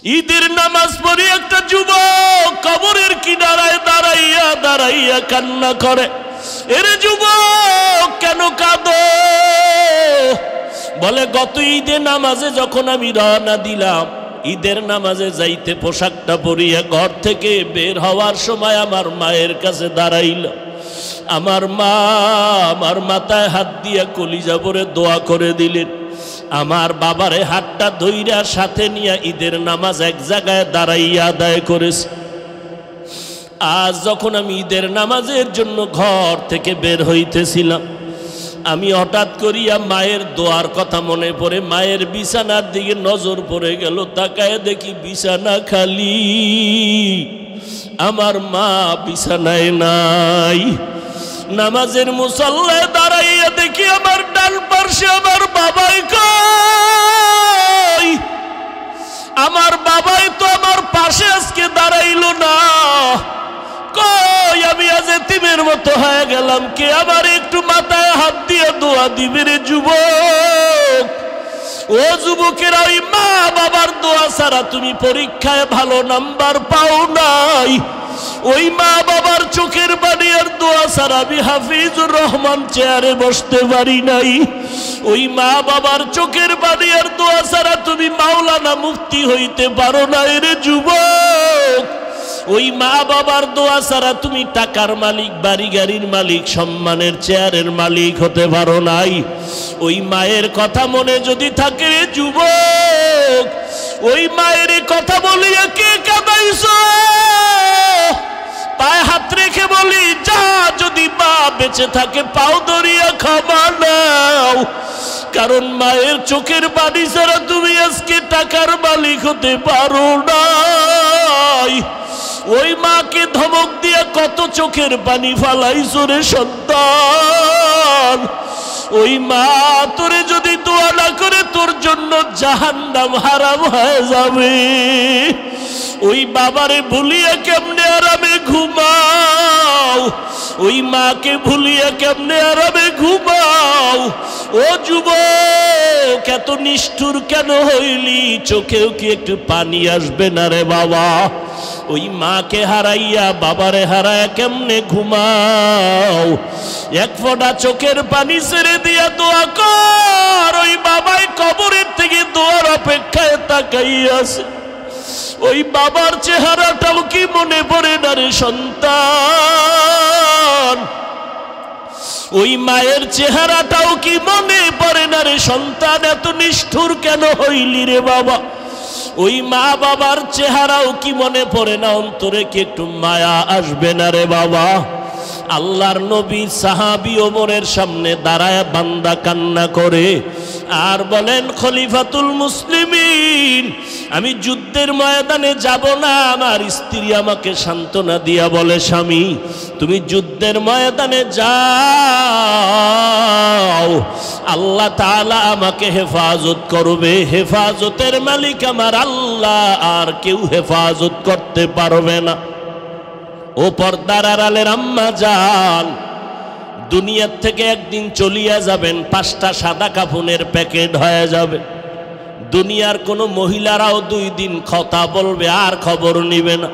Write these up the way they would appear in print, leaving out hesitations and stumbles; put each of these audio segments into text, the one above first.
ঈদের নামাজ পড়ে একটা যুবক কবরের কিনারায় দাঁড়াইয়া দাঁড়াইয়া কান্না করে। এরে যুবক কেন কাঁদো? বলে গত ঈদে নামাজে যখন আমি রওনা দিলাম, ঈদের নামাজে যাইতে পোশাকটা পরিয়া ঘর থেকে বের হওয়ার সময় আমার মায়ের কাছে দাঁড়াইল। আমার মা আমার মাথায় হাত দিয়া কলিজা ভরে দোয়া করে দিলেন। আমার বাবারে হাতটা ধইরা সাথে নিয়ে ঈদের নামাজ এক জায়গায় দাঁড়াইয়া আদায় করেছে। আজ যখন আমি ঈদের নামাজের জন্য ঘর থেকে বের হইতেছিলাম, আমি হঠাৎ করিয়া মায়ের দোয়ার কথা মনে পড়ে মায়ের বিছানার দিকে নজর পড়ে গেল। তাকায় দেখি বিছানা খালি, আমার মা বিছানায় নাই। নামাজের মুসল্লায় দাঁড়াইয়া দেখি আমার ডান পাশে আমার বাবাই কই? আমার বাবাই তো আমার পাশে আজকে দাঁড়াইল না। কই আমি আজ এতিমের মতো হয়ে গেলাম, কে আমার একটু মাথায় হাত দিয়ে দোয়া দিবে রে যুবক? ও যুবকেরা, ওই মা বাবার দোয়া ছাড়া তুমি পরীক্ষায় ভালো নাম্বার পাও নাই। ওই মা বাবার চোখের পানি আর দোয়া ছাড়া আমি হাফিজুর রহমান চেয়ারে বসতে পারি নাই। ওই মা বাবার চোখের পানি আর দোয়া ছাড়া তুমি মাওলানা মুফতি হইতে পারো না রে যুবক। ওই মা বাবার দোয়া ছাড়া তুমি টাকার মালিক, বাড়ি গাড়ির মালিক, সম্মানের চেয়ারের মালিক হতে পারো নাই। ওই মায়ের কথা মনে যদি থাকে রে যুবক, ওই মায়ের কথা বলিয়া কে কাঁদাইছো? পায়ে হাত রেখে বলি, যা যদি মা বেঁচে থাকে পাও ধরিয়া ক্ষমা নাও। কারণ মায়ের চোখের পানি ছাড়া তুমি আজকে টাকার মালিক হতে পারো নাই। ওই মাকে ধমক দিয়া কত চোখের পানি ফালাইছো রে সন্তান। ওই মা তোরে যদি দোয়া না করে তোর জন্য জাহান্নাম হারাম হয়ে যাবে। ওই বাবারে ভুলিয়া কেমনে আরামে ঘুমাও? ওই মাকে ভুলিয়া কেমনে আরামে ঘুমাও? ও যুবক, এত নিষ্ঠুর কেন হইলি? চোখেও কি একটু পানি আসবে না রে বাবা? ওই মাকে হারাইয়া বাবারে হারায়া কেমনে ঘুমাও? এক ফোঁটা চোখের পানি ছেড়ে দিয়া দোয়া কর। ওই বাবাই কবরের থেকে দোয়ার অপেক্ষায় তাকাইয়াছে। ওই বাবার চেহারাটাও কি মনে পড়ে না রে সন্তান? ওই মায়ের চেহারাটাও কি মনে পড়ে না রে সন্তান? এত নিষ্ঠুর কেন হইলি রে বাবা? ওই মা বাবার চেহারাও কি মনে পড়ে না? অন্তরে কি একটু মায়া আসবে না রে বাবা? আল্লাহর নবী সাহাবী ওমরের সামনে দাঁড়ায় বান্দা কান্না করে আর বলেন, খলিফাতুল মুসলিমিন, আমি যুদ্ধের ময়দানে যাব না। আমার স্ত্রী আমাকে সান্ত্বনা দিয়া বলে, স্বামী তুমি যুদ্ধের ময়দানে যাও, আল্লাহ তাআলা আমাকে হেফাজত করবে। হেফাজতের মালিক আমার আল্লাহ, আর কেউ হেফাজত করতে পারবে না। ও পর্দার আড়ালের আম্মা জান, দুনিয়ার থেকে একদিন চলিয়া যাবেন, 5টা সাদা কাফনের প্যাকেট হয়ে যাবে। দুনিয়ার কোনো মহিলারাও 2 দিন কথা বলবে আর খবর নিবে না।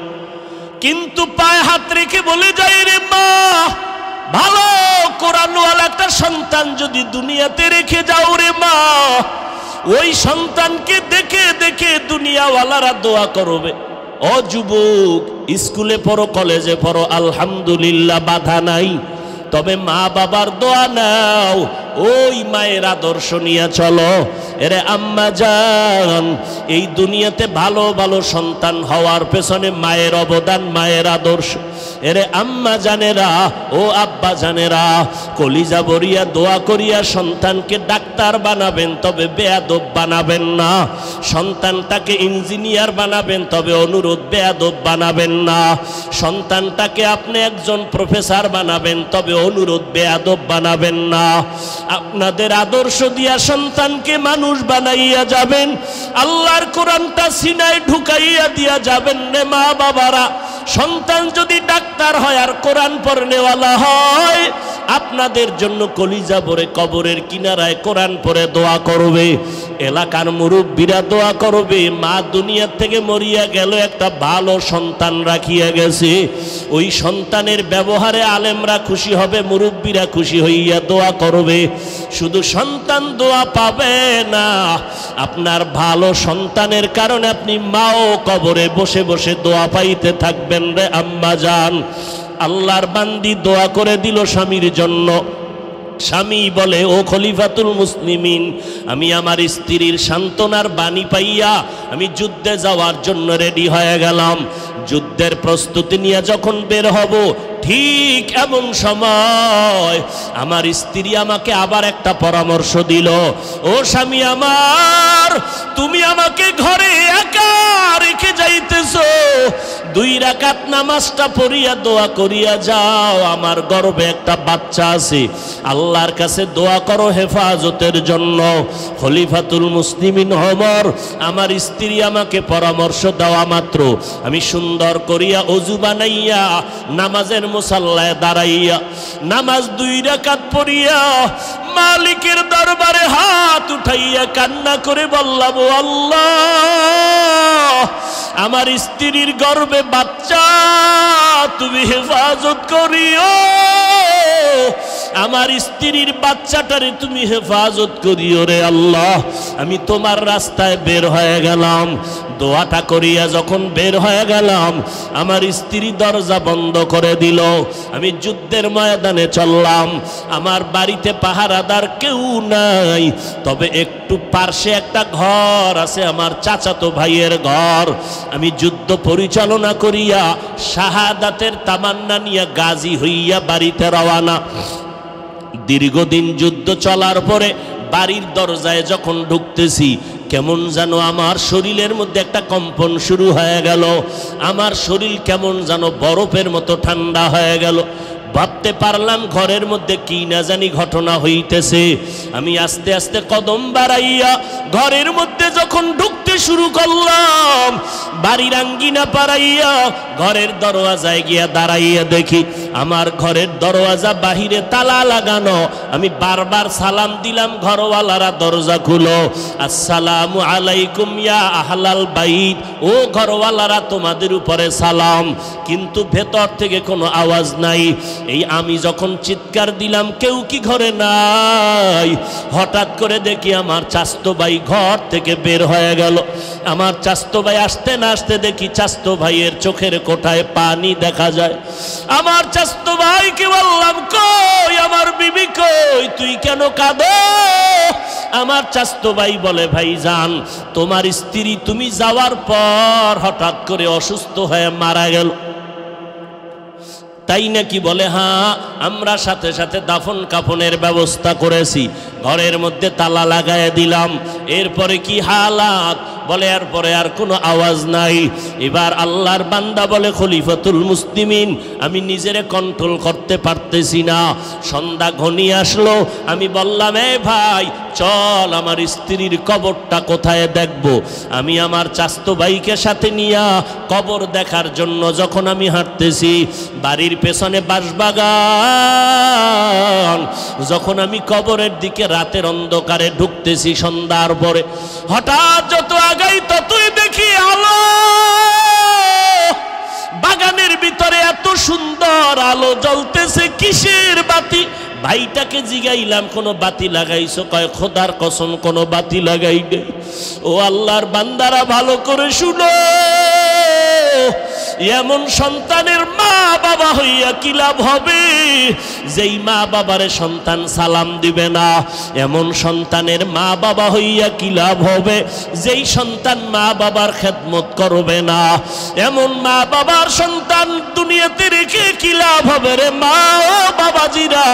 কিন্তু পায়ে হাত রেখে বলে যাই রে মা, ভালো কোরআনওয়ালা একটা সন্তান যদি দুনিয়াতে রেখে যাও রে মা, ওই সন্তানকে দেখে দেখে দুনিয়াওয়ালারা দোয়া করবে। ও যুবক, স্কুলে পড়ো, কলেজে পড়ো, আলহামদুলিল্লাহ বাধা নাই, তবে মা বাবার দোয়া নাও, ওই মায়ের আদর্শ নিয়ে চলো। এরে আম্মা জান, এই দুনিয়াতে ভালো ভালো সন্তান হওয়ার পেছনে মায়ের অবদান, মায়ের আদর্শ। এরে আম্মা জানেরা, ও আব্বা জানেরা, কলিজা ভরিয়া দোয়া করিয়া সন্তানকে ডাক্তার বানাবেন, তবে বেয়াদব বানাবেন না। সন্তানটাকে ইঞ্জিনিয়ার বানাবেন, তবে অনুরোধ বেয়াদব বানাবেন না। সন্তানটাকে আপনি একজন প্রফেসর বানাবেন, তবে অনুরোধ বেয়াদব বানাবেন না। আপনাদের আদর্শ দিয়া সন্তানকে মানুষ বানাইয়া যাবেন, আল্লাহর কোরআনটা সিনায় ঢুকাইয়া দিয়া যাবেন রে মা বাবারা। সন্তান যদি ডাক্তার হয় আর কোরআন পড়নেওয়ালা হয়, আপনাদের জন্য কলিজা ভরে কবরের কিনারায় কোরআন পড়ে দোয়া করবে, এলাকার মুরব্বীরা দোয়া করবে। মা দুনিয়া থেকে মরিয়া গেল, একটা ভালো সন্তান রাখিয়া গেছে, ওই সন্তানের ব্যবহারে আলেমরা খুশি হবে, মুরব্বীরা খুশি হইয়া দোয়া করবে। শুধু সন্তান দোয়া পাবে না, আপনার ভালো সন্তানের কারণে আপনি মাও কবরে বসে বসে দোয়া পাইতে থাকবেন রে আম্মা জান। আল্লাহর বান্দি দোয়া করে দিল স্বামীর জন্য। স্বামী বলে, ও খলিফাতুল মুসলিমিন, আমি আমার স্ত্রীর সান্ত্বনার বাণী পাইয়া আমি যুদ্ধে যাওয়ার জন্য রেডি হয়ে গেলাম। যুদ্ধের প্রস্তুতি নিয়ে যখন বের হব, ঠিক এমন সময় আমার স্ত্রী আমাকে আবার একটা পরামর্শ দিল, ও স্বামী আমার, তুমি আমাকে ঘরে একা রেখে যাইতেছো, 2 রাকাত নামাজটা পড়িয়া দোয়া করিয়া যাও, আমার গর্ভে একটা বাচ্চা আছে, আল্লাহর কাছে দোয়া করো হেফাজতের জন্য। খলিফাতুল মুসলিমিন ওমর, আমার স্ত্রী আমাকে পরামর্শ দেওয়া মাত্র আমি সুন্দর করিয়া ওযু বানাইয়া নামাজের মুসাল্লায় দাঁড়াইয়া নামাজ 2 রাকাত পড়িয়া মালিকের দরবারে হাত উঠাইয়া কান্না করে বললাম, ও আল্লাহ, আমার স্ত্রীর গর্ভে বাচ্চা তুমি হেফাজত করিও, আমার স্ত্রীর বাচ্চাটারে তুমি হেফাজত করিও রে আল্লাহ। আমি তোমার রাস্তায় বের হয়ে গেলাম। দোয়াটা করিয়া যখন বের হয়ে গেলাম, আমার স্ত্রী দরজা বন্ধ করে দিল। আমি যুদ্ধের ময়দানে চললাম। আমার বাড়িতে পাহারাদার কেউ নাই, তবে একটু পার্শ্বে একটা ঘর আছে, আমার চাচাতো ভাইয়ের ঘর। আমি যুদ্ধ পরিচালনা করিয়া শাহাদাতের তামান্না নিয়ে গাজী হইয়া বাড়িতে রওয়ানা। দীর্ঘদিন যুদ্ধ চলার পরে বাড়ির দরজায় যখন ঢুকতেছি, কেমন যেন আমার শরীরের মধ্যে একটা কম্পন শুরু হয়ে গেল। আমার শরীর কেমন যেন বরফের মতো ঠান্ডা হয়ে গেল। ভাবতে পারলাম ঘরের মধ্যে কি না জানি ঘটনা হইতেছে। আমি আস্তে আস্তে কদম বাড়াইয়া ঘরের মধ্যে যখন ঢুকতে শুরু করলাম, বাড়ির আঙ্গিনা পাড়াইয়া ঘরের দরওয়াজায় গিয়া দাঁড়াইয়া দেখি আমার ঘরের দরওয়াজা বাহিরে তালা লাগানো। আমি বারবার সালাম দিলাম, ঘরওয়ালারা দরজা খুলো, আসসালামু আলাইকুম ইয়া আহলাল বাইত, ও ঘরওয়ালারা তোমাদের উপরে সালাম, কিন্তু ভেতর থেকে কোনো আওয়াজ নাই। এই আমি যখন চিৎকার দিলাম, কেউ কি ঘরে নাই? হঠাৎ করে দেখি আমার চাচতো ভাই ঘর থেকে বের হয়ে গেল। আমার চাচতো ভাই আসতে না আসতে দেখি চাচতো ভাইয়ের চোখের কোঠায় পানি দেখা যায়। আমার চাচতো ভাইকে বললাম, কই আমার বিবি কই, তুই কেন কাঁদো? আমার চাচতো ভাই বলে, ভাইজান, তোমার স্ত্রী তুমি যাওয়ার পর হঠাৎ করে অসুস্থ হয়ে মারা গেল। তাই নাকি? বলে, হ্যাঁ, আমরা সাথে সাথে দাফন কাফনের ব্যবস্থা করেছি, ঘরের মধ্যে তালা লাগায় দিলাম। এরপরে কি হালাত? বলে, এরপরে আর কোনো আওয়াজ নাই। এবার আল্লাহর বান্দা বলে, খলিফাতুল মুসলিমিন, আমি নিজেরে কন্ট্রোল করতে পারতেছি না। সন্ধ্যা ঘনিয়ে আসলো। আমি বললাম, এ ভাই, চল আমার স্ত্রীর কবরটা কোথায় দেখব। আমি আমার চাচতো ভাইকে সাথে নিয়া কবর দেখার জন্য যখন আমি হাঁটতেছি, বাড়ির পেছনে বাঁশবাগান, যখন আমি কবরের দিকে রাতের অন্ধকারে ঢুকতেছি সন্ধ্যার পরে, হঠাৎ যত আগাই ততই দেখি আলো। বাগানের ভিতরে এত সুন্দর আলো জ্বলতেছে, কিসের বাতি? ভাইটাকে জিগাইলাম, কোনো বাতি লাগাইছো? কয়, খোদার কসম কোনো বাতি লাগাই নেই। ও আল্লাহর বান্দারা, ভালো করে শুনো, এমন সন্তানের মা বাবা হইয়া কি লাভ হবে? যেই মা বাবারে সন্তান সালাম দিবে না, এমন সন্তানের মা বাবা হইয়া কি লাভ হবে? যেই সন্তান মা বাবার খেদমত করবে না, এমন মা বাবার সন্তান দুনিয়াতে রেখে কি লাভ হবে রে মা ও বাবাজিরা?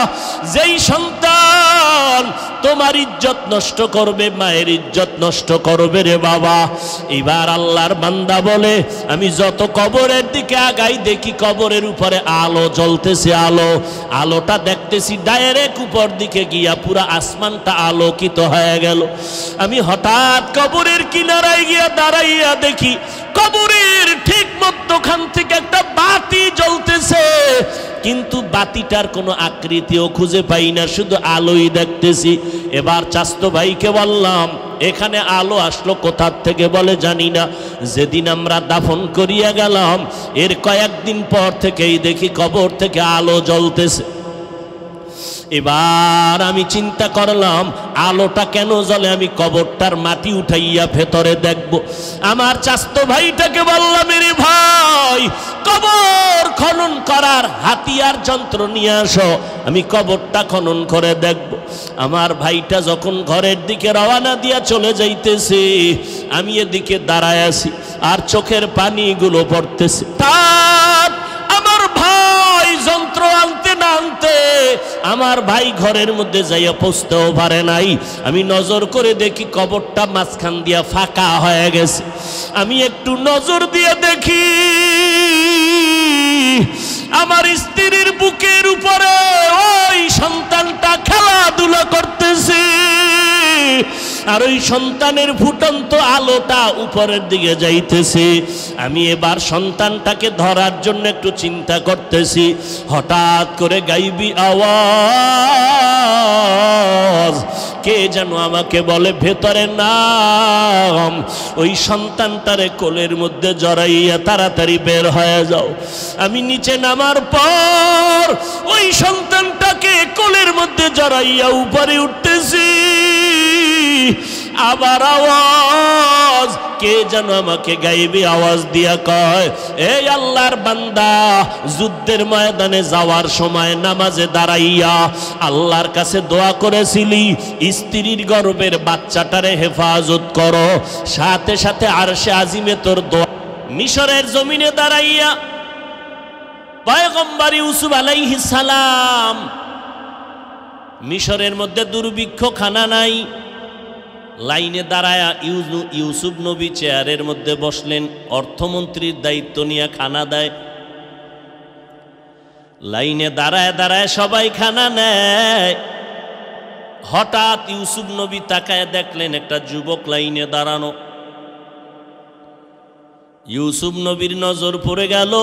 যেই সন্তান তোমার ইজ্জত নষ্ট করবে, মায়ের ইজ্জত নষ্ট করবে রে বাবা। এবার আল্লাহর বান্দা বলে, আমি যত কবরের দিকে আগাই দেখি কবরের উপরে আলো জ্বলতেছে। আলোটা দেখতেছি ডাইরেক্ট উপর দিকে গিয়া পুরা আসমানটা আলোকিত হয়ে গেল। আমি হঠাৎ কবরের কিনারায় গিয়া দাঁড়াইয়া দেখি কবরের ঠিক মধ্যখান থেকে একটা বাতি জ্বলতেছে। কিন্তু বাতিটার কোনো আকৃতিও খুঁজে পাই না, শুধু আলোই দেখতেছি। এবার চাচতো ভাইকে বললাম, এখানে আলো আসলো কোথার থেকে? বলে জানি না। যেদিন আমরা দাফন করিয়া গেলাম এর কয়েকদিন পর থেকেই দেখি কবর থেকে আলো জ্বলতেছে। এবার আমি চিন্তা করলাম আলোটা কেন জ্বলে, আমি কবরটার মাটি উঠাইয়া ভেতরে দেখব। আমার চাচতো ভাইটাকে বললাম, রে ভাই, কবর খনন করার হাতিয়ার যন্ত্র নিয়ে আসো, আমি কবরটা খনন করে দেখব। আমার ভাইটা যখন ঘরের দিকে রওনা দিয়া চলে যাইতেছে, আমি এদিকে দাঁড়ায় আছি আর চোখের পানিগুলো পড়তেছে। তার আমার ভাই যন্ত্র আনতে না আনতে আমার ভাই ঘরের মধ্যে যাইয়া পৌঁছতেও পারে নাই। আমি নজর করে দেখি কবরটা মাঝখান দিয়া ফাঁকা হয়ে গেছে। আমি একটু নজর দিয়ে দেখি আমার স্ত্রীর বুকের উপরে ওই সন্তানটা খেলাধুলা করতেছে, আর ওই সন্তানের ফুটন্ত আলোটা উপরের দিকে যাইতেছে। আমি এবার সন্তানটাকে ধরার জন্য একটু চিন্তা করতেছি, হঠাৎ করে গাইবি আওয়াজ কে যেন আমাকে বলে, ভেতরে নাম, ওই সন্তানটারে কোলের মধ্যে জড়াইয়া তাড়াতাড়ি বের হয়ে যাও। আমি নিচে নামার পর ওই সন্তানটাকে কোলের মধ্যে জড়াইয়া উপরে উঠতেছি। আবার আওয়াজ কে যেন আমাকে গাইবি আওয়াজ দিয়া কয়, এই আল্লাহর বান্দা, যুদ্ধের ময়দানে যাওয়ার সময় নামাজে দাঁড়াইয়া আল্লাহর কাছে দোয়া করেছিলি স্ত্রীর গর্ভের বাচ্চাটারে হেফাজত করো, সাথে সাথে আরশে আজিমে তোর দোয়া। মিশরের জমিনে দাঁড়াইয়া পয়গম্বর ইউসুফ আলাইহিস সালাম, মিশরের মধ্যে দুর্ভিক্ষ, খানা নাই, লাইনে দাঁড়ায়া ইউসুফ নবী চেয়ারের মধ্যে বসলেন, অর্থমন্ত্রীর দায়িত্ব নিয়ে খানা দেয়। লাইনে দাঁড়ায় দাঁড়ায় সবাই খানা নেয়। হঠাৎ ইউসুফ নবী তাকায় দেখলেন একটা যুবক লাইনে দাঁড়ানো। ইউসুফ নবীর নজর পড়ে গেল,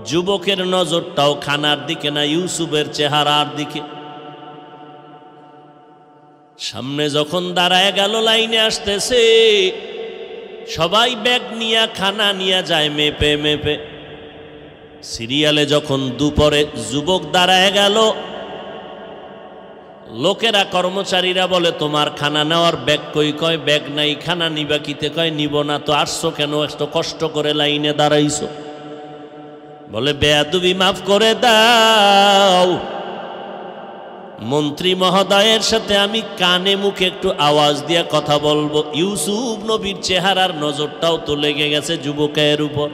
যুবকের নজরটাও খানার দিকে না, ইউসুফের চেহারার দিকে। সামনে যখন দাঁড়ায় গেল, লাইনে আসতেছে, সবাই ব্যাগ নিয়ে খানা নিয়ে যায় মেপে মেপে। সিরিয়ালে যখন দুপুরে যুবক দাঁড়ায় গেল, লোকেরা কর্মচারীরা বলে, তোমার খানা নেওয়ার ব্যাগ কই? কয় ব্যাগ নাই। খানা নিবা কিতে? কয় নিব না। তো আসছো কেন? এত কষ্ট করে লাইনে দাঁড়াইছো। বলে বেয়াদবি মাফ করে দাও, মন্ত্রী মহোদয়ের সাথে আমি কানে মুখে একটু আওয়াজ দিয়ে কথা বলবো। ইউসুফ নবীর চেহারার নজরটাও তো লেগে গেছে যুবকের উপর।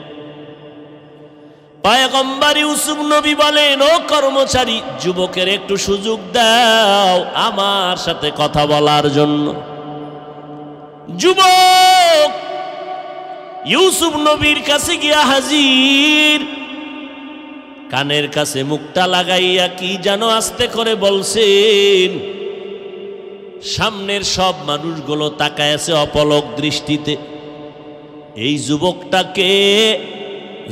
পয়গম্বর ইউসুফ নবী বলেন, ও কর্মচারী, যুবকের একটু সুযোগ দাও আমার সাথে কথা বলার জন্য। যুবক ইউসুফ নবীর কাছে গিয়া হাজির, কানের কাছে মুখটা লাগাইয়া কি যেন আস্তে করে বলছেন। সামনের সব মানুষগুলো তাকায় আছে অপলক দৃষ্টিতে। এই যুবকটাকে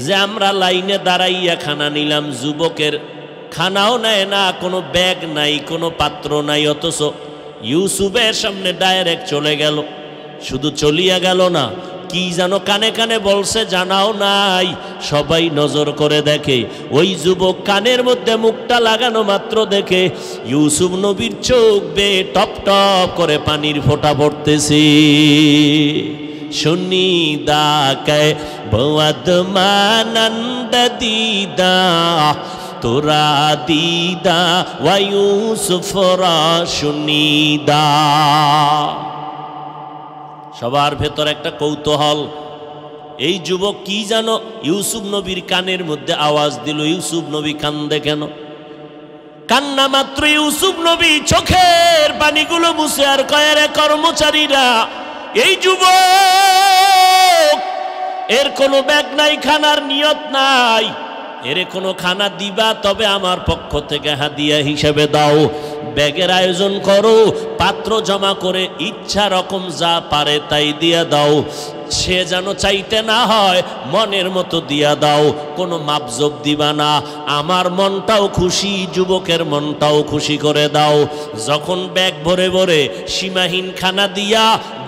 যে আমরা লাইনে দাঁড়াইয়া খানা নিলাম, যুবকের খানাও নেয় না, কোনো ব্যাগ নাই, কোনো পাত্র নাই, অথচ ইউসুফের সামনে ডাইরেক্ট চলে গেল। শুধু চলিয়া গেল না, কি যেন কানে কানে বলছে জানাও নাই। সবাই নজর করে দেখে, ওই যুবক কানের মধ্যে মুখটা লাগানো মাত্র দেখে ইউসুফ নবীর চোখ বেয়ে টপ টপ করে পানির ফোঁটা পড়তেছে। শুনি দা কে বদ মানন্দ দিদা তোরা দিদা ওয়া ইউসুফ রা শুনিদা। সবার ভেতর একটা কৌতূহল, এই যুবক কি জানো ইউসুফ নবীর কানের মধ্যে আওয়াজ দিল, ইউসুফ নবী কান্দে কেন? কান্না মাত্র ইউসুফ নবী চোখের পানিগুলো মুছে আর কয়, রে কর্মচারীরা, এই যুবক এর কোনো ব্যাগ নাই, খানার নিয়ত নাই, এর কোনো খানা দিবা তবে আমার পক্ষ থেকে হাদিয়া হিসেবে দাও। ব্যাগের আয়োজন করো, পাত্র জমা করে ইচ্ছা রকম যা পারে তাই দিয়া দাও। সে যেন চাইতে না হয়, মনের মতো দিয়া দাও, কোনো মাপজোপ দিবা না। আমার মনটাও খুশি, যুবকের মনটাও খুশি করে দাও। যখন ব্যাগ ভরে ভরে সীমাহীন খানা দিয়া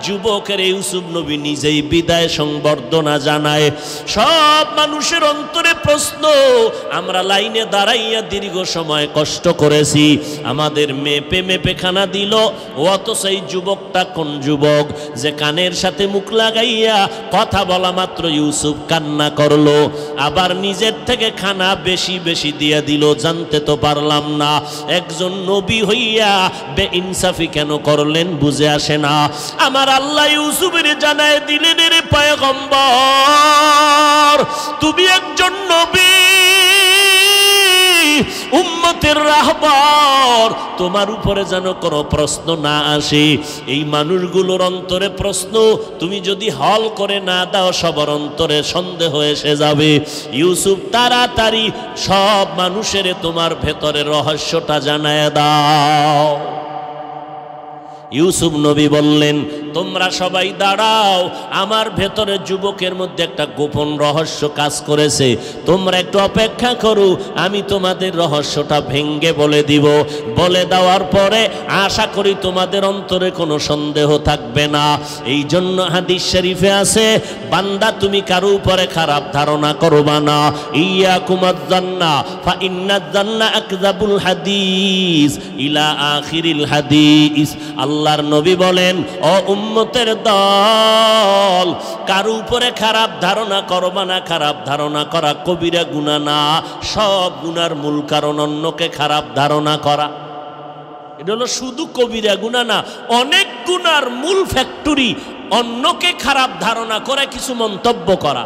যুবকের ইউসুফ নবী নিজেই বিদায় সংবর্ধনা জানায়। সব মানুষের অন্তরে প্রশ্ন, আমরা লাইনে দাঁড়াইয়া দীর্ঘ সময় কষ্ট করেছি, আমাদের মেপে মেপে খানা দিল, অথচ এই যুবকটা কোন যুবক যে কানের সাথে মুখ লাগাইয়া কথা বলা মাত্র ইউসুফ কান্না করলো, আবার নিজের থেকে খানা বেশি বেশি দিয়ে দিল, জানতে তো পারলাম না। একজন নবী হইয়া বেইনসাফি কেন করলেন বুঝে আসে না। আমার আল্লাহ ইউসুফের জানায় দিলেন, রে পয়গম্বর, তুমি একজন নবী, উম্মতের রাহবার, তোমার উপরে যেন কোনো প্রশ্ন না আসে। এই মানুষগুলোর অন্তরে প্রশ্ন তুমি যদি হল করে না দাও, সবার অন্তরে সন্দেহ এসে যাবে। ইউসুফ তাড়াতাড়ি সব মানুষের তোমার ভেতরের রহস্যটা জানায় দাও। ইউসুফ নবী বললেন, তোমরা সবাই দাঁড়াও, আমার ভেতরে যুবকের মধ্যে একটা গোপন রহস্য কাজ করেছে, তোমরা একটু অপেক্ষা করো, আমি তোমাদের রহস্যটা ভেঙ্গে বলে দিব। বলে দেওয়ার পরে আশা করি তোমাদের অন্তরে কোনো সন্দেহ থাকবে না। এই জন্য হাদিস শরীফে আছে, বান্দা তুমি কারো উপরে খারাপ ধারণা করবা না। ইয়াকুমাজ জান্না ফা ইন্নাজ জান্না আকযাবুল হাদিস ইলা আখিরিল হাদিস। আল্লাহর নবী বলেন, ও উম্মতের দল, কারো উপরে খারাপ ধারণা করবা না। খারাপ ধারণা করা কবিরা গুনাহ না, সব গুনার মূল কারণ অন্যকে খারাপ ধারণা করা। এটা হলো শুধু কবিরা গুনাহ না, অনেক গুনার মূল ফ্যাক্টরি অন্যকে খারাপ ধারণা করে কিছু মন্তব্য করা।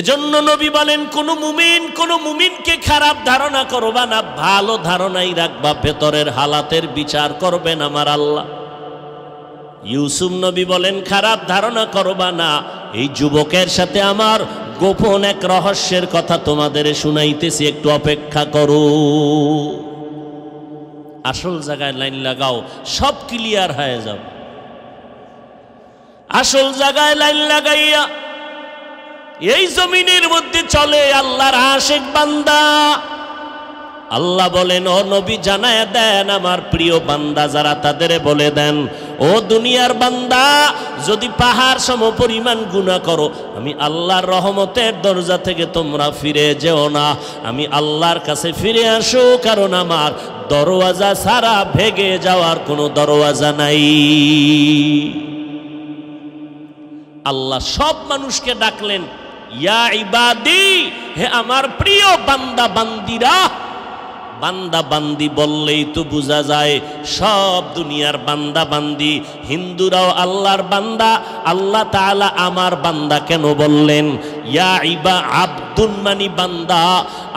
এজন্য নবী বলেন, কোন মুমিনকে খারাপ ধারণা করবা না, ভালো ধারণাই রাখবা, ভেতরের হালাতের বিচার করবেন আমার আল্লাহ। ইউসুফ নবী বলেন, খারাপ ধারণা করবা না। এই যুবকের সাথে আমার গোপন এক রহস্যের কথা তোমাদের শুনাইতেছি, একটু অপেক্ষা করো। আসল জায়গায় লাইন লাগাও, সব ক্লিয়ার হয়ে যাবে। আসল জায়গায় লাইন লাগাইয়া এই জমিনের মধ্যে চলে আল্লাহর আশিক বান্দা। আল্লাহ বলেন, ও নবী জানায় দেন আমার প্রিয় বান্দা যারা, তাদের বলে দেন, ও দুনিয়ার বান্দা, যদি পাহাড় সম পরিমাণ গুনাহ করো, আমি আল্লাহর রহমতের দরজা থেকে তোমরা ফিরে যেও না, আমি আল্লাহর কাছে ফিরে আসো, কারণ আমার দরওয়াজা ছাড়া ভেগে যাওয়ার কোনো দরওয়াজা নাই। আল্লাহ সব মানুষকে ডাকলেন, ইয়া ইবাদি, হে আমার প্রিয় বান্দা বান্দিরা। বান্দা বান্দি বললেই তো বোঝা যায় সব দুনিয়ার বান্দা বান্দি। হিন্দুরাও আল্লাহর বান্দা, আল্লাহ তাআলা আমার বান্দা কেন বললেন? ইয়া ইবা আব্দুন মানি বান্দা,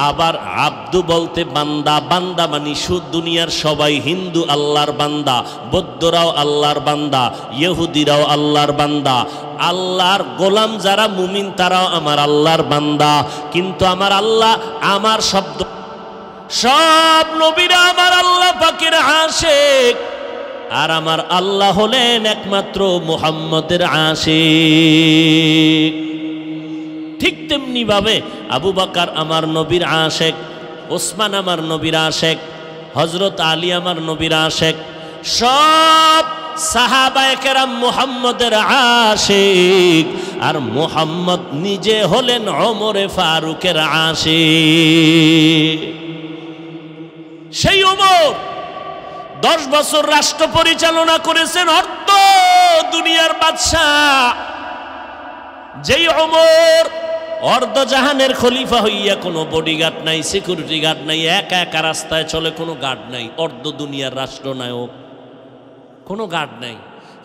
আবার আব্দু বলতে বান্দা, বান্দা মানি শুধু দুনিয়ার সবাই। হিন্দু আল্লাহর বান্দা, বৌদ্ধরাও আল্লাহর বান্দা, ইহুদিরাও আল্লাহর বান্দা, আল্লাহর গোলাম যারা মুমিন তারাও আমার আল্লাহর বান্দা। কিন্তু আমার আল্লাহ, আমার শব্দ, সব নবীরা আমার আল্লাহ পাকের আশিক, আর আমার আল্লাহ হলেন একমাত্র মুহাম্মদের আশিক। ঠিক তেমনি ভাবে আবু বকর আমার নবীর আশিক, ওসমান আমার নবীর আশিক, হযরত আলী আমার নবীর আশিক, সব সাহাবায়ে কেরাম মুহাম্মদের আশিক। আর মুহাম্মদ নিজে হলেন ওমরে ফারুকের আশিক। সেই ওমর 10 বছর রাষ্ট্র পরিচালনা করেছেন, অর্ধ দুনিয়ার বাদশাহ। যেই ওমর অর্ধ জাহানের খলিফা হইয়া কোনো বডিগার্ড নাই, সিকিউরিটি গার্ড নাই, একা একা রাস্তায় চলে, কোনো গার্ড নাই। অর্ধ দুনিয়ার রাষ্ট্রনায়ক, কোনো গার্ড নাই।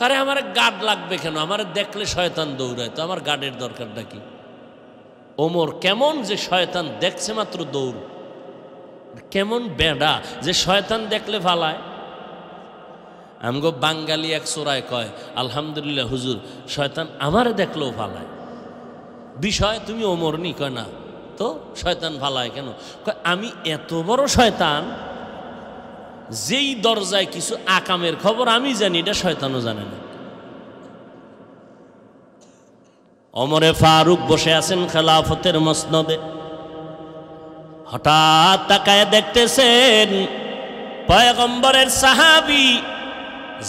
আরে আমার গার্ড লাগবে কেন? আমার দেখলে শয়তান দৌড়ায়, তো আমার গার্ডের দরকারটা কি? ওমর কেমন যে শয়তান দেখছে মাত্র দৌড়, কেমন বেডা যে শয়তান দেখলে ফালায়। আমগো বাঙালি এক চোরায় কয়, আলহামদুলিল্লাহ হুজুর, শয়তান আমারে দেখলেও ফালায়। বিষয় তুমি ওমর নি? কয় না, তো শয়তান ফালায় কেন? কয় আমি এত বড় শয়তান, যেই দরজায় কিছু আকামের খবর আমি জানি, এটা শয়তানও জানে না। ওমরে ফারুক বসে আছেন খেলাফতের মসনদে। হঠাৎ তাকায় দেখতেছেন পয়গম্বরের সাহাবী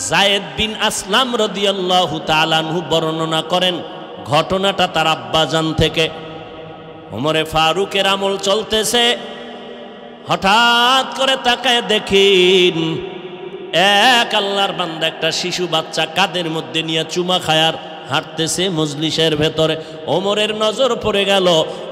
যায়েদ বিন আসলাম রাদিয়াল্লাহু তাআলা আনহু বর্ণনা করেন ঘটনাটা তার আব্বাজান থেকে। ওমরে ফারুকের আমল চলতেছে, হঠাৎ করে তাকায় দেখেন এক আল্লাহর বান্দা একটা শিশু বাচ্চা কাদের মধ্যে নিয়ে চুমা খায়ার হাঁটতেছে মজলিসের ভেতরে। ওমরের নজর পড়ে গেল।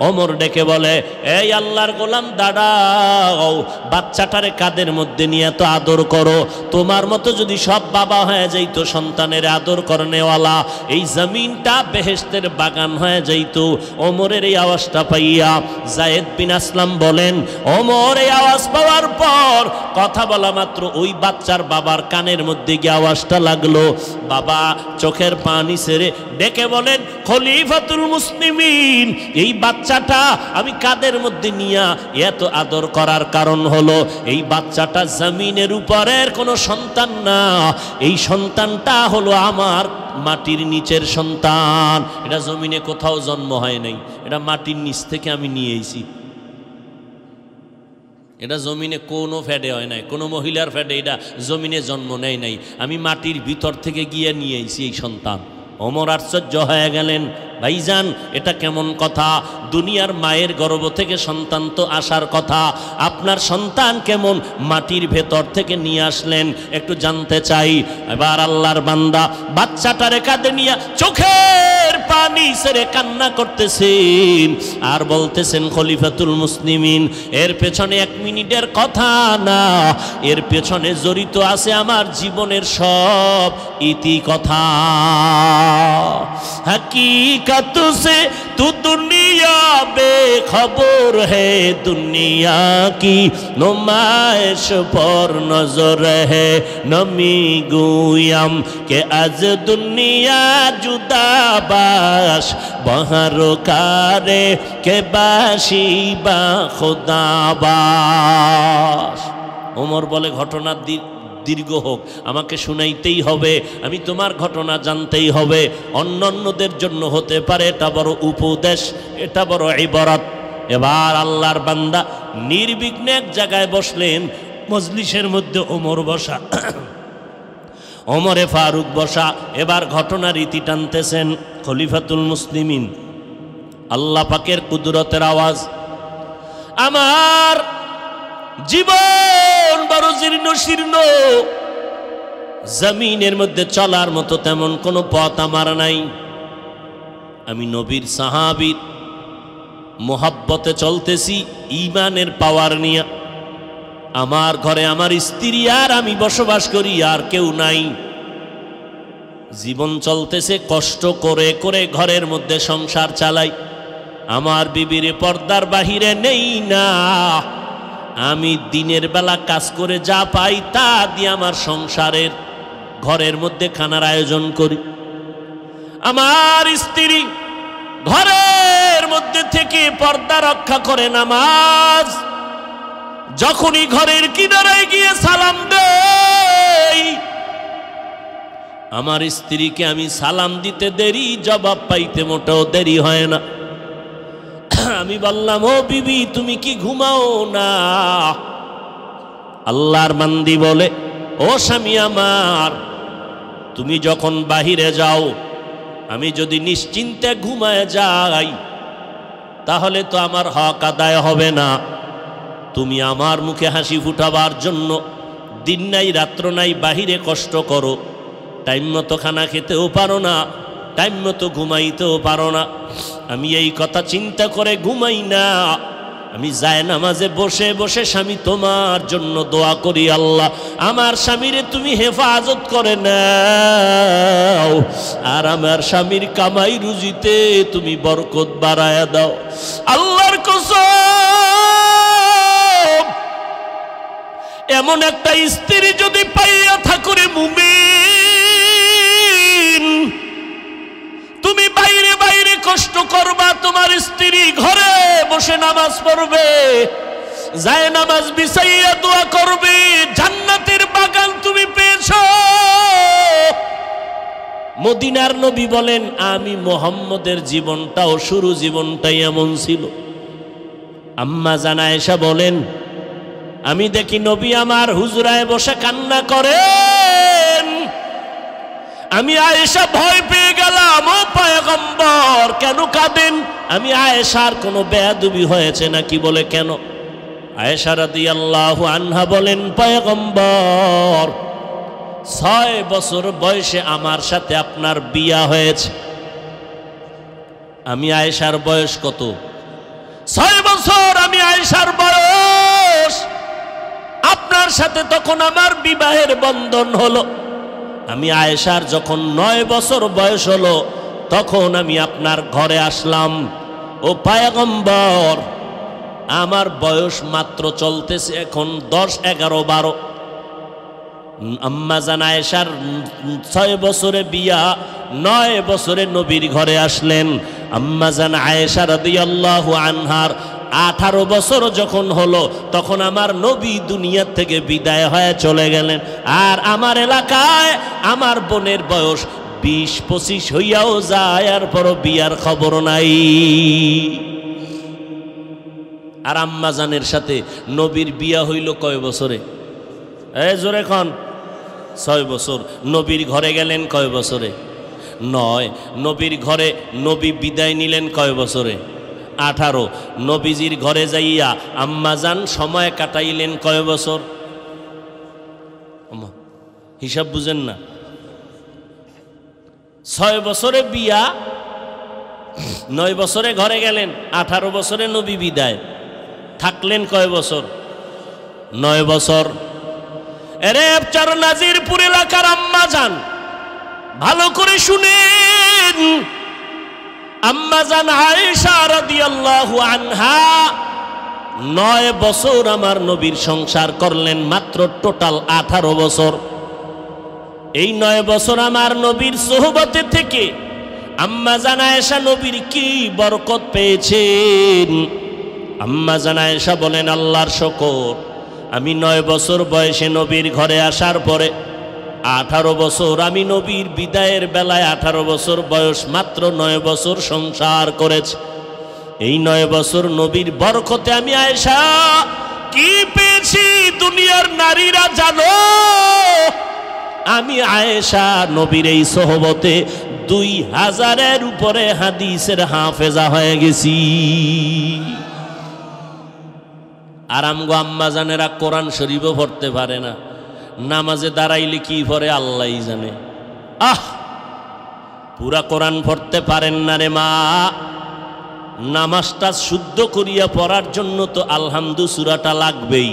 ওমর ডেকে বলে, এই আল্লাহর গোলাম দাঁড়াও, বাচ্চাটারে কাদের মধ্যে নিয়ে তো আদর করো। তোমার মতো যদি সব বাবা হয়ে যাইতো সন্তানের আদর করনেওয়ালা, এই জমিনটা বেহেশতের বাগান হয়ে যাইতো। ওমরের এই আওয়াজটা পাইয়া যায়েদ বিন আসলাম বলেন, ওমর এই আওয়াজ পাওয়ার পর কথা বলা মাত্র ওই বাচ্চার বাবার কানের মধ্যে গিয়ে আওয়াজটা লাগলো। বাবা চোখের পানি ছেড়ে ডেকে বলেন, খলিফাতুল মুসলিমিন, এই বাচ্চাটা আমি কাদের মধ্যে নিয়া এত আদর করার কারণ হলো এই বাচ্চাটা জমিনের উপরের কোনো সন্তান না, এই সন্তানটা হলো আমার মাটির নিচের সন্তান। এটা জমিনে কোথাও জন্ম হয় নাই, এটা মাটির নিচ থেকে আমি নিয়ে এসেছি। এটা জমিনে কোনো ফ্যাডে হয় নাই, কোনো মহিলার ফ্যাডে এটা জমিনে জন্ম নেয় নাই, আমি মাটির ভিতর থেকে গিয়ে নিয়ে এসেছি এই সন্তান। ওমর আশ্চর্য হয়ে গেলেন, ভাইজান এটা কেমন কথা? দুনিয়ার মায়ের গর্ভ থেকে সন্তান তো আসার কথা, আপনার সন্তান কেমন মাটির ভেতর থেকে নিয়ে আসলেন একটু জানতে চাই। এবার আল্লাহর বান্দা বাচ্চাটারে কাঁধে নিয়ে চোখের পানি ছেড়ে কান্না করতেছেন আর বলতেছেন, খলিফাতুল মুসলিমিন, এর পেছনে 1 মিনিটের কথা না, এর পেছনে জড়িত আছে আমার জীবনের সব ইতি কথা। हकीकत से तू दुनिया बेखबर है, दुनिया की नुमाइश पर नजर है, नमी गुयम के आज दुनिया जुदा बाश बहर कारे के बाशी बा खुदा बाश। ওমর বলে, ঘটনা দীর্ঘ হোক, আমাকে শুনাইতেই হবে, আমি তোমার ঘটনা জানতেই হবে, অন্যদের জন্য হতে পারে এটা বড় উপদেশ, এটা বড় ইবারত। এবার আল্লাহর বান্দা নির্বিঘ্নে এক জায়গায় বসলেন, মজলিসের মধ্যে ওমর বসা, ওমরে ফারুক বসা। এবার ঘটনার রীতি টানতেছেন খলিফাতুল মুসলিমিন। আল্লাহ পাকের কুদরতের আওয়াজ, আমার জীবন বড় জীর্ণ শীর্ণ, জমিনের মধ্যে চলার মতো তেমন কোনো পথ আমার নাই। আমি নবীর সাহাবীর মোহাব্বতে চলতেছি ঈমানের পাওয়ার নিয়ে। আমার ঘরে আমার স্ত্রী আর আমি বসবাস করি, আর কেউ নাই। জীবন চলতেছে কষ্ট করে করে, ঘরের মধ্যে সংসার চালাই। আমার বিবির পর্দার বাহিরে নেই না, আমি দিনের বেলা কাজ করে যা পাই তা দিয়ে আমার সংসারের ঘরের মধ্যে খানার আয়োজন করি। আমার স্ত্রী ঘরের মধ্যে থেকে পর্দা রক্ষা করে নামাজ, যখনই ঘরের কিনারায় গিয়ে সালাম দেই, আমার স্ত্রীকে আমি সালাম দিতে দেরি, জবাব পাইতে মোটেও দেরি হয় না। আমি বললাম, ও বিবি তুমি কি ঘুমাও না? আল্লাহর বান্দি বলে, ও স্বামী আমার, তুমি যখন বাহিরে যাও, আমি যদি নিশ্চিন্তে ঘুমায় যাই তাহলে তো আমার হক আদায় হবে না। তুমি আমার মুখে হাসি ফুটাবার জন্য দিন নাই রাত্র নাই বাহিরে কষ্ট করো, টাইম মতো খানা খেতেও পারো না, টাইম মতো ঘুমাইতেও পারো না। আমি এই কথা চিন্তা করে ঘুমাই না, আমি জায়নামাজে বসে বসে স্বামী তোমার জন্য দোয়া করি, আল্লাহ আমার স্বামীরে তুমি হেফাজত করে নাও, আর আমার স্বামীর কামাই রুজিতে তুমি বরকত বাড়ায়া দাও। আল্লাহর কসম, এমন একটা স্ত্রী যদি পাইয়া থাকো রে মুমিন, তুমি বাইরে বাইরে কষ্ট করবা, তোমার স্ত্রী ঘরে বসে নামাজ পড়বে, যায় নামাজ বিছাইয়া দোয়া করবে, জান্নাতের বাগান তুমি পেয়েছো। মদিনার নবী বলেন আমি মুহাম্মদের জীবনটাও শুরু জীবনটাই এমন ছিল। আম্মা জান আয়েশা বলেন আমি দেখি নবী আমার হুজরায় বসে কান্না করেন। আমি আয়েশা ভয় পেয়ে গেলাম, ও পয়গম্বর কেন কাঁদেন? আমি আয়েশার কোনো বেয়াদবি হয়েছে নাকি বলে কেন? আয়েশা রাদিয়াল্লাহু আনহা বলেন পয়গম্বর 6 বছর বয়সে আমার সাথে আপনার বিয়া হয়েছে। আমি আয়েশার বয়স কত? 6 বছর আমি আয়েশার বয়স। আপনার সাথে তখন আমার বিবাহের বন্ধন হলো। আমি আয়েশার যখন 9 বছর বয়স হলো তখন আমি আপনার ঘরে আসলাম। ও পয়গম্বর আমার বয়স মাত্র চলতেছে এখন 10, 11, 12। আম্মা জান আয়েশার 6 বছরে বিয়া, 9 বছরে নবীর ঘরে আসলেন। আম্মা জান আয়েশা রাদিয়াল্লাহু আনহার 18 বছর যখন হলো তখন আমার নবী দুনিয়া থেকে বিদায় হয়ে চলে গেলেন। আর আমার এলাকায় আমার বোনের বয়স 20-25 হইয়াও যায়, এরপরও বিয়ার খবর নাই। আর আম্মা জানের সাথে নবীর বিয়া হইল কয় বছরে? জোরে খন। 6 বছর। নবীর ঘরে গেলেন কয় বছরে? 9। নবীর ঘরে নবী বিদায় নিলেন কয় বছরে? 18। নবীজির ঘরে যাইয়া আম্মাজান সময় কাটাইলেন কয় বছর? হিসাব বুঝেন না? 6 বছরে বিয়া, 9 বছরে ঘরে গেলেন, 18 বছরে নবী বিদায়। থাকলেন কয় বছর? 9 বছর। এরে চার নাজিরপুর এলাকার আম্মাজান ভালো করে শুনেন। আম্মাজান আয়েশা রাদিয়াল্লাহু আনহা 9 বছর আমার নবীর সংসার করলেন, মাত্র টোটাল 18 বছর। এই 9 বছর আমার নবীর সোহবতে থেকে আম্মাজান আয়েশা নবীর কি বরকত পেয়েছেন। আম্মাজান আয়েশা বলেন আল্লাহর শুকর, আমি 9 বছর বয়সে নবীর ঘরে আসার পরে 18 বছর আমি নবীর বিদায়ের বেলায় 18 বছর বয়স, মাত্র 9 বছর সংসার করেছি। এই 9 বছর নবীর বরকতে আমি আয়েশা কি পেয়েছি দুনিয়ার নারীরা জানো? আমি আয়েশা নবীর এই সোহবতে 2000-এর উপরে হাদিসের হাফেজা হয়ে গেছি। আর আমগো আম্মাজানেরা কোরআন শরীফও পড়তে পারে না, নামাজে দাঁড়াইলে কি পড়ে আল্লাহই জানে। পুরা কোরআন পড়তে পারেন না রে মা। নামাজটা শুদ্ধ করিয়া পড়ার জন্য তো আলহামদু সূরাটা লাগবেই,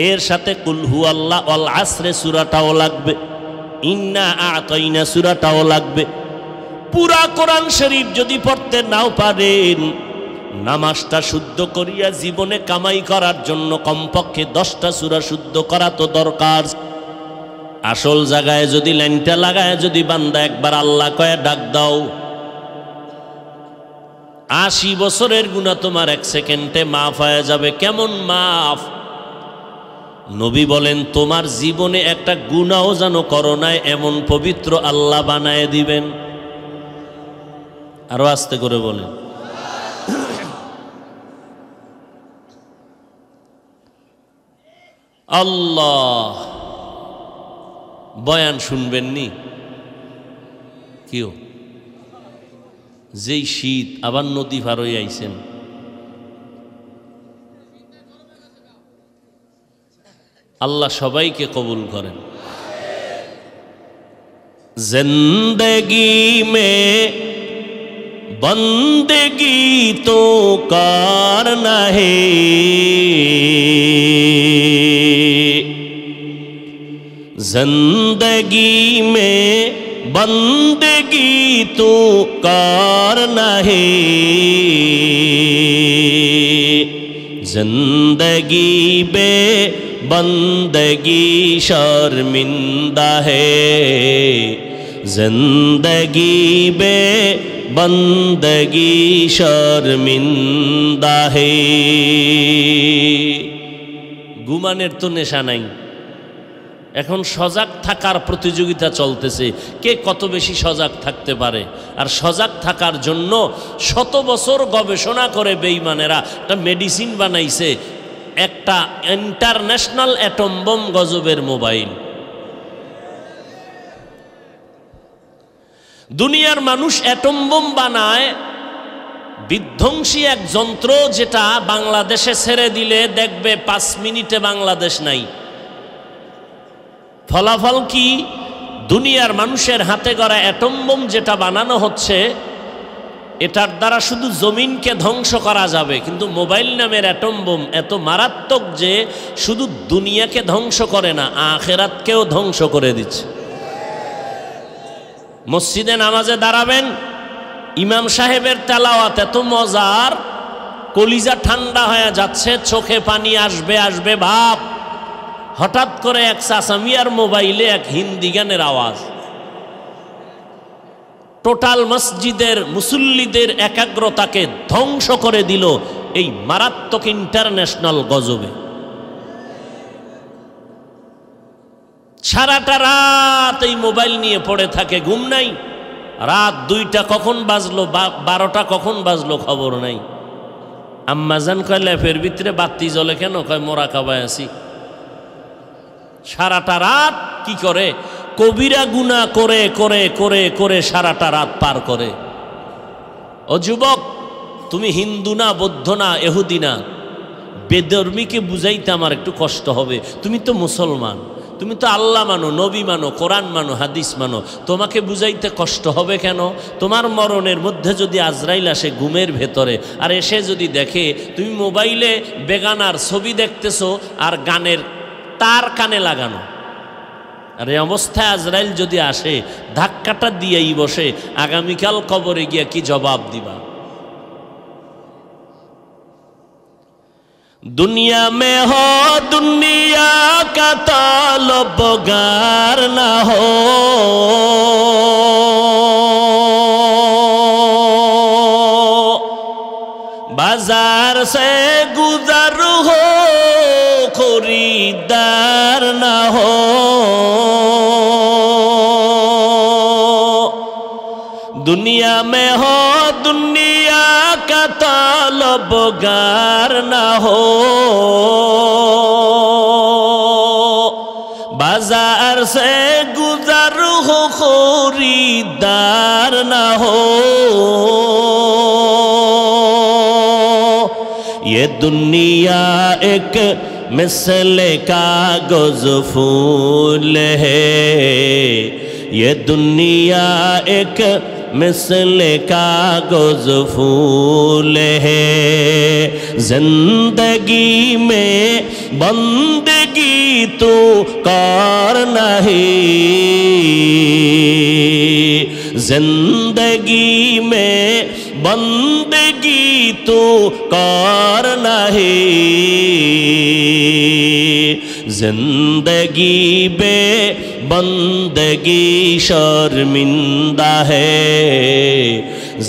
এর সাথে কুল হুয়াল্লাহ ওয়াল আসরে সূরাটাও লাগবে, ইন্না আ'তাইনা সূরাটাও লাগবে। পুরা কোরআন শরীফ যদি পড়তে নাও পারেন, নামাজটা শুদ্ধ করিয়া জীবনে কামাই করার জন্য কমপক্ষে 10টা সূরা শুদ্ধ করা তো দরকার। আসল জায়গায় যদি লাইনটা লাগায় যদি বান্দা একবার আল্লাহ কয়ে ডাক দাও, 80 বছরের গুনাহ তোমার 1 সেকেন্ডে মাফ হয়ে যাবে। কেমন মাফ? নবী বলেন তোমার জীবনে একটা গুনাহও যেন করো নাই এমন পবিত্র আল্লাহ বানায় দিবেন। আরো আস্তে করে বলেন। আল্লাহ, বয়ান শুনবেননি কেউ? যেই শীত, আবার নদী পার হয়ে আইছেন। আল্লাহ সবাইকে কবুল করেন। জিন্দগি মে বন্দেগি তো করনা হে, जिंदगी में बंदगी तो करना है, जिंदगी बे बंदगी शर्मिंदा है, जिंदगी बे बंदगी शर्मिंदा है। ঘুমানের তো নেশা নাই, এখন সজাগ থাকার প্রতিযোগিতা চলতেছে, কে কত বেশি সজাগ থাকতে পারে। আর সজাগ থাকার জন্য শত বছর গবেষণা করে বেঈমানেরা একটা মেডিসিন বানাইছে, একটা ইন্টারন্যাশনাল অ্যাটম বোম গজবের মোবাইল। দুনিয়ার মানুষ অ্যাটম বোম বানায়, বিধ্বংসী এক যন্ত্র, যেটা বাংলাদেশে ছেড়ে দিলে দেখবে 5 মিনিটে বাংলাদেশ নাই। ফলাফল কি? দুনিয়ার মানুষের হাতে গড়া অ্যাটম বোম যেটা বানানো হচ্ছে, এটার দ্বারা শুধু জমিনকে ধ্বংস করা যাবে, কিন্তু মোবাইল নামের অ্যাটম বোম এত মারাত্মক যে শুধু দুনিয়াকে ধ্বংস করে না, আখিরাতকেও ধ্বংস করে দিচ্ছে। মসজিদে নামাজে দাঁড়াবেন, ইমাম সাহেবের তেলাওয়াত এত মজার, কলিজা ঠান্ডা হয়ে যাচ্ছে, চোখে পানি আসবে আসবে ভাব। হঠাৎ করে এক চাচামিয়ার মোবাইলে এক হিন্দি গানের আওয়াজ, টোটাল মসজিদের মুসল্লিদের একাগ্রতাকে ধ্বংস করে দিল এই মারাত্মক ইন্টারন্যাশনাল গজবে। সারাটা রাত এই মোবাইল নিয়ে পড়ে থাকে, ঘুম নাই। রাত 2টা কখন বাজলো, 12টা কখন বাজলো খবর নাই। আম্মাজান কয় ল্যাপের ভিতরে বাতি জ্বলে কেন? কয় মোরাকাবায় আছি। সারাটা রাত কি করে? কবিরা গুনাহ করে করে করে করে সারাটা রাত পার করে। ও যুবক, তুমি হিন্দু না, বৌদ্ধ না, এহুদি না, বেধর্মীকে বুঝাইতে আমার একটু কষ্ট হবে। তুমি তো মুসলমান, তুমি তো আল্লাহ মানো, নবী মানো, কোরআন মানো, হাদিস মানো, তোমাকে বুঝাইতে কষ্ট হবে কেন? তোমার মরণের মধ্যে যদি আজরাইল আসে ঘুমের ভেতরে, আর এসে যদি দেখে তুমি মোবাইলে বেগানার ছবি দেখতেছো আর গানের তার কানে লাগানো, আর এই অবস্থায় আজরাইল যদি আসে ধাক্কাটা দিয়েই বসে, আগামীকাল কবরে গিয়া কি জবাব দিবা? दुनिया में हो दुनिया का तलबगार ना हो, बाजार से गुजर हो खरीदार ना हो, दुनिया में हो दुनिया का तलबगार ना हो, बाजार से गुजर हो खरीदार ना हो, ये दुनिया एक मिसले कागज फूल है, ये दुनिया एक मिसले कागज फूल है, जिंदगी में बंदगी तो कर नहीं, जिंदगी में बंदगी तो कर नहीं, जिंदगी बे बंदगी शर्मिंदा है,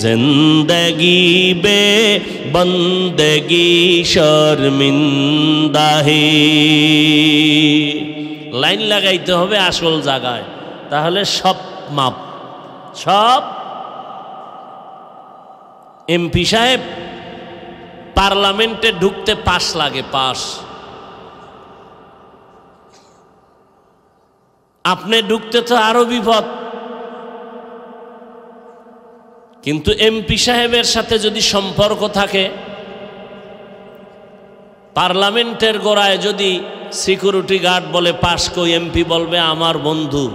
जिंदगी बे बंदगी शर्मिंदा है। লাইন লাগাইতে হবে আসল জায়গায়, তাহলে সব মাপ। সব এমপি সাহেব পার্লামেন্টে ঢুকতে পাস লাগে, পাস। আপনি ঢুকতে তো আরো বিপদ। কিন্তু এমপি সাহেবের সাথে যদি সম্পর্ক থাকে, পার্লামেন্টের গোড়ায় যদি সিকিউরিটি গার্ড বলে পাস কই, এমপি বলবে আমার বন্ধু,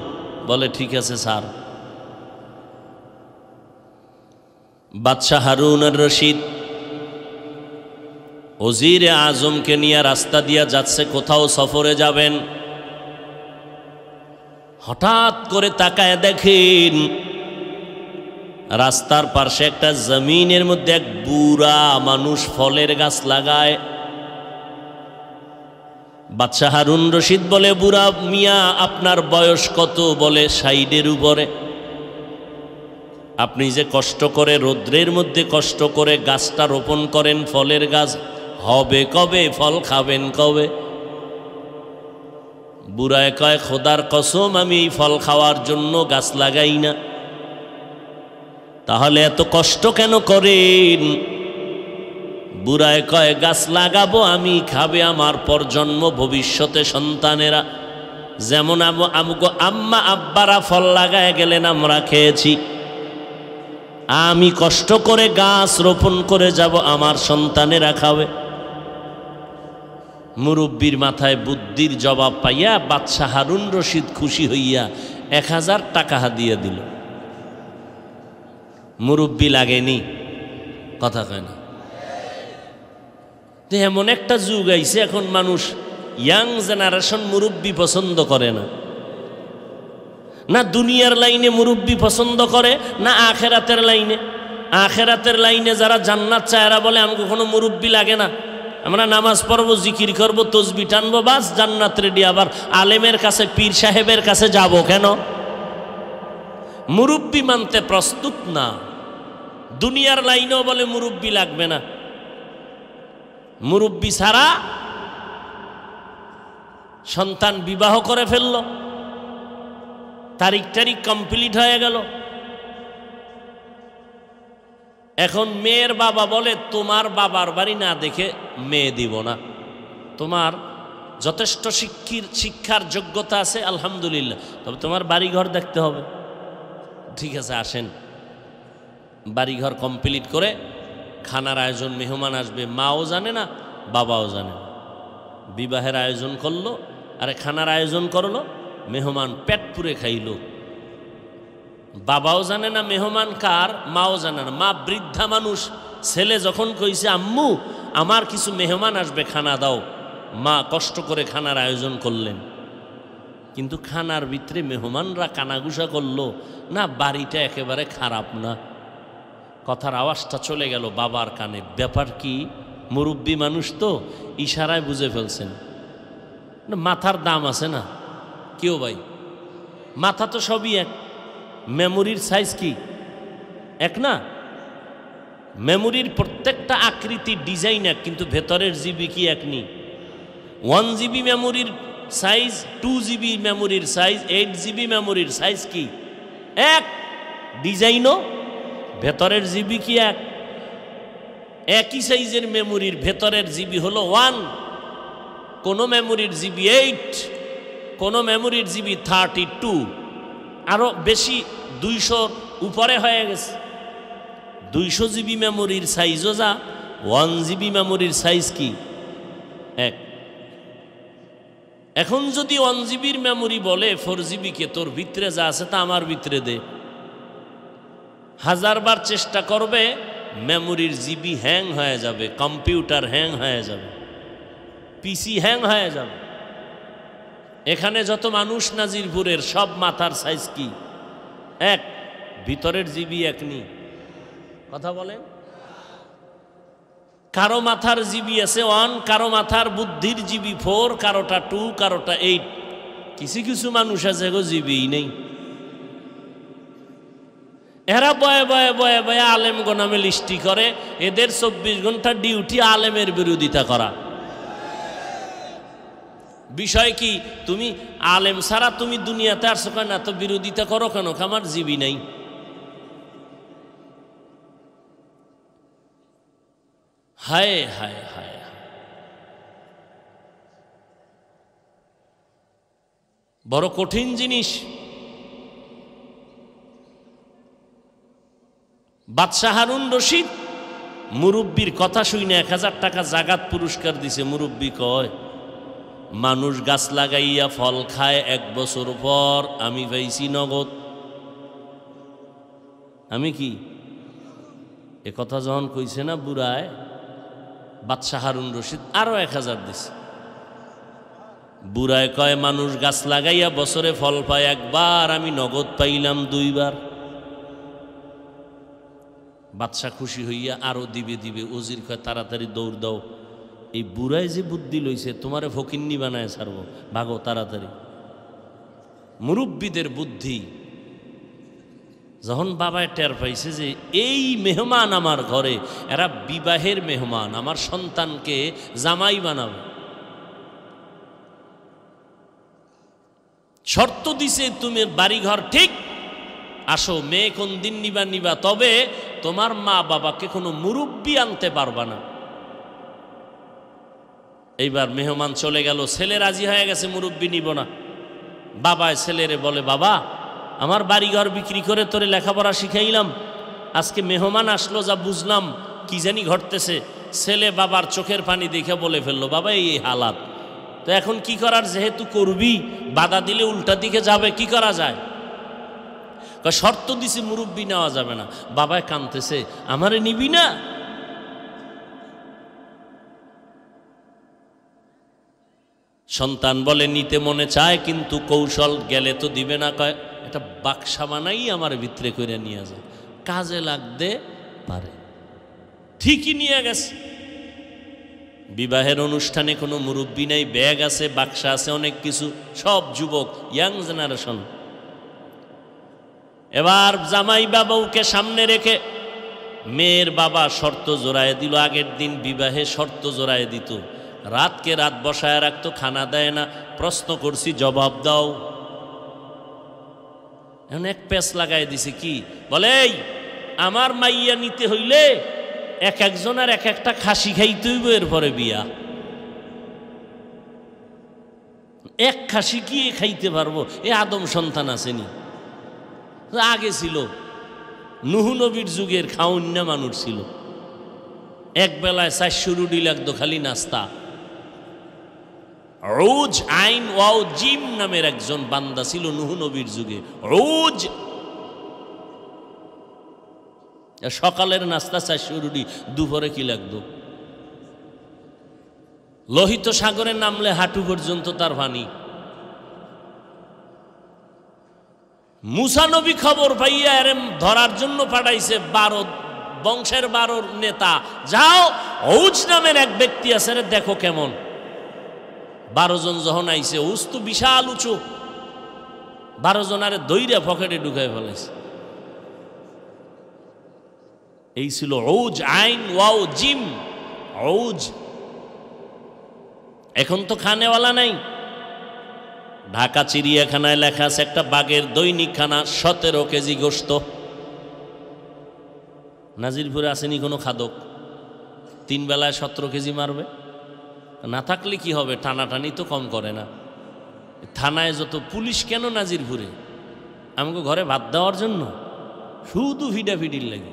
বলে ঠিক আছে স্যার। বাদশাহ হারুন আর রশিদ ওজিরে আজমকে নিয়ে রাস্তা দিয়া যাচ্ছে, কোথাও সফরে যাবেন। হঠাৎ করে তাকায় দেখেন রাস্তার পাশে একটা জমিনের মধ্যে এক বুড়া মানুষ ফলের গাছ লাগায়। বাদশাহ হারুন রশিদ বলে, বুড়া মিয়া আপনার বয়স কত? বলে 60-এর উপরে। আপনি যে কষ্ট করে রৌদ্রের মধ্যে কষ্ট করে গাছটা রোপণ করেন, ফলের গাছ হবে কবে? ফল খাবেন কবে? বুড়ায় কয় খোদার কসম আমি এই ফল খাওয়ার জন্য গাছ লাগাই না। তাহলে এত কষ্ট কেন করেন? বুড়ায় কয় গাছ লাগাবো আমি, খাবে আমার প্রজন্ম, ভবিষ্যতে সন্তানেরা। যেমন আমগো আম্মা আব্বারা ফল লাগায় গেলেন, আমরা খেয়েছি। আমি কষ্ট করে গাছ রোপণ করে যাব, আমার সন্তানেরা খাবে। মুরব্বীর মাথায় বুদ্ধির জবাব পাইয়া বাদশাহ হারুন রশিদ খুশি হইয়া 1000 টাকা হাদিয়া দিল। মুরব্বী লাগেনি, কথা কয় না। এমন একটা যুগ আইছে, এখন মানুষ ইয়াং জেনারেশন মুরব্বী পছন্দ করে না। না দুনিয়ার লাইনে মুরব্বী পছন্দ করে, না আখেরাতের লাইনে। আখেরাতের লাইনে যারা জান্নাত চায় এরা বলে আমাকে কোনো মুরব্বী লাগে না, আমরা নামাজ পড়বো, জিকির করবো, তসবি টানবো, বাস জান্নাত রেডি। আবার আলেমের কাছে, পীর সাহেবের কাছে যাব কেন? মুরব্বী মানতে প্রস্তুত না। দুনিয়ার লাইনেও বলে মুরব্বী লাগবে না। মুরব্বী ছাড়া সন্তান বিবাহ করে ফেলল, তারিখ কমপ্লিট হয়ে গেল। এখন মেয়ের বাবা বলে তোমার বাবার বাড়ি না দেখে মেয়ে দিব না, তোমার যথেষ্ট শিক্ষার যোগ্যতা আছে আলহামদুলিল্লাহ, তবে তোমার বাড়িঘর দেখতে হবে। ঠিক আছে আসেন। বাড়িঘর কমপ্লিট করে খানার আয়োজন, মেহমান আসবে, মাও জানে না বাবাও জানে না। বিবাহের আয়োজন করলো, আরে খানার আয়োজন করলো, মেহমান পেট পুরে খাইল। বাবাও জানে না মেহমান কার, মাও জানে না। মা বৃদ্ধা মানুষ, ছেলে যখন কইছে আম্মু আমার কিছু মেহমান আসবে, খানা দাও, মা কষ্ট করে খানার আয়োজন করলেন। কিন্তু খানার ভিতরে মেহমানরা কানাঘুষা করলো না, বাড়িটা একেবারে খারাপ না। কথার আওয়াজটা চলে গেল বাবার কানে। ব্যাপার কি? মুরব্বী মানুষ তো ইশারায় বুঝে ফেলছেন। মাথার দাম আছে না কেউ ভাই, মাথা তো সবই এক, মেমোরির সাইজ কি এক না? মেমোরির প্রত্যেকটা আকৃতি ডিজাইন এক, কিন্তু ভেতরের জিবি কি এক নি? 1 GB মেমোরির সাইজ, 2 GB মেমোরির সাইজ, 8 GB মেমোরির সাইজ কি এক? ডিজাইনও ভেতরের জিবি কি এক? একই সাইজের মেমোরির ভেতরের জিবি হলো 1, কোন মেমোরির জিবি 8, কোন মেমোরির জিবি 32, আরো বেশি 200 উপরে হয়ে গেছে। 200 GB মেমোরির সাইজও যা, 1 GB মেমোরির সাইজ কি এক। এখন যদি 1 GBর মেমোরি বলে 4 GB কে তোর ভিতরে যা আছে তা আমার ভিতরে দে, 1000 বার চেষ্টা করবে, মেমোরির জিবি হ্যাং হয়ে যাবে, কম্পিউটার হ্যাং হয়ে যাবে, পিসি হ্যাং হয়ে যাবে। এখানে যত মানুষ নাজিরপুরের সব মাথার সাইজ কি এক, ভিতরের জিবি এক নি, কথা বলেন। কারো মাথার জিবি আছে 1, কারো মাথার বুদ্ধির জিবি 4, কারোটা 2, কারোটা 8। কিছু কিছু মানুষ আছে গো জিবি নেই। এরা বয়ে বয়ে বয়ে বয়ে আলেম গোনামে লিস্টি করে, এদের 24 ঘন্টা ডিউটি আলেমের বিরোধিতা করা। বিষয় কি? তুমি আলেম ছাড়া তুমি দুনিয়াতে আসছো কেন? তো বিরোধিতা করো কেন? আমার জিবি নাই। হায় হায় হায়, বড় কঠিন জিনিস। বাদশাহ হারুন রশিদ মুরব্বীর কথা শুনে 1000 টাকা জাগাত পুরস্কার দিছে। মুরব্বী কয় মানুষ গাছ লাগাইয়া ফল খায়, 1 বছর পর আমি পাইছি নগদ। আমি কি এ কথা যখন কইছে না বুড়ায়, বাদশাহ হারুন রশিদ আরো 1000 দিছে। বুড়ায় কয় মানুষ গাছ লাগাইয়া বছরে ফল পায় 1 বার, আমি নগদ পাইলাম 2 বার। বাদশাহ খুশি হইয়া আরো দিবে দিবে। ওজির কয় তাড়াতাড়ি দৌড় দাও, এই বুড়ায় যে বুদ্ধি লইছে তোমারে ফকিন্নি বানায় ছাড়বো, ভাগো তাড়াতাড়ি। মুরব্বীদের বুদ্ধি। যখন বাবায় টের পাইছে যে এই মেহমান আমার ঘরে, এরা বিবাহের মেহমান, আমার সন্তানকে জামাই বানাবে, শর্ত দিছে তুমি বাড়িঘর ঠিক, আসো মেয়ে কোন দিন নিবা নিবা, তবে তোমার মা বাবাকে কোনো মুরব্বি আনতে পারবা না। এইবার মেহমান চলে গেল, ছেলে রাজি হয়ে গেছে মুরব্বি নিব না। বাবায় ছেলেরে বলে, বাবা আমার বাড়িঘর বিক্রি করে তোরে লেখাপড়া শিখাইলাম, আজকে মেহমান আসলো, যা বুঝলাম কি জানি ঘটতেছে। ছেলে বাবার চোখের পানি দেখে বলে ফেললো, বাবা এই হালাত, তো এখন কি করার, যেহেতু করবি বাধা দিলে উল্টা দিকে যাবে, কি করা যায়? শর্ত দিছি মুরব্বি নেওয়া যাবে না। বাবায় কাঁদতেছে, আমারে নিবি না? সন্তান বলে, নিতে মনে চায় কিন্তু কৌশল, গেলে তো দিবে না। কয় এটা বাক্সা বানাই আমার ভিতরে করে নিয়ে যায়, কাজে লাগতে পারে। ঠিকই নিয়ে গেছে। বিবাহের অনুষ্ঠানে কোনো মুরব্বি নাই, ব্যাগ আছে, বাক্সা আছে, অনেক কিছু, সব যুবক, ইয়াং জেনারেশন। এবার জামাই বাবাকে সামনে রেখে মেয়ের বাবা শর্ত জোড়ায় দিল। আগের দিন বিবাহে শর্ত জোড়ায় দিত, রাতকে রাত বসায় রাখতো, খানা দেয় না। প্রশ্ন করছি, জবাব দাও। এখন এক পেস লাগাই দিছে, কি বলে, আমার মাইয়া নিতে হইলে এক একজনের এক একটা খাসি খাইতে হইব, এরপরে বিয়া। এক খাসি কি খাইতে পারবো? এ আদম সন্তান আসেনি? আগে ছিল নূহ নবীর যুগের খাওয়ান্য মানুষ ছিল, এক বেলায় 400 রুটি লাগতো খালি নাস্তা। রোজ আইন ওয়াও জিম নামের একজন বান্দা ছিল নূহ নবীর যুগে। রোজ সকালের নাস্তা 400 রুটি, দুপুরে কি লাগতো? লোহিত সাগরে নামলে হাঁটু পর্যন্ত তার পানি। মুসা নবী খবর পাইয়া এর ধরার জন্য পাঠাইছে 12 বংশের 12 নেতা, যাও ঔজ নামের এক ব্যক্তি আছে, দেখো কেমন। 12 জন যখন আইছে, ঔজ তো বিশাল উঁচু, 12 জনারে দইরা পকেটে ঢুকাই ফেলাইছে। এই ছিল ঔজ, আইন ওয়াও জিম, ঔজ। এখন তো খানেওয়ালা নাই। ঢাকা চিড়িয়াখানায় লেখা আছে, একটা বাঘের দৈনিক খানা 17 কেজি গোশত। নাজিরপুরে আসেনি কোনো খাদক 3 বেলায় 17 কেজি মারবে? না থাকলে কি হবে, টানাটানি তো কম করে না। থানায় যত পুলিশ কেন নাজিরপুরে? আমাকে ঘরে ভাত দেওয়ার জন্য? শুধু ভিডাভিডির লাগে,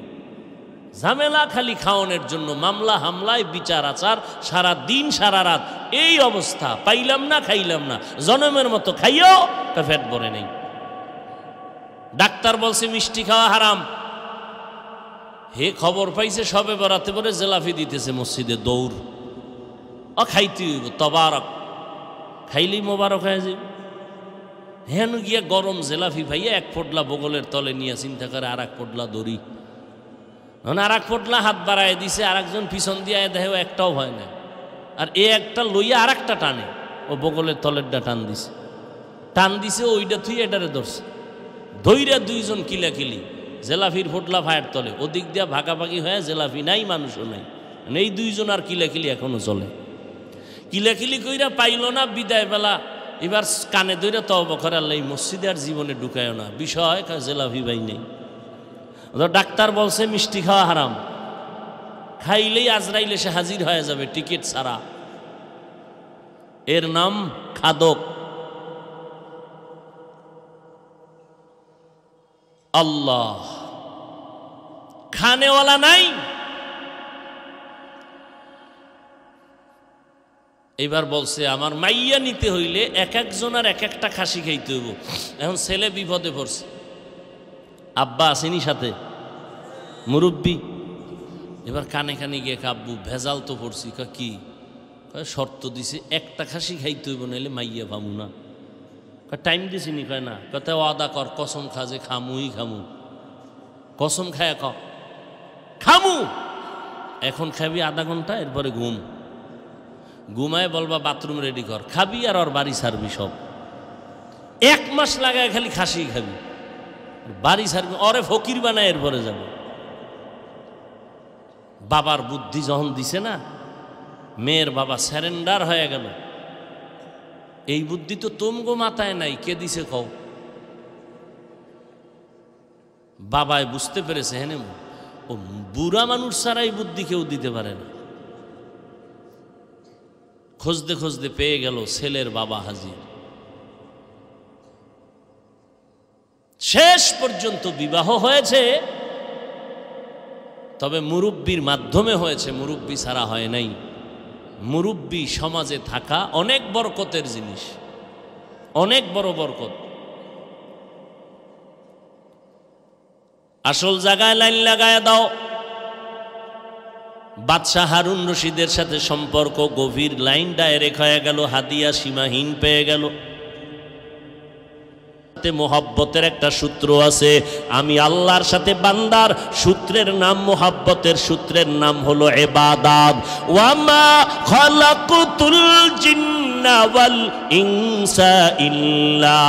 ঝামেলা খালি খাওয়ানোর জন্য, মামলা হামলায় বিচার আচার, সারা দিন সারা রাত এই অবস্থা। পাইলাম না, খাইলাম না, জনমের মতো খাইও তা পেট ভরে নেই। ডাক্তার বলছে মিষ্টি খাওয়া হারাম। হে খবর পাইছে সবে বরাতে পরে জেলাফি দিতেছে মসজিদে, দৌড়। খাইতে হইব, তবারক খাইলেই মোবারক হয়ে যাবে। হেন গিয়া গরম জেলাফি ভাইয়া 1 পোটলা বগলের তলে নিয়ে চিন্তা করে, আর 1 পোটলা দড়ি, আর 1 পোটলা হাত বাড়ায় দিছে, আর একজন পিছন দিয়ে দেখে একটাও হয় না, আর এ একটা লইয়া আর একটা টানে, ও বগলের তলেরটা টান দিছে, ওইটা থুই এটারে ধরছে, ধৈরা 2 জন কিলাকিলি, জেলাফির পোটলা ভাইয়ের তলে, ওদিক দিয়া ভাগাভাগি হয়ে জেলাফি নাই, মানুষও নাই, এই 2 জন আর কিলাকিলি এখনো চলে। কিলাকিলি কইরা পাইল না, বিদায় বেলা এবার কানে ধরে তওবা করে, আল্লাহ এই মসজিদে আর জীবনে ঢুকায় না, বিষয় জেলাফি ভাই নেই। ডাক্তার বলছে মিষ্টি খাওয়া হারাম, খাইলেই আজরাইল এসে হাজির হয়ে যাবে টিকিট ছাড়া। এর নাম খাদক। আল্লাহ, খানেওয়ালা নাই। এবার বলছে আমার মাইয়া নিতে হইলে এক একজনের এক একটা খাসি খাইতে হইব। এখন ছেলে বিপদে পড়ছে, আব্বা আসেনি সাথে, মুরব্বী। এবার কানে কানে গিয়ে কাব্বু ভেজাল তো পড়ছি। কি শর্ত দিছে, একটা খাসি খাইতে হইব, নাইলে মাইয়া পামু না। টাইম দিছিনি? কয় না। কথা ওয়াদা কর, কসম খা যে খামুই খামু। কসম খায় খামু। এখন খাবি আধা ঘন্টা, এরপরে ঘুমায় বলবা বাথরুম রেডি কর, খাবি আর ওর বাড়ি ছাড়বি। সব 1 মাস লাগায় খালি খাসি খাবি, বাড়ি ছাড়বি, ওরে ফকির বানায় এরপরে যাবে। বাবার বুদ্ধি যখন দিছে না, মেয়ের বাবা স্যারেন্ডার হয়ে গেল। এই বুদ্ধি তো তোমগো মাথায় নাই, কে দিছে কও? বাবায় বুঝতে পেরেছে, হ্যাঁ ও বুড়া মানুষ ছাড়া এই বুদ্ধি কেউ দিতে পারে না। খুঁজতে খুঁজতে পেয়ে গেল ছেলের বাবা হাজির। শেষ পর্যন্ত বিবাহ হয়েছে, তবে মুরব্বির মাধ্যমে হয়েছে, মুরব্বি ছাড়া হয় নাই। মুরব্বি সমাজে থাকা অনেক বরকতের জিনিস, অনেক বড় বরকত। আসল জায়গায় লাইন লাগায় দাও। বাদশাহ হারুন রশিদের সাথে সম্পর্ক গভীর, লাইন ডাইরেক্ট হয়ে গেল, হাদিয়া সীমাহীন পেয়ে গেল। মোহাব্বতের একটা সূত্র আছে, আমি আল্লাহর সাথে বান্দার সূত্রের নাম, মোহাব্বতের সূত্রের নাম হলো ইবাদত। ওয়ামা খালাকুতুল জিন্না ওয়াল ইনসা ইল্লা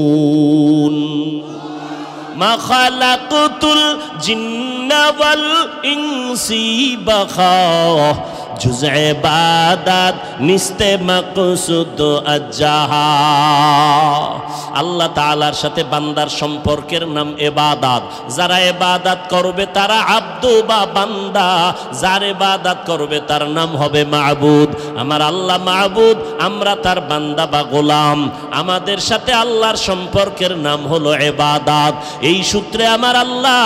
লিয়াবুদুন। মা খালাকুতুল জিন্না ওয়াল ইনসি বাখা জুজ ইবাদত নিস্তে মাকসুদ আজ্জাহা। আল্লাহ তাআলার সাথে বান্দার সম্পর্কের নাম ইবাদত। যারা ইবাদত করবে তারা আব্দু বা বান্দা, যার ইবাদত করবে তার নাম হবে মাবুদ। আমার আল্লাহ মাবুদ, আমরা তার বান্দা বা গোলাম। আমাদের সাথে আল্লাহর সম্পর্কের নাম হলো ইবাদত। এই সূত্রে আমার আল্লাহ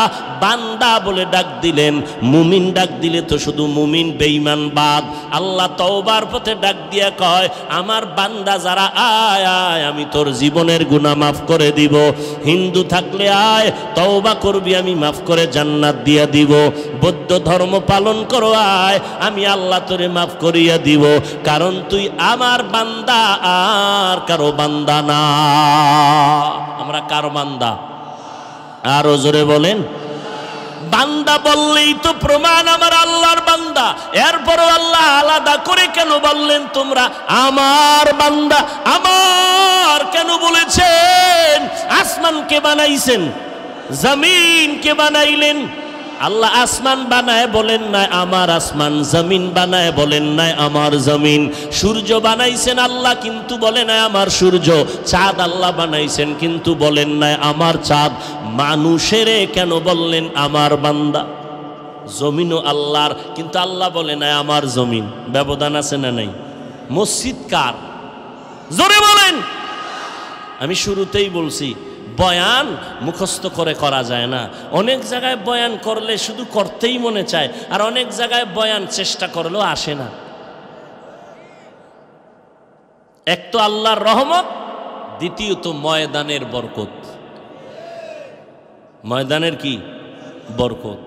বান্দা বলে ডাক দিলেন। মুমিন ডাক দিলে তো শুধু মুমিন, বেঈমান বাদ। আল্লাহ তওবার পথে ডাক দিয়া কয়, আমার বান্দা যারা, আয় আয় আমি তোর জীবনের গুনাহ মাফ করে দিব। হিন্দু থাকলে আয়, তওবা করবি, আমি মাফ করে জান্নাত দিয়া দিব। বৌদ্ধ ধর্ম পালন করো, আয় আমি আল্লাহ তোরে মাফ করিয়া দিব, কারণ তুই আমার বান্দা, আর কারো বান্দা না। আমরা কার বান্দা? আরো জোরে বলেন। বান্দা বললেই তো প্রমাণ আমার আল্লাহর বান্দা। এরপরও আল্লাহ আলাদা করে কেন বললেন তোমরা আমার বান্দা? আমার কেন বলেছেন? আসমানকে বানাইছেন, জমিনকে বানাইলেন। আল্লাহ আসমান বানায় বলেন নাই আমার আসমান, জমিন বানায় বলেন নাই আমার জমিন। সূর্য বানাইছেন আল্লাহ, কিন্তু বলে নাই আমার সূর্য। চাঁদ আল্লাহ বানাইছেন, কিন্তু বলেন নাই আমার চাঁদ। মানুষেরে কেন বললেন আমার বান্দা? জমিনও আল্লাহর, কিন্তু আল্লাহ বলে নাই আমার জমিন। ব্যবধান আছে না নাই? মসজিদ কার? জোরে বলেন। আমি শুরুতেই বলছি, বয়ান মুখস্থ করে করা যায় না। অনেক জায়গায় বয়ান করলে শুধু করতেই মনে চায়, আর অনেক জায়গায় বয়ান চেষ্টা করলেও আসে না। এক তো আল্লাহর রহমত, দ্বিতীয়ত ময়দানের বরকত। ময়দানের কি বরকত?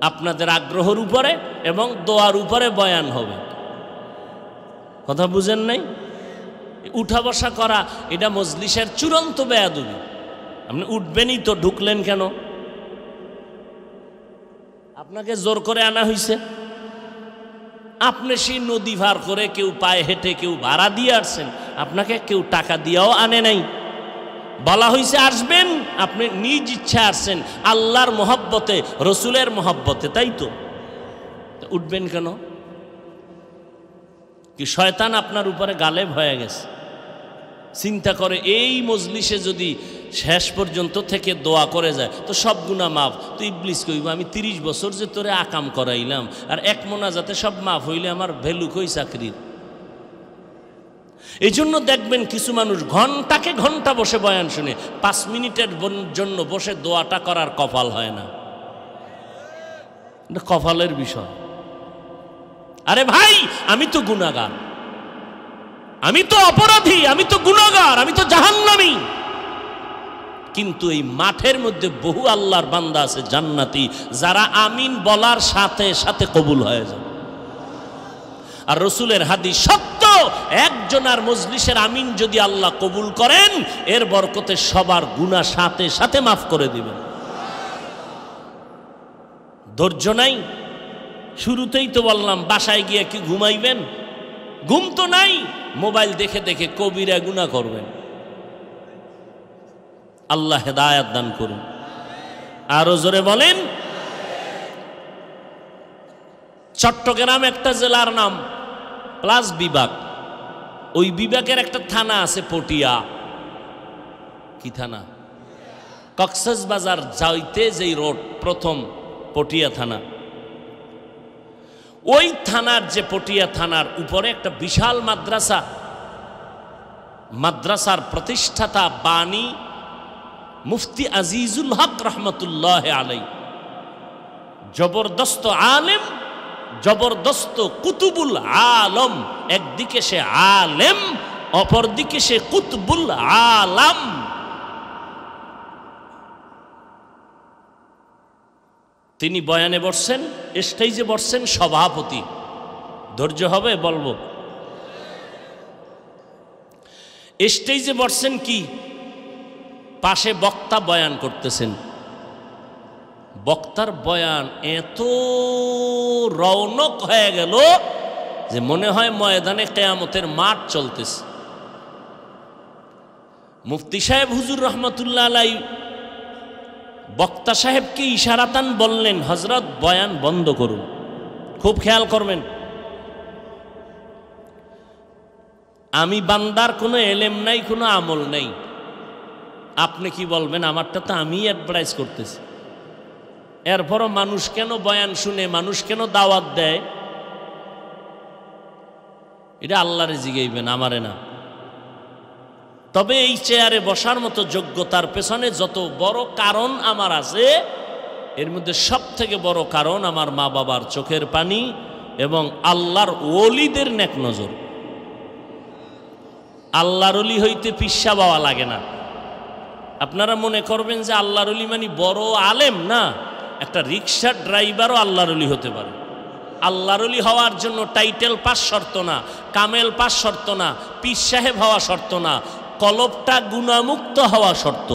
আপনাদের আগ্রহের উপরে এবং দোয়ার উপরে বয়ান হবে। কথা বুঝেন নাই? উঠা বসা করা এটা মজলিসের চূড়ান্ত বেয়াদবি। আপনি উঠবেনই তো, ঢুকলেন কেন? আপনাকে জোর করে আনা হয়েছে। আপনি সেই নদী পার করে, কেউ পায়ে হেঁটে, কেউ ভাড়া দিয়ে আসছেন। আপনাকে কেউ টাকা দিয়েও আনে নাই। বলা হয়েছে আসবেন, আপনি নিজ ইচ্ছা আসছেন, আল্লাহর মহব্বতে, রসুলের মহব্বতে, তাই তো? উঠবেন কেন? কি শয়তান আপনার উপরে গালেব হয়ে গেছে? চিন্তা করে এই মজলিসে যদি শেষ পর্যন্ত থেকে দোয়া করে যায় তো সব গুনাহ মাফ। তো ইবলিস কইব, আমি 30 বছর যে তোরে আকাম করাইলাম, আর এক মোনাজাতে সব মাফ হইলে আমার ভ্যালু কই চাকরির? এই জন্য দেখবেন কিছু মানুষ ঘন্টাকে ঘন্টা বসে বয়ান শুনে, 5 মিনিটের জন্য বসে দোয়াটা করার কপাল হয় না। এটা কপালের বিষয়। আরে ভাই, আমি তো গুনাহগার, আমি তো অপরাধী, আমি তো গুনাহগার, আমি তো জাহান্নামী। কিন্তু এই মাঠের মধ্যে বহু আল্লাহর বান্দা আছে জান্নাতি, যারা আমিন বলার সাথে সাথে কবুল হয়ে যায়। আর রসুলের হাদিস সত্য, একজনের মজলিসের আমিন যদি আল্লাহ কবুল করেন, এর বরকতে সবার গুনাহ সাথে সাথে মাফ করে দিবেন। ধৈর্য নাই? শুরুতেই তো বললাম, বাসায় গিয়ে কি ঘুমাইবেন? ঘুম তো নাই, মোবাইল দেখে দেখে কবিরা গুনাহ করবেন। আল্লাহ হেদায়েত দান করুন। আরো জোরে বলেন। চট্টগ্রাম একটা জেলার নাম প্লাস বিভাগ, ওই বিভাগের একটা থানা আছে পটিয়া। কি থানা? কক্সবাজার যাইতে যেই রোড প্রথম পটিয়া থানা, ওই থানার যে পটিয়া থানার উপরে একটা বিশাল মাদ্রাসা, মাদ্রাসার প্রতিষ্ঠাতা বাণী মুফতি আজিজুল হক রহমতুল্লাহ আলাই, জবরদস্ত আলেম, জবরদস্ত কুতুবুল আলম। একদিকে সে আলেম, অপরদিকে সে কুতুবুল আলম। তিনি বয়ানে বসছেন, স্টেজে বসছেন সভাপতি। ধৈর্য হবে বলবো। স্টেজে বসছেন কি, পাশে বক্তা বয়ান করতেছেন। বক্তার বয়ান এত রৌনক হয়ে গেল যে মনে হয় ময়দানে কিয়ামতের মাঠ চলতেছে। মুফতি সাহেব হুজুর রহমতুল্লাহ আলাই বক্তা সাহেবকে ইশারাতান বললেন, হযরত বয়ান বন্ধ করুন। খুব খেয়াল করবেন, আমি বান্দার কোনো এলেম নাই, কোনো আমল নাই। আপনি কি বলবেন? আমারটা তো আমি অ্যাডভাইস করতেছি। এরপরও মানুষ কেন বয়ান শুনে, মানুষ কেন দাওয়াত দেয়, এটা আল্লাহরে জিগাইবেন, আমারে না। তবে এই চেয়ারে বসার মতো যোগ্যতার পেছনে যত বড় কারণ আমার আছে, এর মধ্যে সব থেকে বড় কারণ আমার মা বাবার চোখের পানি এবং আল্লাহর ওলিদের নেক নজর। আল্লাহর ওলি হইতে পিসা বাওয়া লাগে না। আপনারা মনে করবেন যে আল্লাহর ওলি মানে বড় আলেম, না, একটা রিক্সার ড্রাইভারও আল্লাহর ওলি হতে পারে। আল্লাহর ওলি হওয়ার জন্য টাইটেল পাস শর্ত না, কামেল পাস শর্ত না, পীর সাহেব হওয়া শর্ত না, কলবটা গুনাহমুক্ত হওয়া শর্ত।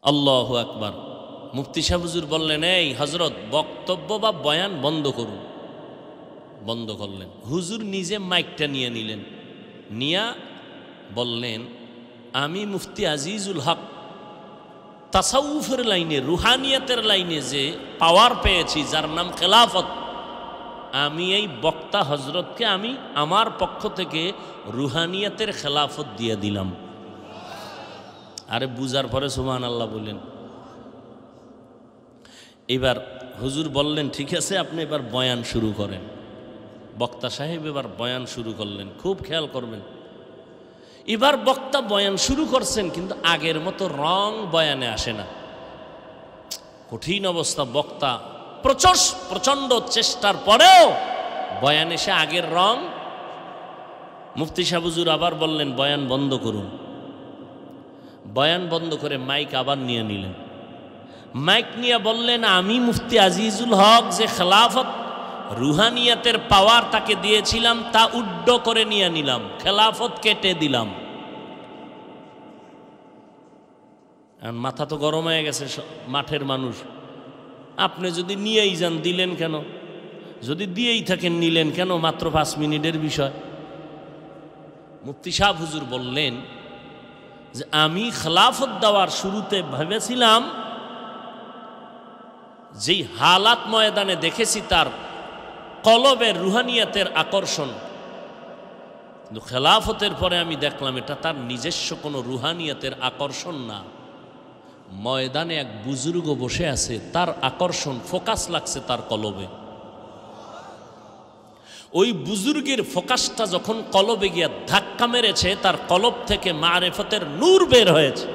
আল্লাহু আকবার। মুফতি সাহেব হুজুর বললেন, এই হযরত বক্তব্য বা বয়ান বন্ধ করুন। বন্ধ করলেন। হুজুর নিজে মাইকটা নিয়ে নিলেন, নিয়া বললেন, আমি মুফতি আজিজুল হক তাসাউফের লাইনে, রুহানিয়াতের লাইনে যে পাওয়ার পেয়েছি, যার নাম খেলাফত, আমি এই বক্তা হজরতকে আমি আমার পক্ষ থেকে রুহানিয়াতের খেলাফত দিয়ে দিলাম। আরে বুঝার পরে সুবহানাল্লাহ বললেন। এবার হুজুর বললেন, ঠিক আছে, আপনি এবার বয়ান শুরু করেন। বক্তা সাহেব এবার বয়ান শুরু করলেন। খুব খেয়াল করবেন, এবার বক্তা বয়ান শুরু করছেন, কিন্তু আগের মতো রং বয়ানে আসে না। কঠিন অবস্থা। বক্তা প্রচণ্ড চেষ্টার পরেও বয়ানে সে আগের রং। মুফতি সাহেব হুজুর আবার বললেন, বয়ান বন্ধ করুন। বয়ান বন্ধ করে মাইক আবার নিয়ে নিলেন। মাইক নিয়ে বললেন, আমি মুফতি আজিজুল হক যে খেলাফত রুহানিয়াতের পাওয়ার তাকে দিয়েছিলাম, তা উড্ড করে নিয়ে নিলাম, খেলাফত কেটে দিলাম। মাথা তো গরম হয়ে গেছে মাঠের মানুষ। আপনি যদি নিয়েই যান, দিলেন কেন? যদি দিয়েই থাকেন, নিলেন কেন? মাত্র 5 মিনিটের বিষয়। মুফতি সাহেব হুজুর বললেন যে আমি খেলাফত দেওয়ার শুরুতে ভেবেছিলাম, যেই হালাত ময়দানে দেখেছি তার কলবের রুহানিয়াতের আকর্ষণ, কিন্তু খেলাফতের পরে আমি দেখলাম এটা তার নিজস্ব কোনো রুহানিয়াতের আকর্ষণ না। ময়দানে এক বুজুর্গ বসে আছে, তার আকর্ষণ, ফোকাস লাগছে তার কলবে। ওই বুজুর্গের ফোকাসটা যখন কলবে গিয়া ধাক্কা মেরেছে, তার কলব থেকে মারেফতের নূর বের হয়েছে।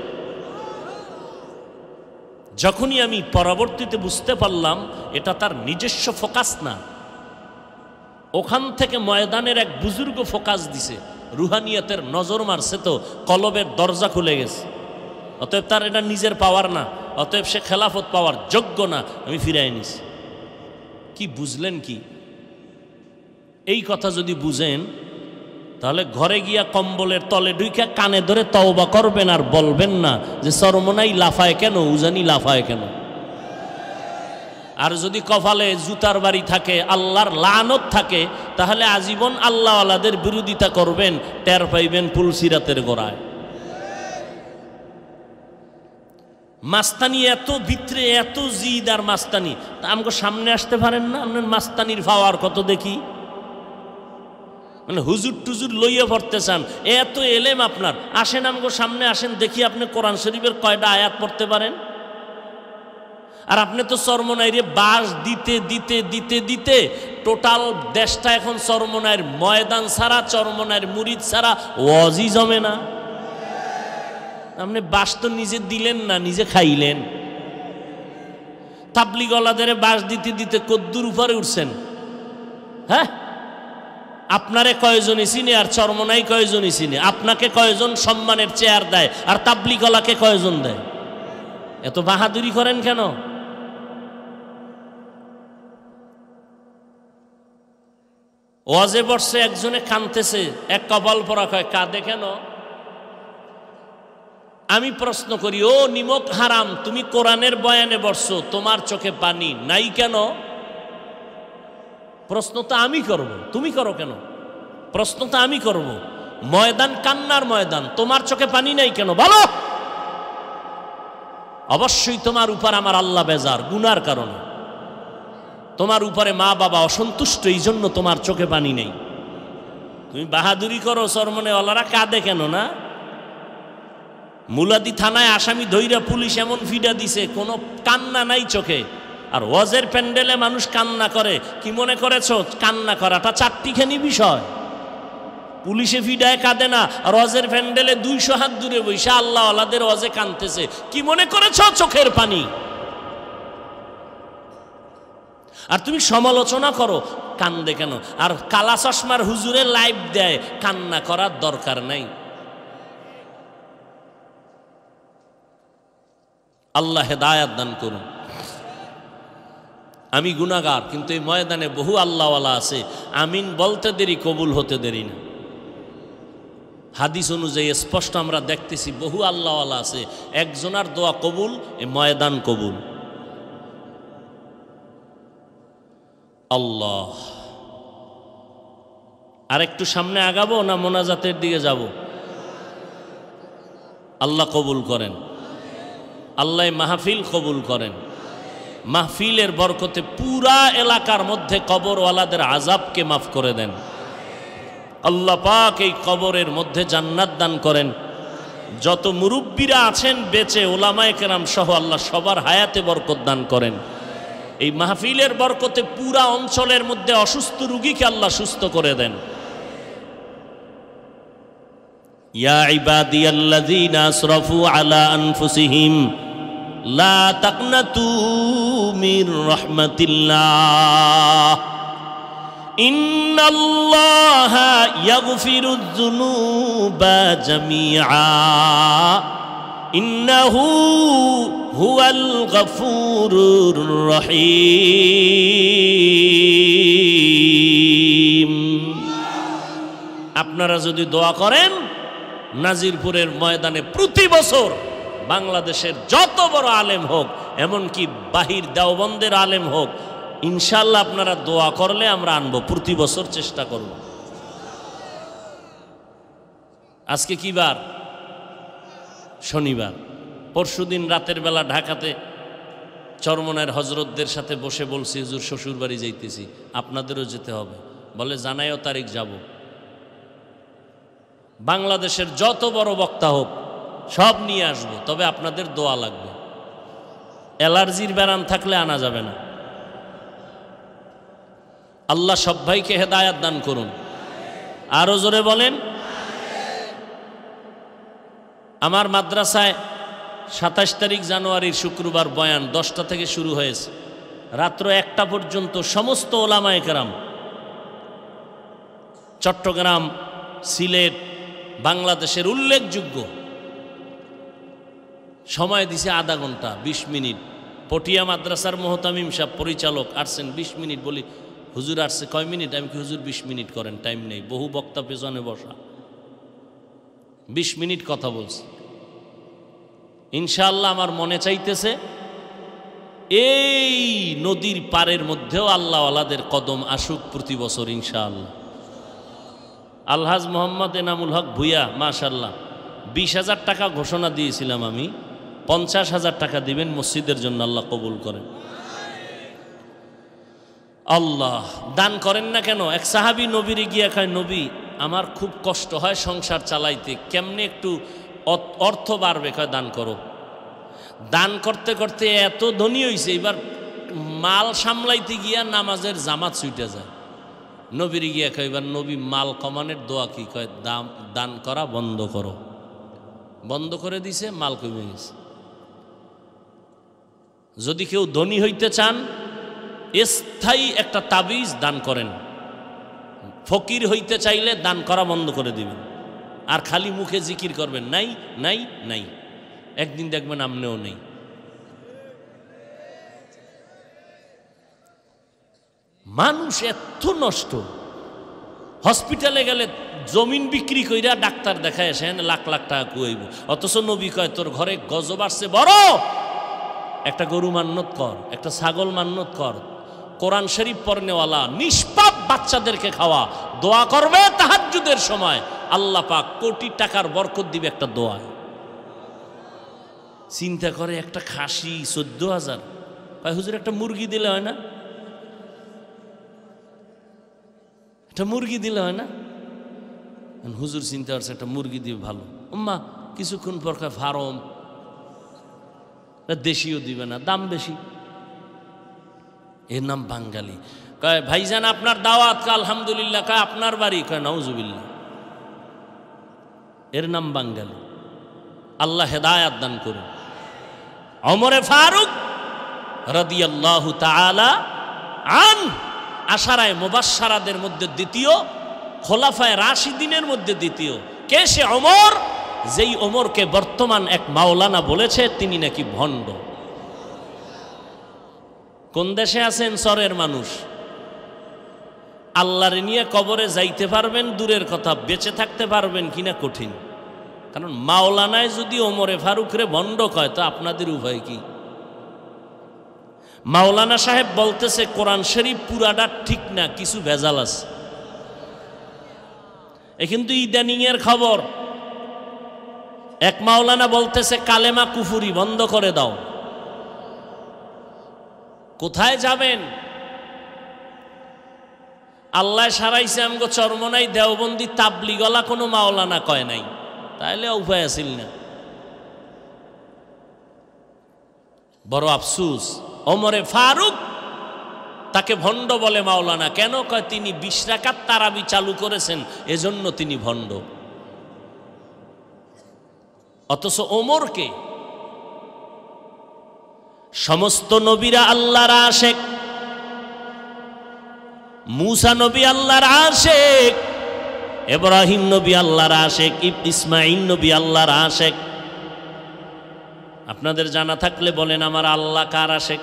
যখনই আমি পরবর্তীতে বুঝতে পারলাম এটা তার নিজস্ব ফোকাস না, ওখান থেকে ময়দানের এক বুজুর্গ ফোকাস দিছে, রুহানিয়াতের নজর মারছে, তো কলবের দরজা খুলে গেছে। অতএব তার এটা নিজের পাওয়ার না, অতএব সে খেলাফত পাওয়ার যোগ্য না, আমি ফিরাই নিছি। কি বুঝলেন? কি এই কথা যদি বুঝেন, তাহলে ঘরে গিয়া কম্বলের তলে ঢুইকা কানে ধরে তওবা করবেন, আর বলবেন না যে চরমনাই লাফায় কেন, উজানি লাফায় কেন। আর যদি কপালে জুতার বাড়ি থাকে, আল্লাহর লানত থাকে, তাহলে আজীবন আল্লাহওয়ালাদের বিরোধিতা করবেন, টের পাইবেন পুলসিরাতের গোড়ায়। মাস্তানি এত ভিতরে, এত জিদ আর মাস্তানি, তা আমাকে সামনে আসতে পারেন না? আপনার মাস্তানির পাওয়ার কত দেখি, মানে হুজুর টুজুর লইয়া পড়তে চান, এত এলেম আপনার, আসেন আমাকে সামনে আসেন, দেখি আপনি কোরআন শরীফের কয়টা আয়াত পড়তে পারেন। আর আপনি তো চরমনাইরে বাস দিতে দিতে দিতে দিতে টোটাল দেশটা এখন চরমনাইয়ের ময়দান ছাড়া, চরমনাইয়ের মুরিদ ছাড়া ওয়াজই জমে না। আপনি বাস তো নিজে দিলেন না, নিজে খাইলেন। তাবলিগওয়ালাদের বাস দিতে দিতে কদ্দুর উপরে উঠছেন। হ্যাঁ, আপনারে কয়জনই চিনে আর চরমনাই কয়জনই চিনে? আপনাকে কয়জন সম্মানের চেয়ার দেয় আর তাবলিগওয়ালাকে কয়জন দেয়? এত বাহাদুরি করেন কেন? ওয়াজে বসছে, একজনে কাঁদতেছে, এক কপাল পরা, কয় কাঁদে কেন? আমি প্রশ্ন করি, ও নিমক হারাম, তুমি কোরআনের বয়ানে বসছো, তোমার চোখে পানি নাই কেন? প্রশ্ন তো আমি করব, তুমি করো কেন? প্রশ্ন তো আমি করব। ময়দান কান্নার ময়দান, তোমার চোখে পানি নাই কেন বলো? অবশ্যই তোমার উপর আমার আল্লাহ বেজার, গুনার কারণে। তোমার উপরে মা বাবা অসন্তুষ্ট, এই জন্য তোমার চোখে পানি নেই। তুমি বাহাদুরি করো, চরমনেওয়ালারা কাঁদে কেন না? মুলাদি থানায় আসামি ধইরা পুলিশ এমন ফিডা দিছে, কোনো কান্না নাই চোখে। আর ওয়াজের প্যান্ডেলে মানুষ কান্না করে, কি মনে করেছ কান্না করাটা চারটিখানি বিষয়? পুলিশে ফিডায় কাঁদে না, আর ওয়াজের প্যান্ডেলে 200 হাত দূরে বৈশা আল্লাহ আল্লাহদের ওয়াজে কাঁদতেছে, কি মনে করেছ চোখের পানি? আর তুমি সমালোচনা করো, কান্দে কেন? আর কালা চশমার হুজুরে লাইভ দেয়, কান্না করার দরকার নাই। আল্লাহ হেদায়াত দান করুন। আমি গুনাহগার, কিন্তু এই ময়দানে বহু আল্লাহওয়ালা আছে, আমিন বলতে দেরি, কবুল হতে দেরি না। হাদিস অনুযায়ী স্পষ্ট আমরা দেখতেছি বহু আল্লাহওয়ালা আছে, একজনার দোয়া কবুল, এই ময়দান কবুল। আল্লাহ, আর একটু সামনে আগাবো না মোনাজাতের দিকে যাব? আল্লাহ কবুল করেন, আল্লাহ মাহফিল কবুল করেন। মাহফিলের বরকতে পুরা এলাকার মধ্যে কবরওয়ালাদের আযাবকে মাফ করে দেন। আল্লাহ পাক এই কবরের মধ্যে জান্নাত দান করেন। যত মুরব্বীরা আছেন বেঁচে, ওলামায়ে কেরাম সহ, আল্লাহ সবার হায়াতে বরকত দান করেন। এই মাহফিলের বরকতে পুরা অঞ্চলের মধ্যে অসুস্থ রোগীকে আল্লাহ সুস্থ করে দেন। ইয়া ইবাদিয়াল্লাযীনা আসরাফু আলা আনফুসিহিম লা তাকনাতু মির রাহমাতিল্লাহ ইন্নাল্লাহা ইয়াগফিরুয যুনুবা জামিআ ইন্নাহু হুয়াল গফুরুর রহিম। আপনারা যদি দোয়া করেন, নাজিরপুরের ময়দানে প্রতি বছর বাংলাদেশের যত বড় আলেম হোক, এমনকি বাহির দেওবন্দের আলেম হোক, ইনশাআল্লাহ আপনারা দোয়া করলে আমরা আনবো, প্রতি বছর চেষ্টা করব। আজকে কি বার? শনিবার। পরশুদিন রাতের বেলা ঢাকাতে চরমনাইয়ের হজরতদের সাথে বসে বলছি, হুজুর শ্বশুর বাড়ি যাইতেছি, আপনাদেরও যেতে হবে। বলে জানাইও তারিখ যাব। বাংলাদেশের যত বড় বক্তা হোক সব নিয়ে আসবো, তবে আপনাদের দোয়া লাগবে। অ্যালার্জির ব্যারাম থাকলে আনা যাবে না। আল্লাহ সব ভাইকে হেদায়াত দান করুন। আরো জোরে বলেন। আমার মাদ্রাসায় 27 তারিখ জানুয়ারির শুক্রবার বয়ান 10টা থেকে শুরু হয়েছে, রাত্র 1টা পর্যন্ত সমস্ত ওলামায়ে কেরাম, চট্টগ্রাম, সিলেট, বাংলাদেশের উল্লেখযোগ্য, সময় দিছে আধা ঘন্টা 20 মিনিট। পটিয়া মাদ্রাসার মোহতামিম সাহেব পরিচালক আসছেন 20 মিনিট। বলি হুজুর আসছে কয় মিনিট? আমি কি হুজুর 20 মিনিট করেন, টাইম নেই। বহু বক্তা পেছনে বসা, 20 মিনিট কথা বলছে। ইনশাআল্লাহ আমার মনে চাইতেছে এই নদীর পারের মধ্যেও আল্লাহওয়ালাদের কদম আসুক প্রতি বছর ইনশাআল্লাহ। আলহাজ মোহাম্মদ এনামুল হক ভুইয়া, মাশাআল্লাহ, 20,000 টাকা ঘোষণা দিয়েছিলাম আমি, 50,000 টাকা দিবেন মসজিদের জন্য, আল্লাহ কবুল করেন। আল্লাহ দান করেন না কেন? এক সাহাবী নবীরে গিয়া কয়, নবী আমার খুব কষ্ট হয় সংসার চালাইতে, কেমনে একটু অর্থ বাড়বে? কয় দান করো। দান করতে করতে এত ধনী হইছে, এবার মাল সামলাইতে গিয়া নামাজের জামাত ছুটে যায়। নবীরে গিয়া কয়, এবার নবী মাল কমানের দোয়া কি? কয় দান করা বন্ধ করো। বন্ধ করে দিছে, মাল কমে গেছে। যদি কেউ ধনী হইতে চান, স্থায়ী একটা তাবিজ দান করেন। ফকির হইতে চাইলে দান করা বন্ধ করে দিবেন, আর খালি মুখে জিকির করবেন, নাই নাই নাই। একদিন দেখবেন আমনেও নেই। মানুষ এত নষ্ট, হসপিটালে গেলে জমিন বিক্রি কইরা ডাক্তার দেখায় আসেন, লাখ লাখ টাকা কুয়াইব। অথচ নবী কয়, তোর ঘরে গজব আসছে বড়, একটা গরু মান্নত কর, একটা ছাগল মান্নত কর, কোরআন শরীফ পড়নেওয়ালা নিষ্পাপ বাচ্চাদেরকে খাওয়া, দোয়া করবে তাহাজ্জুদের সময়, আল্লাহ পাক কোটি টাকার বরকত দিবে একটা দোয়া। চিন্তা করে, একটা খাসি 14,000। কয় হুজুর একটা মুরগি দিলে হয় না? একটা মুরগি দিলে হয় না? হুজুর চিন্তা করছে একটা মুরগি দিয়ে ভালো। উম্মা কিছুক্ষণ পর কয় ফার্ম, দেশিও দিবে না, দাম বেশি। এর নাম বাঙালি। কয় ভাইজান আপনার দাওয়াত? কা আলহামদুলিল্লাহ। কয় আপনার বাড়ি? কয় নাউজুবিল্লাহ। এর নাম বাঙালি। আল্লাহ হেদায়াত দান করুন। ওমরে ফারুক রাদিয়াল্লাহু তাআলা আন, আশারায়ে মুবাশশারাদের মধ্যে দ্বিতীয়, খোলাফায়ে রাশিদিনের মধ্যে দ্বিতীয়। কে সে ওমর? যেই ওমরকে বর্তমান এক মাওলানা বলেছে তিনি নাকি ভণ্ড। কোন দেশে আছেন? চরের মানুষ। আল্লাহরে নিয়ে কবরে যাইতে পারবেন দূরের কথা, বেঁচে থাকতে পারবেন কিনা কঠিন। কারণ মাওলানায় যদি ওমরে ফারুকরে ভণ্ড কয়, তো আপনাদের উপায় কি? মাওলানা সাহেব বলতেছে কোরআন শরীফ পুরাটা ঠিক না, কিছু ভেজাল আছে। এ কিন্তু ইদানিং এর খবর। এক মাওলানা বলতেছে কালেমা কুফুরি, বন্ধ করে দাও। কোথায় যাবেন? আল্লাহ সারাইছে আমগো চরমনাই দেওবন্দি তাবলিগলা কোনো মাওলানা কয় নাই, তাইলে উপায় আছিল না। বড় আফসুস, ওমরে ফারুক তাকে ভণ্ড বলে মাওলানা। কেন? কয় তিনি 20 রাকাত তারাবি চালু করেছেন, এজন্য তিনি ভণ্ড। অথচ ওমরকে সমস্ত নবীরা আল্লাহর আশেক। মুসা নবী আল্লাহর আশেক, ইব্রাহিম নবী আল্লাহর আশেক, ইসমাঈল নবী আল্লাহর আশেক। আপনাদের জানা থাকলে বলেন, আমার আল্লাহ কার আশেক?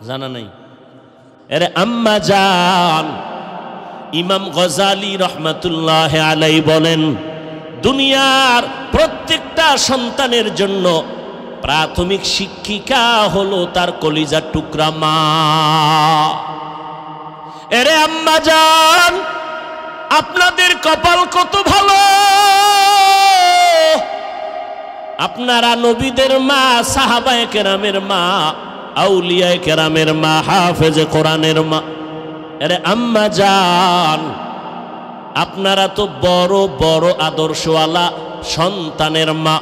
জানা নাই? আরে আম্মা জান ইমাম গজালি রহমাতুল্লাহ আলাইহি বলেন, দুনিয়ার প্রত্যেকটা সন্তানের জন্য প্রাথমিক শিক্ষিকা হলো তার কলিজার টুকরা মা। এরে আম্মা জান, আপনাদের কপাল কত ভালো, আপনারা নবীদের মা, সাহাবায়ে কেরামের মা, আউলিয়ায়ে কেরামের মা, হাফেজে কোরআনের মা। এরে আম্মা জান, আপনারা তো বড় বড় আদর্শওয়ালা সন্তানের মা।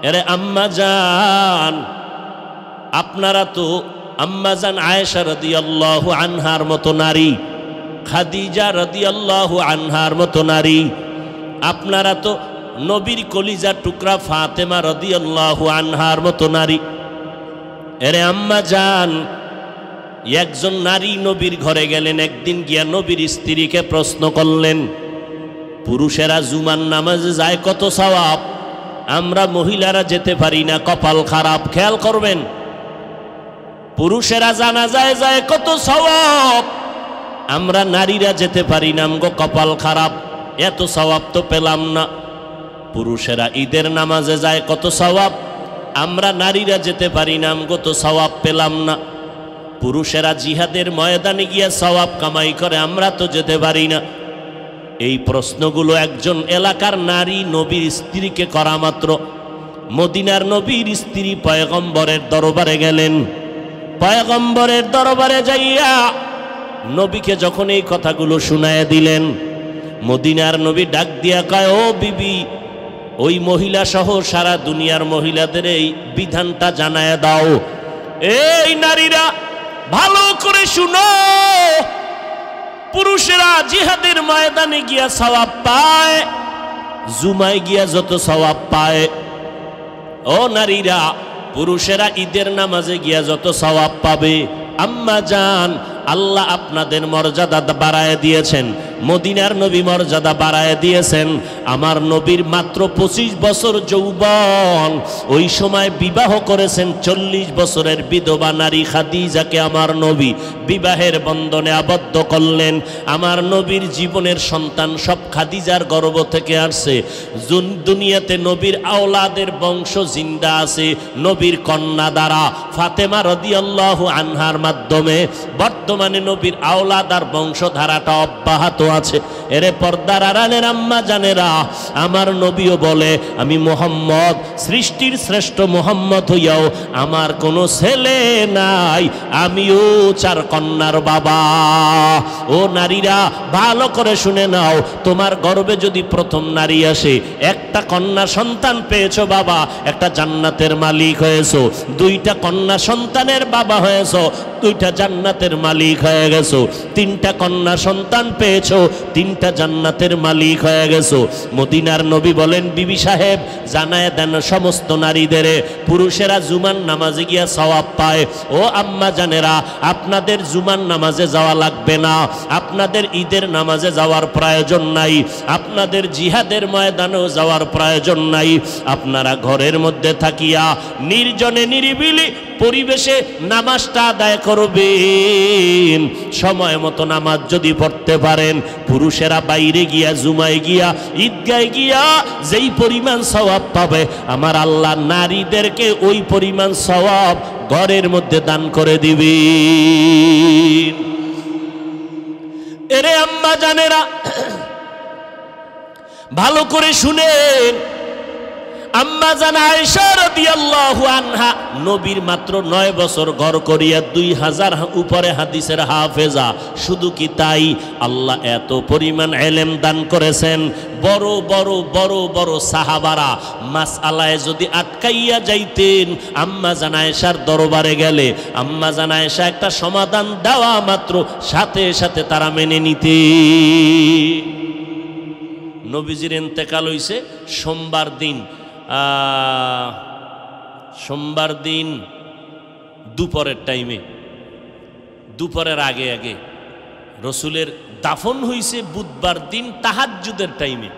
এরে আম্মা জান, আপনারা তো আম্মা জান আয়েশা রাদিয়াল্লাহু আনহার মতো নারী, খাদিজা রাদিয়াল্লাহু আনহার মতো নারী। আপনারা তো নবীর কলিজার টুকরা ফাতেমা রাদিয়াল্লাহু আনহার মতো নারী। এরে আম্মা জান, একজন নারী নবীর ঘরে গেলেন, একদিন গিয়া নবীর স্ত্রীকে প্রশ্ন করলেন, পুরুষেরা জুমার নামাজে যায় কত সওয়াব, আমরা মহিলারা যেতে পারি না, কপাল খারাপ। খেয়াল করবেন, পুরুষেরা জানাজায় যায় কত সওয়াব, আমরা নারীরা যেতে পারি না, আমগো কপাল খারাপ, এত সওয়াব তো পেলাম না। পুরুষেরা ঈদের নামাজে যায় কত সওয়াব, আমরা নারীরা যেতে পারি না, আমগো তো সওয়াব পেলাম না। পুরুষেরা জিহাদের ময়দানে গিয়ে সওয়াব কামাই করে, আমরা তো যেতে পারি না। এই প্রশ্নগুলো একজন এলাকার নারী নবীর স্ত্রীকে করা মাত্র মদিনার নবীর স্ত্রী পয়গম্বরের দরবারে গেলেন। পয়গম্বরের দরবারে যাইয়া নবীকে যখন এই কথাগুলো শুনায়া দিলেন, মদিনার নবী ডাক দিয়া কয়, ও বিবি, ওই মহিলা সহ সারা দুনিয়ার মহিলাদের এই বিধানটা জানায়া দাও। এই নারীরা ভালো করে শুনো, পুরুষেরা জিহাদের ময়দানে গিয়া সওয়াব পায়, জুমায় গিয়া যত সওয়াব পায়, ও নারীরা পুরুষেরা ঈদের নামাজে গিয়া যত সওয়াব পাবে, আম্মা জান আল্লাহ আপনাদের মর্যাদা বাড়ায় দিয়েছেন, মদিনার নবী মর্যাদা বাড়ায় দিয়েছেন। আমার নবীর মাত্র 25 বছর যৌবন, ওই সময় বিবাহ করেছেন 40 বছরের বিধবা নারী খাদিজাকে আমার নবী বিবাহের বন্ধনে আবদ্ধ করলেন। আমার নবীর জীবনের সন্তান সব খাদিজার গর্ভ থেকে আসছে। দুনিয়াতে নবীর আওলাদের বংশ জিন্দা আছে নবীর কন্যা দ্বারা, ফাতেমা রাদিয়াল্লাহু আনহার মাধ্যমে বর্তমানে নবীর আওলাদ আর বংশধারাটা অব্যাহত আছে। এরে পর্দার আড়ালের আম্মা জানেরা, আমার নবীও বলে, আমি মুহাম্মদ সৃষ্টির শ্রেষ্ঠ মুহাম্মদ হইয়াও আমার কোনো ছেলে নাই, আমিও 4 কন্যার বাবা। ও নারীরা ভালো করে শুনে নাও, তোমার গর্ভে যদি প্রথম নারী আসে, একটা কন্যা সন্তান পেয়েছো বাবা, একটা জান্নাতের মালিক হয়েছো। 2টা কন্যা সন্তানের বাবা হয়েছো, 2টা জান্নাতের মালিক হয়ে গেছো। 3টা কন্যা সন্তান পেয়েছো, 3টা জান্নাতের মালিক হয়ে গেছো। মদিনার নবী বলেন, বিবি সাহেব জানায় দেন সমস্ত নারীদের, পুরুষেরা জুমার নামাজে গিয়া সওয়াব পায়। ও আম্মা জানেরা, আপনাদের জুমার নামাজে যাওয়া লাগবে না, আপনাদের ঈদের নামাজে যাওয়ার প্রয়োজন নাই, আপনাদের জিহাদের ময়দানেও যাওয়ার প্রয়োজন নাই। আপনারা ঘরের মধ্যে থাকিয়া নির্জনে নিরিবিলি পরিবেশে নামাজটা আদায় করবেন। সময় মতো নামাজ যদি পড়তে পারেন, পুরুষেরা বাইরে গিয়া জুমায় গিয়া ঈদগায় গিয়া যেই পরিমাণ সওয়াব পাবে, আমার আল্লাহ নারীদেরকে ওই পরিমাণ সওয়াব ঘরের মধ্যে দান করে দিবেন। এরে আম্মা জানেরা ভালো করে শুনেন, আম্মা জান আয়েশা রাদিয়াল্লাহু আনহা নবীর মাত্র 9 বছর ঘর করিয়া 2000 উপরে হাদিসের হাফেজা। শুধু কি তাই, আল্লাহ এত পরিমাণ ইলম দান করেছেন। বড় বড় বড় বড় সাহাবারা মাসআলায় যদি আটকাইয়া যাইতেন, আম্মা জান আয়েশার দরবারে গেলে আম্মা জান আয়েশা একটা সমাধান দেওয়া মাত্র সাথে সাথে তারা মেনে নিতেন। নবীজির ইন্তেকাল হইছে সোমবার দিন দুপুরের টাইমে, দুপুরের আগে আগে। রসুলের দাফন হইছে বুধবার দিন তাহাজ্জুদের টাইমে।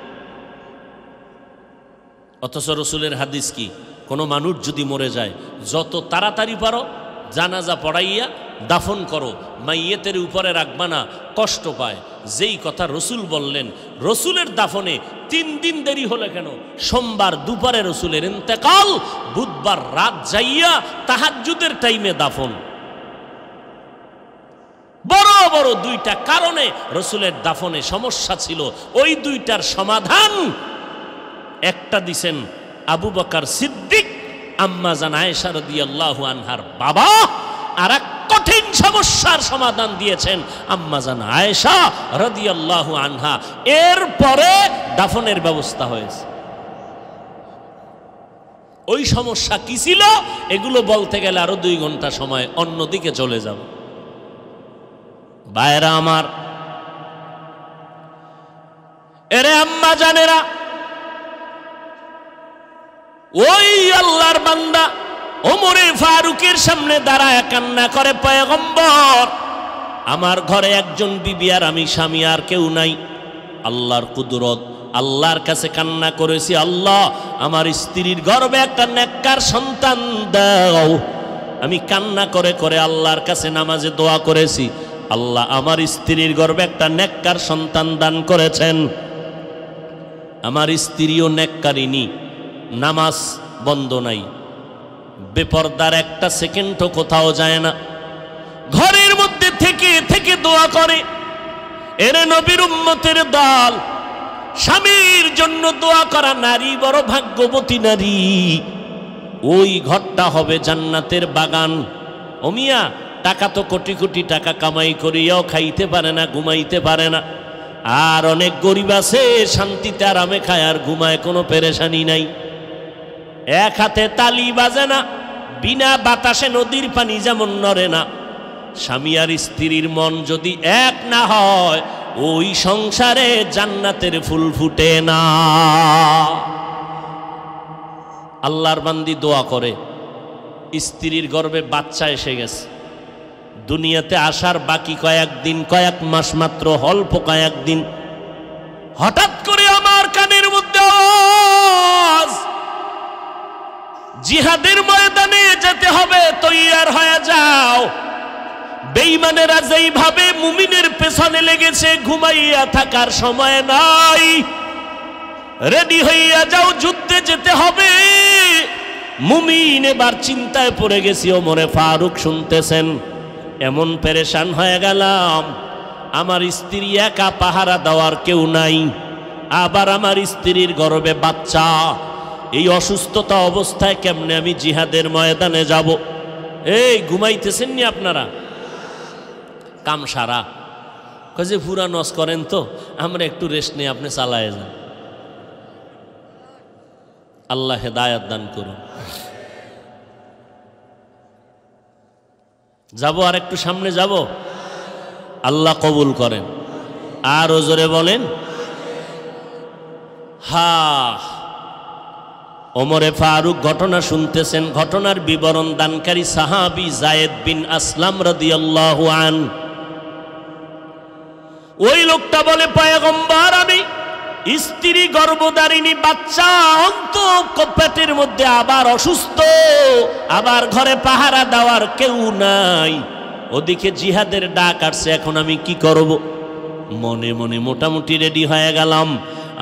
অথচ রসুলের হাদিস কি, কোনো মানুষ যদি মরে যায়, যত তাড়াতাড়ি পারো জানাজা পড়াইয়া দাফন করো, মাইয়েতের উপরে রাখবা না, কষ্ট পায়। যেই কথা রসুল বললেন, রসুলের দাফনে 3 দিন দেরি হলে কেন? সোমবার দুপুরে রসুলের ইন্তেকাল, বুধবার রাত যাইয়া তাহাজ্জুদের টাইমে দাফন। বড় বড় 2টা কারণে রসুলের দাফনে সমস্যা ছিল। ওই 2টার সমাধান একটা দিছেন আবু বকর সিদ্দিক, আম্মা জান আয়েশা রাদিয়াল্লাহু আনহার বাবা। আর এক কঠিন সমস্যার সমাধান দিয়েছেন আম্মা জান আয়েশা রাদিয়াল্লাহু আনহা। এরপরে দাফনের ব্যবস্থা হয়েছে। ওই সমস্যা কি ছিল, এগুলো বলতে গেলে আরো 2 ঘন্টা সময় অন্যদিকে চলে যাব। ভাইরা আমার, এরে আম্মা জানেরা, ওই আল্লাহর বান্দা ওমরে ফারুকের সামনে দাঁড়ায় কান্না করে, পয়গম্বর আমার ঘরে একজন বিবি আর আমি স্বামী, আর কেউ নাই। আল্লাহর কুদরত, আল্লাহর কাছে কান্না করেছি, আল্লাহ আমার স্ত্রীর গর্ভে একটা নেককার সন্তান দাও। আমি কান্না করে করে আল্লাহর কাছে নামাজে দোয়া করেছি, আল্লাহ আমার স্ত্রীর গর্ভে একটা নেককার সন্তান দান করেছেন। আমার স্ত্রীও নেককারিনী, নামাজ বন্ধ নাই, বেপরদার একটা সেকেন্ডও কোথাও যায় না, ঘরের মধ্যে থেকে থেকে দোয়া করে। এরে নবীর উম্মতের দল, স্বামীর জন্য দোয়া করা নারী বড় ভাগ্যবতী নারী। ওই ঘরটা হবে জান্নাতের বাগান। ও মিয়া, টাকা তো কোটি কোটি টাকা কামাই করিয়াও খাইতে পারে না, ঘুমাইতে পারে না। আর অনেক গরিব আছে শান্তিতে আরামে খায় আর ঘুমায়, কোনো পেরেশানি নাই। এক হাতে তালি বাজে না, বিনা বাতাসে নদীর পানি যেমন নড়ে না। স্বামী আর স্ত্রীর মন যদি এক না হয়, ওই সংসারে জান্নাতের ফুল ফুটে না। আল্লাহর বান্দি দোয়া করে, স্ত্রীর গর্ভে বাচ্চা এসে গেছে, দুনিয়াতে আসার বাকি কয়েকদিন, কয়েক মাস মাত্র, অল্প কয়েকদিন। হঠাৎ করে আমার কানের মধ্যে আওয়াজ, জিহাদের ময়দানে যেতে হবে, তৈয়ার হয়ে যাও। বেঈমানেরা যেইভাবে মুমিনের পেছনে লেগেছে, ঘুমাইয়া থাকার সময় নাই, রেডি হইয়া যাও, যুদ্ধে যেতে হবে। মুমিন এবার চিন্তায় পড়ে গেছি। ওমরে ফারুক শুনতেছেন, এমন পেরেশান হয়ে গেলাম, আমার স্ত্রী একা, পাহারা দেওয়ার কেউ নাই, আবার আমার স্ত্রীর গর্ভে বাচ্চা। এই অসুস্থতা অবস্থায় কেমনে আমি জিহাদের ময়দানে যাব? এই ঘুমাইতেছেন নি আপনারা? কাম সারা কাজে পুরা নস করেন তো, আমরা একটু রেস্ট নিয়ে আপনি চালায় যান। আল্লাহ হেদায়াত দান করুন। যাব আর একটু সামনে যাব, আল্লাহ কবুল করেন। আর ওজরে বলেন হা। ওমরে ফারুক ঘটনা শুনতেছেন। ঘটনার বিবরণ দানকারী সাহাবী যায়েদ বিন আসলাম রাদিয়াল্লাহু আনহু। ওই লোকটা বলে, পয়গম্বর, আমি স্ত্রী গর্ভধারিণী, বাচ্চা অন্ত পেটের মধ্যে, আবার অসুস্থ, আবার ঘরে পাহারা দেওয়ার কেউ নাই, ওদিকে জিহাদের ডাক আসছে, এখন আমি কি করব? মনে মনে মোটামুটি রেডি হয়ে গেলাম,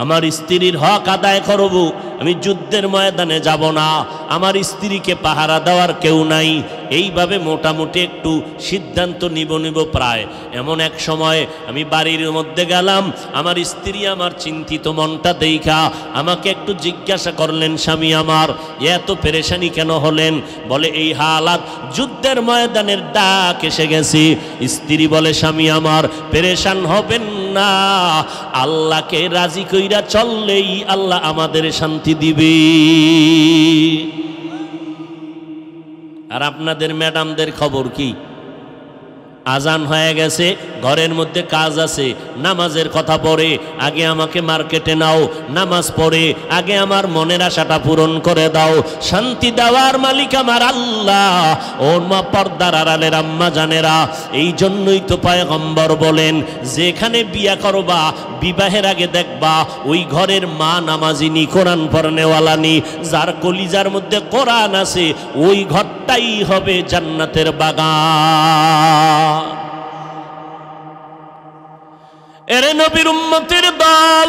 আমার স্ত্রীর হক আদায় করব, আমি যুদ্ধের ময়দানে যাব না, আমার স্ত্রীকে পাহারা দেওয়ার কেউ নাই। এইভাবে মোটামুটি একটু সিদ্ধান্ত নিব প্রায়। এমন এক সময় আমি বাড়ির মধ্যে গেলাম, আমার স্ত্রী আমার চিন্তিত মনটা দেখা আমাকে একটু জিজ্ঞাসা করলেন, স্বামী আমার এত পেরেশানি কেন হলেন? বলে, এই হালাত, যুদ্ধের ময়দানের ডাক এসে গেছে। স্ত্রী বলে, স্বামী আমার পেরেশান হবেন না, আল্লাহকে রাজি কইরা চললেই আল্লাহ আমাদের শান্তি দিবে। আর আপনাদের ম্যাডামদের খবর কি? আজান হয়ে গেছে, ঘরের মধ্যে কাজ আছে, নামাজের কথা পড়ে, আগে আমাকে মার্কেটে নাও, নামাজ পড়ে আগে আমার মনের আশাটা পূরণ করে দাও। শান্তি দেওয়ার মালিক আমার আল্লাহ। ওর মা, পর্দার আড়ালের আম্মা জানেরা, এই জন্যই তো পয়গম্বর বলেন, যেখানে বিয়া করবা, বিবাহের আগে দেখবা ওই ঘরের মা নামাজিনী, কোরআন পড়নেওয়ালানি, যার কলিজার মধ্যে কোরআন আছে, ওই ঘরটাই হবে জান্নাতের বাগান। এরে নবীর উম্মতের দল,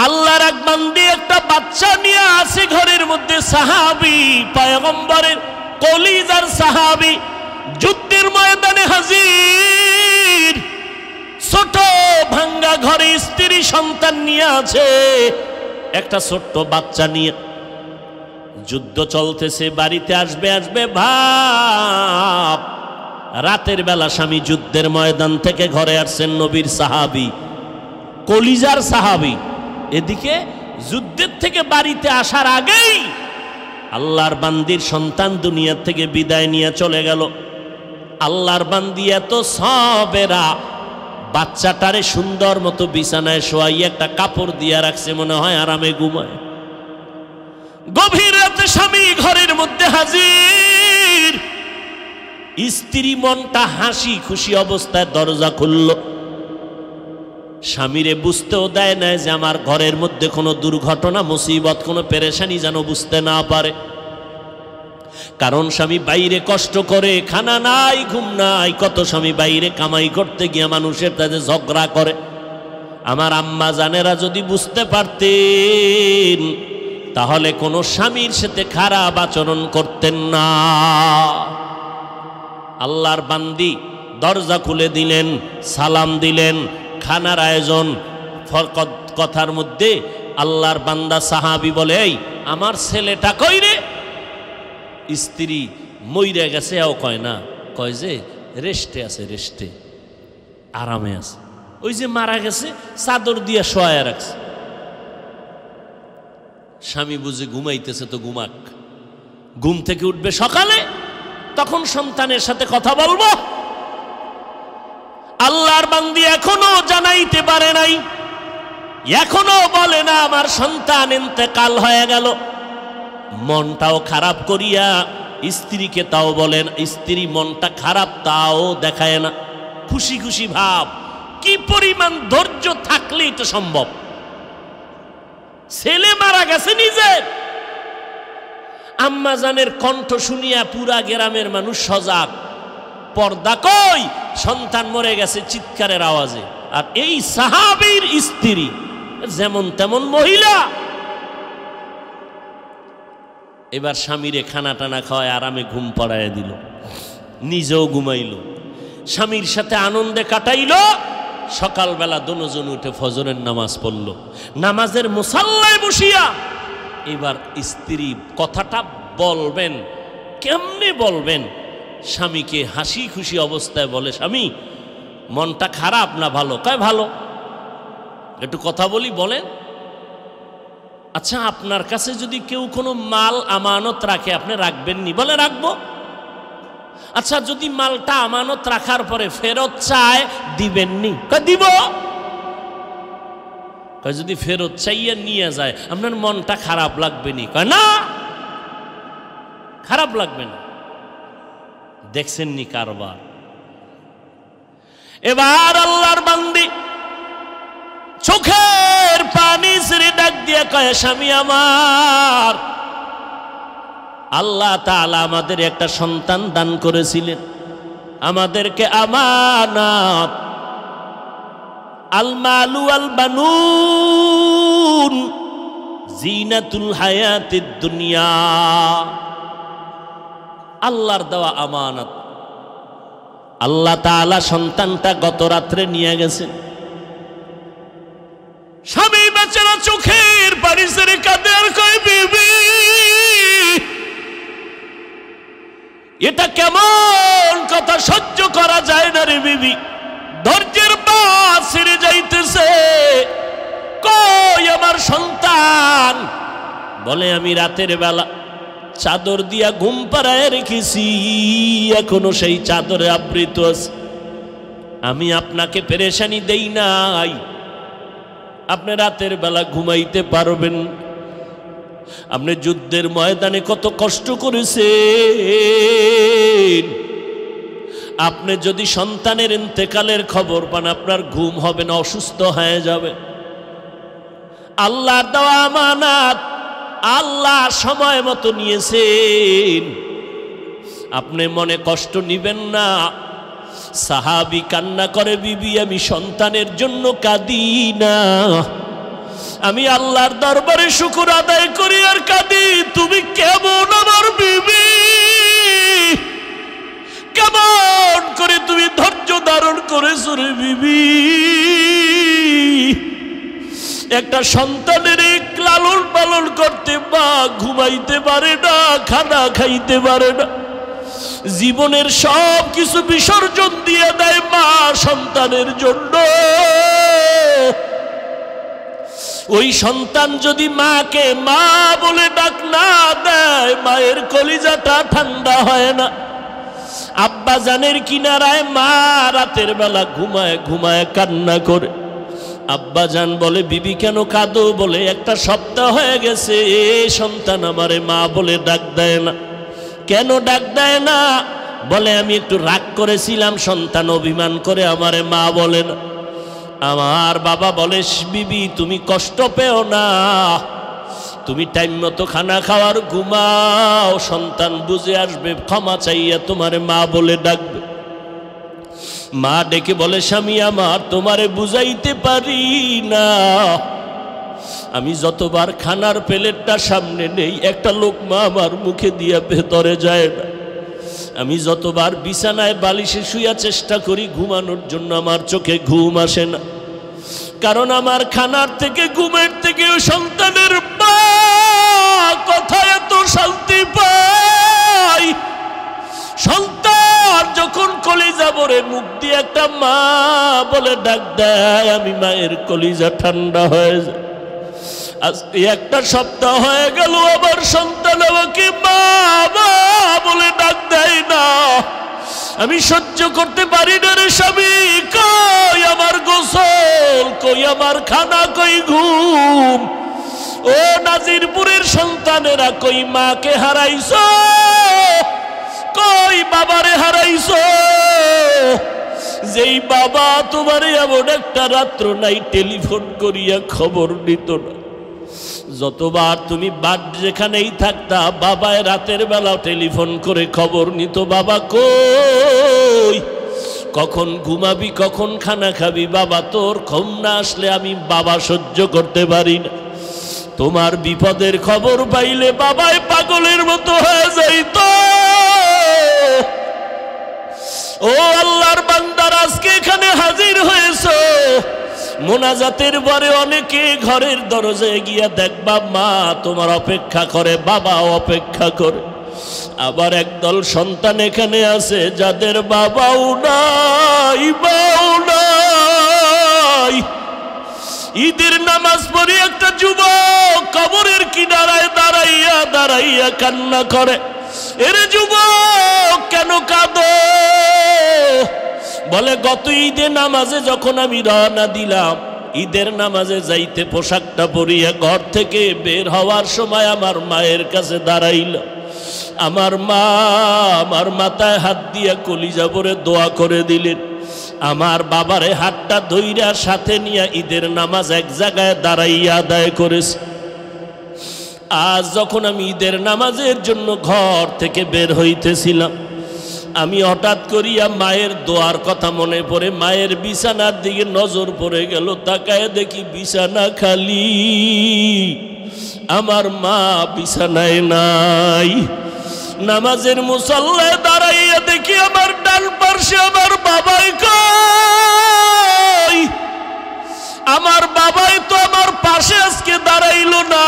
আল্লাহর এক বান্দি একটা বাচ্চা নিয়ে আসে ঘরের মধ্যে, সাহাবী, পয়গম্বরের কলিজার সাহাবী, যুদ্ধের ময়দানে হাজির। ছোট ভাঙ্গা ঘরে স্ত্রী সন্তান নিয়ে আছে, একটা ছোট্ট বাচ্চা নিয়ে যুদ্ধ চলতেছে, বাড়িতে আসবে ভাব। রাতের বেলা স্বামী যুদ্ধের ময়দান থেকে ঘরে আসছেন, নবীর সাহাবী, কলিজার সাহাবী। এদিকে যুদ্ধের থেকে বাড়িতে আসার আগেই আল্লাহর বান্দির সন্তান দুনিয়া থেকে বিদায় নিয়ে চলে গেল। আল্লাহর বান্দি এত সবেরা, বাচ্চাটারে সুন্দর মতো বিছানায় শোয়াই একটা কাপড় দিয়ে রাখছে, মনে হয় আরামে ঘুমায়। গভীর রাতে স্বামী ঘরের মধ্যে হাজির। স্ত্রী মনটা হাসি খুশি অবস্থায় দরজা খুলল। স্বামীরে বুঝতেও দেয় না যে আমার ঘরের মধ্যে কোনো দুর্ঘটনা, মুসিবত, কোনো পেরেশানি যেন বুঝতে না পারে। কারণ স্বামী বাইরে কষ্ট করে, খানা নাই, ঘুম নাই। কত স্বামী বাইরে কামাই করতে গিয়ে মানুষের সাথে ঝগড়া করে। আমার আম্মা জানেরা যদি বুঝতে পারতেন, তাহলে কোনো স্বামীর সাথে খারাপ আচরণ করতেন না। আল্লাহর বান্দি দরজা খুলে দিলেন, সালাম দিলেন, খানার আয়োজন। কথার মধ্যে আল্লাহর বান্দা সাহাবী বলে, এই আমার ছেলেটা কই রে? স্ত্রী মইরা গেছে, এও কয় না, কয় যে রেস্টে আছে, রেস্টে আরামে আছে। ওই যে মারা গেছে চাদর দিয়ে শোয়া রাখছে। স্বামী বুঝে ঘুমাইতেছে, তো ঘুমাক, ঘুম থেকে উঠবে সকালে, তখন সন্তানের সাথে কথা বলবো। আল্লাহর বান্দি এখনো জানাইতে পারে নাই, এখনো বলে না আমার সন্তান ইন্তেকাল হয়ে গেল। মনটাও খারাপ করিয়া স্ত্রীকে তাও বলেন, স্ত্রী মনটা খারাপ তাও দেখায় না, খুশি খুশি ভাব। কি পরিমাণ ধৈর্য থাকলেই তো সম্ভব। ছেলে মারা গেছে নিজের, আম্মা জানের কণ্ঠ শুনিয়া পুরা গ্রামের মানুষ সজাগ। পর্দা কই? সন্তান মরে গেছে চিৎকারের আওয়াজে। আর এই সাহাবীর স্ত্রী যেমন তেমন মহিলা, এবার স্বামীরে খানা টানা খাওয়ায় আরামে ঘুম পড়ায় দিল, নিজেও ঘুমাইল, স্বামীর সাথে আনন্দে কাটাইল। সকালবেলা দুজন উঠে ফজরের নামাজ পড়ল, নামাজের মুসাল্লায় বসিয়া এবার স্ত্রী কথাটা বলবেন, কেমনে বলবেন? স্বামীকে হাসি খুশি অবস্থায় বলে, স্বামী মনটা খারাপ না ভালো? কয় ভালো। একটু কথা বলি, বলেন। আচ্ছা, আপনার কাছে যদি কেউ কোনো মাল আমানত রাখে, আপনি রাখবেন নি? বলে রাখবো। আচ্ছা, যদি মালটা আমানত রাখার পরে ফেরত চায়, দিবেননি? কয় দিব। কয় যদি ফেরত চাইয়া নিয়ে যায়, আপনার মনটা খারাপ লাগবে নি? কয় না, খারাপ লাগবে না। দেখছেন নি কারবার? এবার আল্লাহর বান্দি চোখের পানি ছেড়ে ডাক দিয়ে কয়, স্বামী আমার, আল্লাহ তাআলা আমাদের একটা সন্তান দান করেছিলেন, আমাদেরকে আমানত। আল মালু আল বানুন জিনাতুল হায়াতিদ দুনিয়া, আল্লাহর দেওয়া আমানত। আল্লাহ তাআলা সন্তানটা গত রাত্রে নিয়ে গেছেন। স্বামী বেচারা চোখের পানি ছেড়ে কাঁদে আর কয়, বিবি এটা কেমন কথা, সহ্য করা যায় না রে বিবি, ধৈর্যের বাঁধ ছিঁড়ে যাইতেছে। কই আমার সন্তান? বলে আমি রাতের বেলা চাদর দিয়া ঘুম পাড়ায় রেখেছি, এখনো সেই চাদরে আবৃত আছে। আমি আপনাকে পেরেশানি দেই নাই, আপনি রাতের বেলা ঘুমাইতে পারবেন। আপনি যুদ্ধের ময়দানে কত কষ্ট করেছেন, আপনি যদি সন্তানের ইন্তেকালের খবর পান, আপনার ঘুম হবে না, অসুস্থ হয়ে যাবে। আল্লাহর দেওয়া আমানত আল্লাহ সময় মতো নিয়েছেন, আপনি মনে কষ্ট নিবেন না। সাহাবী কান্না করে, বিবি আমি সন্তানের জন্য কাঁদি না, আমি আল্লাহর দরবারে শুকর আদায় করি আর কাঁদি। তুমি কেমন আমার বিবি, কেমন করে তুমি ধৈর্য ধারণ করেছো রে বিবি? একটা সন্তানের লালন পালন করতে মা ঘুমাইতে পারে না, খানা খাইতে পারে না, জীবনের সব কিছু বিসর্জন দিয়ে দেয় মা সন্তানের জন্য। ওই সন্তান যদি মাকে মা বলে ডাক না দেয়, মায়ের কলিজাটা ঠান্ডা হয় না। আব্বা জানের কিনারায় মা রাতের বেলা ঘুমায় ঘুমায় কান্না করে। আব্বা জান বলে, বিবি কেন কাঁদো? বলে একটা সপ্তাহ হয়ে গেছে সন্তান আমারে মা বলে ডাক দেয় না। কেন ডাক দেয় না? বলে আমি একটু রাগ করেছিলাম, সন্তান অভিমান করে আমারে মা বলে না। আমার বাবা বলে, বিবি তুমি কষ্ট পেও না, তুমি টাইম মতো খানা খাওয়ার ঘুমাও, সন্তান বুঝে আসবে, ক্ষমা চাইয়া তোমারে মা বলে ডাকবে। মা ডেকে বলে, স্বামী আমার তোমারে বুঝাইতে পারি না, আমি যতবার খানার প্লেটটা সামনে নেই, একটা লোকমা আমার মুখে দিয়া ভেতরে যায় না। আমি যতবার বিছানায় বালিশে শুয়া চেষ্টা করি ঘুমানোর জন্য, আমার চোখে ঘুম আসে না। কারণ আমার খানার থেকে, ঘুমের থেকে সন্তানের মা শান্তি পাই। সন্তান যখন কলিজা ভরে মুখ দিয়ে একটা মা বলে ডাক দেয়, আমি মায়ের কলিজা ঠান্ডা হয়ে যায়। আজকে একটা সপ্তাহ হয়ে গেল আমার সন্তান আমাকে মা মা বলে ডাক দেয় না। আমি সহ্য করতে পারি না রে স্বামী। কই আমার গোসল, কই আমার খানা, কই ঘুম। ও নাজিরপুরের সন্তানেরা, কই মাকে হারাইছো, কই বাবারে হারাইছো। যেই বাবা তোমারে এমন একটা রাত্র নাই টেলিফোন করিয়া খবর নিত না। যতবার তুমি বাদ যেখানেই থাকতা, বাবায় রাতের বেলা টেলিফোন করে খবর নিত, বাবা কই, কখন ঘুমাবি, কখন খানা খাবি, বাবা তোর ঘুম না আসলে আমি বাবা সহ্য করতে পারি না। তোমার বিপদের খবর পাইলে বাবায় পাগলের মতো হয়ে যাইত। ও আল্লাহর বান্দারা, আজকে এখানে হাজির হয়েছো। মোনাজাতের পরে অনেকে ঘরের দরজায় গিয়া দেখবা মা তোমার অপেক্ষা করে, বাবা অপেক্ষা করে। আবার একদল সন্তান এখানে আছে যাদের বাবাও নাই, মাও নাই। ঈদের নামাজ পড়ে একটা যুবক কবরের কিনারায় দাঁড়াইয়া দাঁড়াইয়া কান্না করে। এরে যুবক কেন কাঁদো? বলে গত ঈদের নামাজে যখন আমি রওনা দিলাম, ঈদের নামাজে যাইতে পোশাকটা পরিয়া ঘর থেকে বের হওয়ার সময় আমার মায়ের কাছে দাঁড়াইল। আমার মা আমার মাথায় হাত দিয়া কলিজা ভরে দোয়া করে দিলেন। আমার বাবারে হাতটা ধইরা সাথে নিয়ে ঈদের নামাজ এক জায়গায় দাঁড়াইয়া আদায় করেছে। আজ যখন আমি ঈদের নামাজের জন্য ঘর থেকে বের হইতেছিলাম, আমি হঠাৎ করিয়া মায়ের দোয়ার কথা মনে পড়ে মায়ের বিছানার দিকে নজর পড়ে গেল। তাকায় দেখি বিছানা খালি, আমার মা বিছানায় নাই। নামাজের মুসল্লায় দাঁড়াইয়া দেখি আমার ডান পার্শ্বে আমার বাবাই কই। আমার বাবাই তো আমার পাশে আজকে দাঁড়াইল না।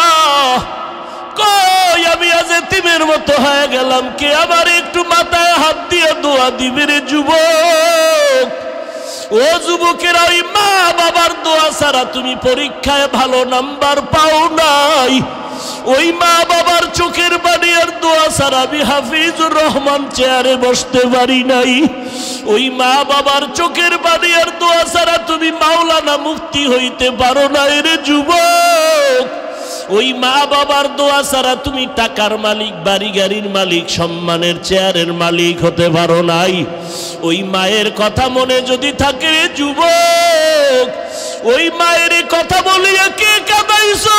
কই আমি আজ এতিমের মতো হয়ে গেলাম। কে আমার একটু মাথায় হাত দিয়ে দোয়া দিবে রে যুবক? ও যুবকেরা, ওই মা বাবার দোয়া ছাড়া তুমি পরীক্ষায় ভালো নাম্বার পাও নাই। ওই মা বাবার চোখের পানি আর দোয়া ছাড়া আমি হাফিজুর রহমান চেয়ারে বসতে পারি নাই। ওই মা বাবার চোখের পানি আর দোয়া ছাড়া তুমি মাওলানা মুফতি হইতে পারো না রে যুবক। ওই মা বাবার দোয়া ছাড়া তুমি টাকার মালিক, বাড়ি গাড়ির মালিক, সম্মানের চেয়ারের মালিক হতে পারো নাই। ওই মায়ের কথা মনে যদি থাকে যুবক, ওই মায়ের কথা বলিয়া কে কাঁদাইছো?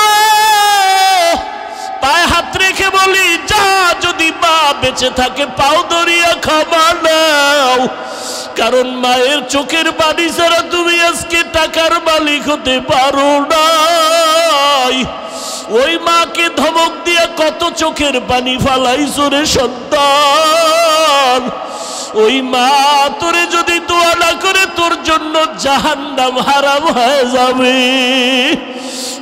পায়ে হাত রেখে বলি, যা যদি মা বেঁচে থাকে পাও ধরিয়া ক্ষমা নাও। কারণ মায়ের চোখের পানি ছাড়া তুমি আজকে টাকার মালিক হতে পারো নাই। ওই মাকে ধমক দিয়া কত চোখের পানি ফালাইছো রে সন্তান। ওই মা তোরে যদি দোয়া না করে তোর জন্য জাহান্নাম হারাম হয়ে যাবে।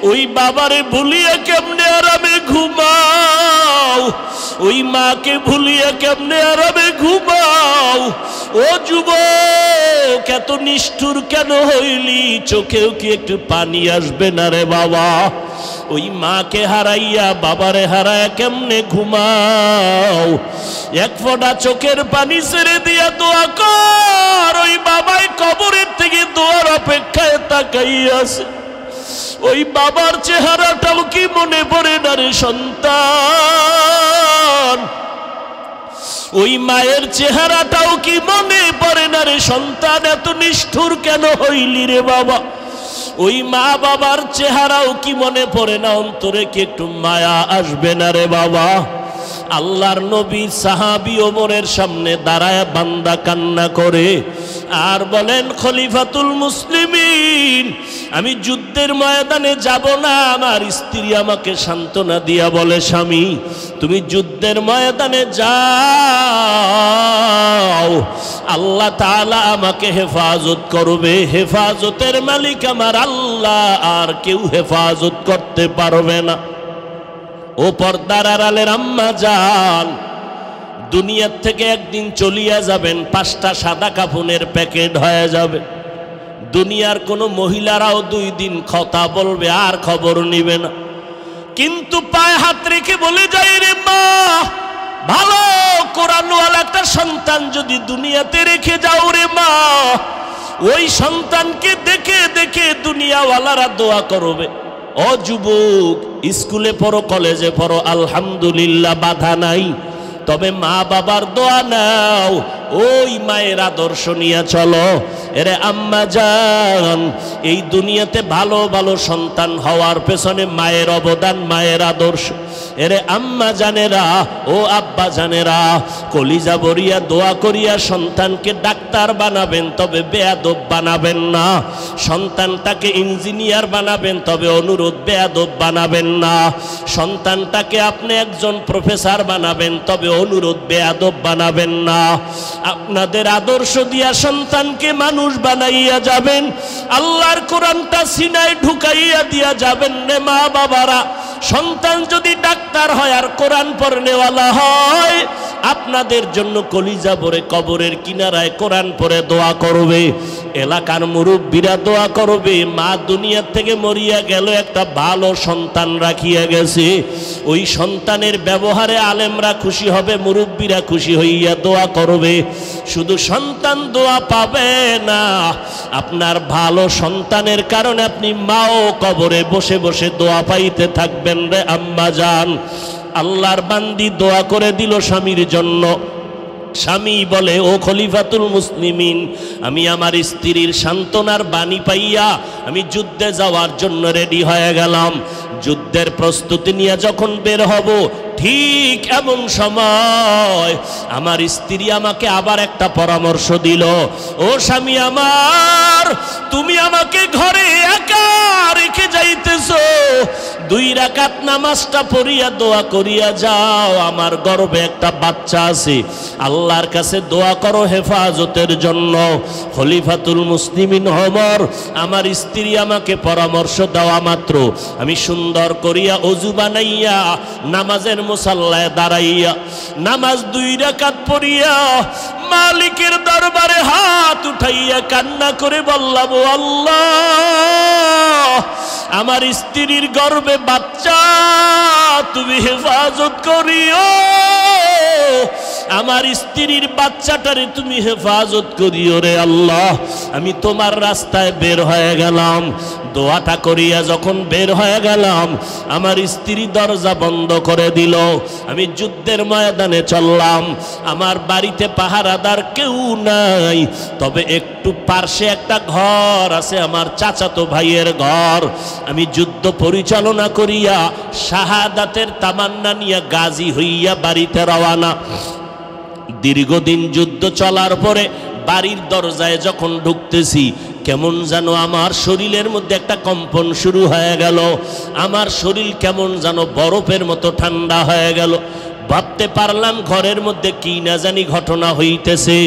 ওই বাবারে ভুলিয়া কেমনে আরামে ঘুমাও? ওই মাকে ভুলিয়া কেমনে আরামে ঘুমাও? ও যুবক, এত নিষ্ঠুর কেন হইলি? চোখেও কি একটু পানি আসবে না রে বাবা? ওই মাকে হারাইয়া বাবারে হারায়া কেমনে ঘুমাও? এক ফোঁটা চোখের পানি ছেড়ে দিয়া দোয়া কর। ওই বাবাই কবরের থেকে দোয়ার অপেক্ষায় তাকাইয়াছে। ওই বাবার চেহারাটাও কি মনে পড়ে না রে সন্তান? ওই মায়ের চেহারাটাও কি মনে পড়ে না রে সন্তান? এত নিষ্ঠুর কেন হইলি রে বাবা? ওই মা বাবার চেহারাও কি মনে পড়ে না? অন্তরে কি একটু মায়া আসবে না রে বাবা? আল্লাহর নবী সাহাবী ওমরের সামনে দাঁড়ায় বান্দা কান্না করে আর বলেন, খলিফাতুল মুসলিমিন, আমি যুদ্ধের ময়দানে যাব না। আমার স্ত্রী আমাকে সান্ত্বনা দিয়া বলে, স্বামী তুমি যুদ্ধের ময়দানে যাও, আল্লাহ তাআলা আমাকে হেফাজত করবে। হেফাজতের মালিক আমার আল্লাহ, আর কেউ হেফাজত করতে পারবে না। ও পর্দার আড়ালের আম্মা জান, দুনিয়ার থেকে একদিন চলিয়া যাবেন, 5টা সাদা কাফনের প্যাকেট হয়ে যাবে। দুনিয়ার কোনো মহিলারাও 2 দিন কথা বলবে আর খবর নিবে না। কিন্তু পায়ে হাত রেখে বলে যাই, রে মা, ভালো কোরআনওয়ালা একটা সন্তান যদি দুনিয়াতে রেখে যাও রে মা, ওই সন্তানকে দেখে দেখে দুনিয়াওয়ালারা দোয়া করবে। ও যুবক, স্কুলে পড়ো, কলেজে পড়ো, আলহামদুলিল্লাহ, বাধা নাই, তবে মা বাবার দোয়া নাও, ওই মায়ের আদর্শ নিয়ে চলো। এরে আম্মা জান, এই দুনিয়াতে ভালো ভালো সন্তান হওয়ার পেছনে মায়ের অবদান, মায়ের আদর্শ। এরে আম্মা জানেরা, ও আব্বা জানেরা, কলিজা ভরিয়া দোয়া করিয়া সন্তানকে ডাক্তার বানাবেন, তবে বেয়াদব বানাবেন না। সন্তানটাকে ইঞ্জিনিয়ার বানাবেন, তবে অনুরোধ বেয়াদব বানাবেন না। সন্তানটাকে আপনি একজন প্রফেসর বানাবেন, তবে অনুরোধ বেয়াদব বানাবেন না। আপনাদের আদর্শ দিয়া সন্তানকে মানুষ বানাইয়া যাবেন, আল্লাহর কোরআনটা সিনায় ঢুকাইয়া দিয়া যাবেন রে মা বাবারা। সন্তান যদি ডাক্তার হয় আর কোরআন পড়নেওয়ালা হয়, আপনাদের জন্য কলিজা ভরে কবরের কিনারায় কোরআন পড়ে দোয়া করবে, এলাকার মুরব্বীরা দোয়া করবে। মা দুনিয়ার থেকে মরিয়া গেল, একটা ভালো সন্তান রাখিয়া গেছে, ওই সন্তানের ব্যবহারে আলেমরা খুশি হবে, মুরব্বীরা খুশি হইয়া দোয়া করবে। শুধু সন্তান দোয়া পাবে না, আপনার ভালো সন্তানের কারণে আপনি মাও কবরে বসে বসে দোয়া পাইতে থাকবেন রে আম্মা জান। আল্লাহর বান্দি দোয়া করে দিল স্বামীর জন্য। স্বামী বলে, ও খলিফাতুল মুসলিমিন, আমি আমার স্ত্রীর সান্ত্বনার বাণী পাইয়া আমি যুদ্ধে যাওয়ার জন্য রেডি হয়ে গেলাম। যুদ্ধের প্রস্তুতি নিয়ে যখন বের হব, ঠিক এমন সময় আমার স্ত্রী আমাকে আবার একটা পরামর্শ দিল, ও স্বামী আমার, তুমি আমাকে ঘরে একা রেখে যাইতেছো, 2 রাকাত নামাজটা পড়িয়া দোয়া করিয়া যাও, আমার গর্ভে একটা বাচ্চা আছে, আল্লাহর কাছে দোয়া করো হেফাজতের জন্য। খলিফাতুল মুসলিমিন ওমর, আমার স্ত্রী আমাকে পরামর্শ দেওয়া মাত্র আমি সুন্দর করিয়া ওযু বানাইয়া নামাজের মুসাল্লায় দাঁড়াইয়া নামাজ 2 রাকাত পড়িয়া মালিকের দরবারে হাত উঠাইয়া কান্না করে বললাম, ও আল্লাহ, আমার স্ত্রীর গর্ভে বাচ্চা, তুমি হেফাজত করিও, আমার স্ত্রীর বাচ্চাটারে তুমি হেফাজত করিও রে আল্লাহ। আমি তোমার রাস্তায় বের হয়ে গেলাম। দোয়াটা করিয়া যখন বের হয়ে গেলাম, আমার স্ত্রী দরজা বন্ধ করে দিল। আমি যুদ্ধের ময়দানে চললাম। আমার বাড়িতে পাহারাদার কেউ নাই, তবে একটু পার্শ্বে একটা ঘর আছে, আমার চাচাতো ভাইয়ের ঘর। আমি যুদ্ধ পরিচালনা করিয়া শাহাদাতের তামান্না নিয়ে গাজী হইয়া বাড়িতে রওয়ানা। দীর্ঘদিন যুদ্ধ চলার পরে বাড়ির দরজায় যখন ঢুকতেছি, কেমন যেন আমার শরীরের মধ্যে একটা কম্পন শুরু হয়ে গেল। আমার শরীর কেমন যেন বরফের মতো ঠান্ডা হয়ে গেল। ভাবতে পারলাম ঘরের মধ্যে কি না জানি ঘটনা হইতেছে।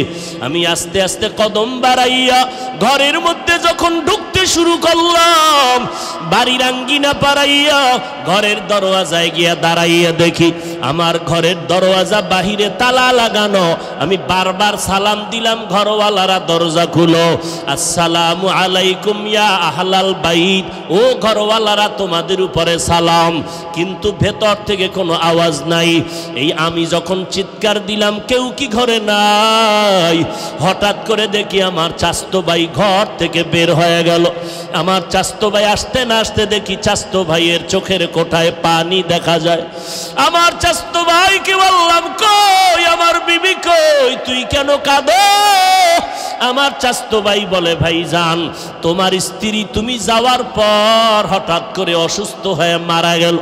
আমি আস্তে আস্তে কদম বাড়াইয়া ঘরের মধ্যে যখন ঢুকতে শুরু করলাম, বাড়ির আঙ্গিনা পাড়াইয়া ঘরের দরওয়াজায় গিয়া দাঁড়াইয়া দেখি আমার ঘরের দরওয়াজা বাহিরে তালা লাগানো। আমি বারবার সালাম দিলাম, ঘরওয়ালারা দরজা খুলো, আসসালামু আলাইকুম ইয়া আহলাল বাইত, ও ঘরওয়ালারা তোমাদের উপরে সালাম। কিন্তু ভেতর থেকে কোনো আওয়াজ নাই। এই আমি যখন চিৎকার দিলাম, কেউ কি ঘরে নাই, হঠাৎ করে দেখি আমার চাচতো ভাই ঘর থেকে বের হয়ে গেল। আমার চাচতো ভাই আসতে না আসতে দেখি চাচতো ভাইয়ের চোখের কোঠায় পানি দেখা যায়। আমার চাচতো ভাইকে বললাম, কই আমার বিবি কই, তুই কেন কাঁদো? আমার চাচতো ভাই বলে, ভাইজান, তোমার স্ত্রী তুমি যাওয়ার পর হঠাৎ করে অসুস্থ হয়ে মারা গেল।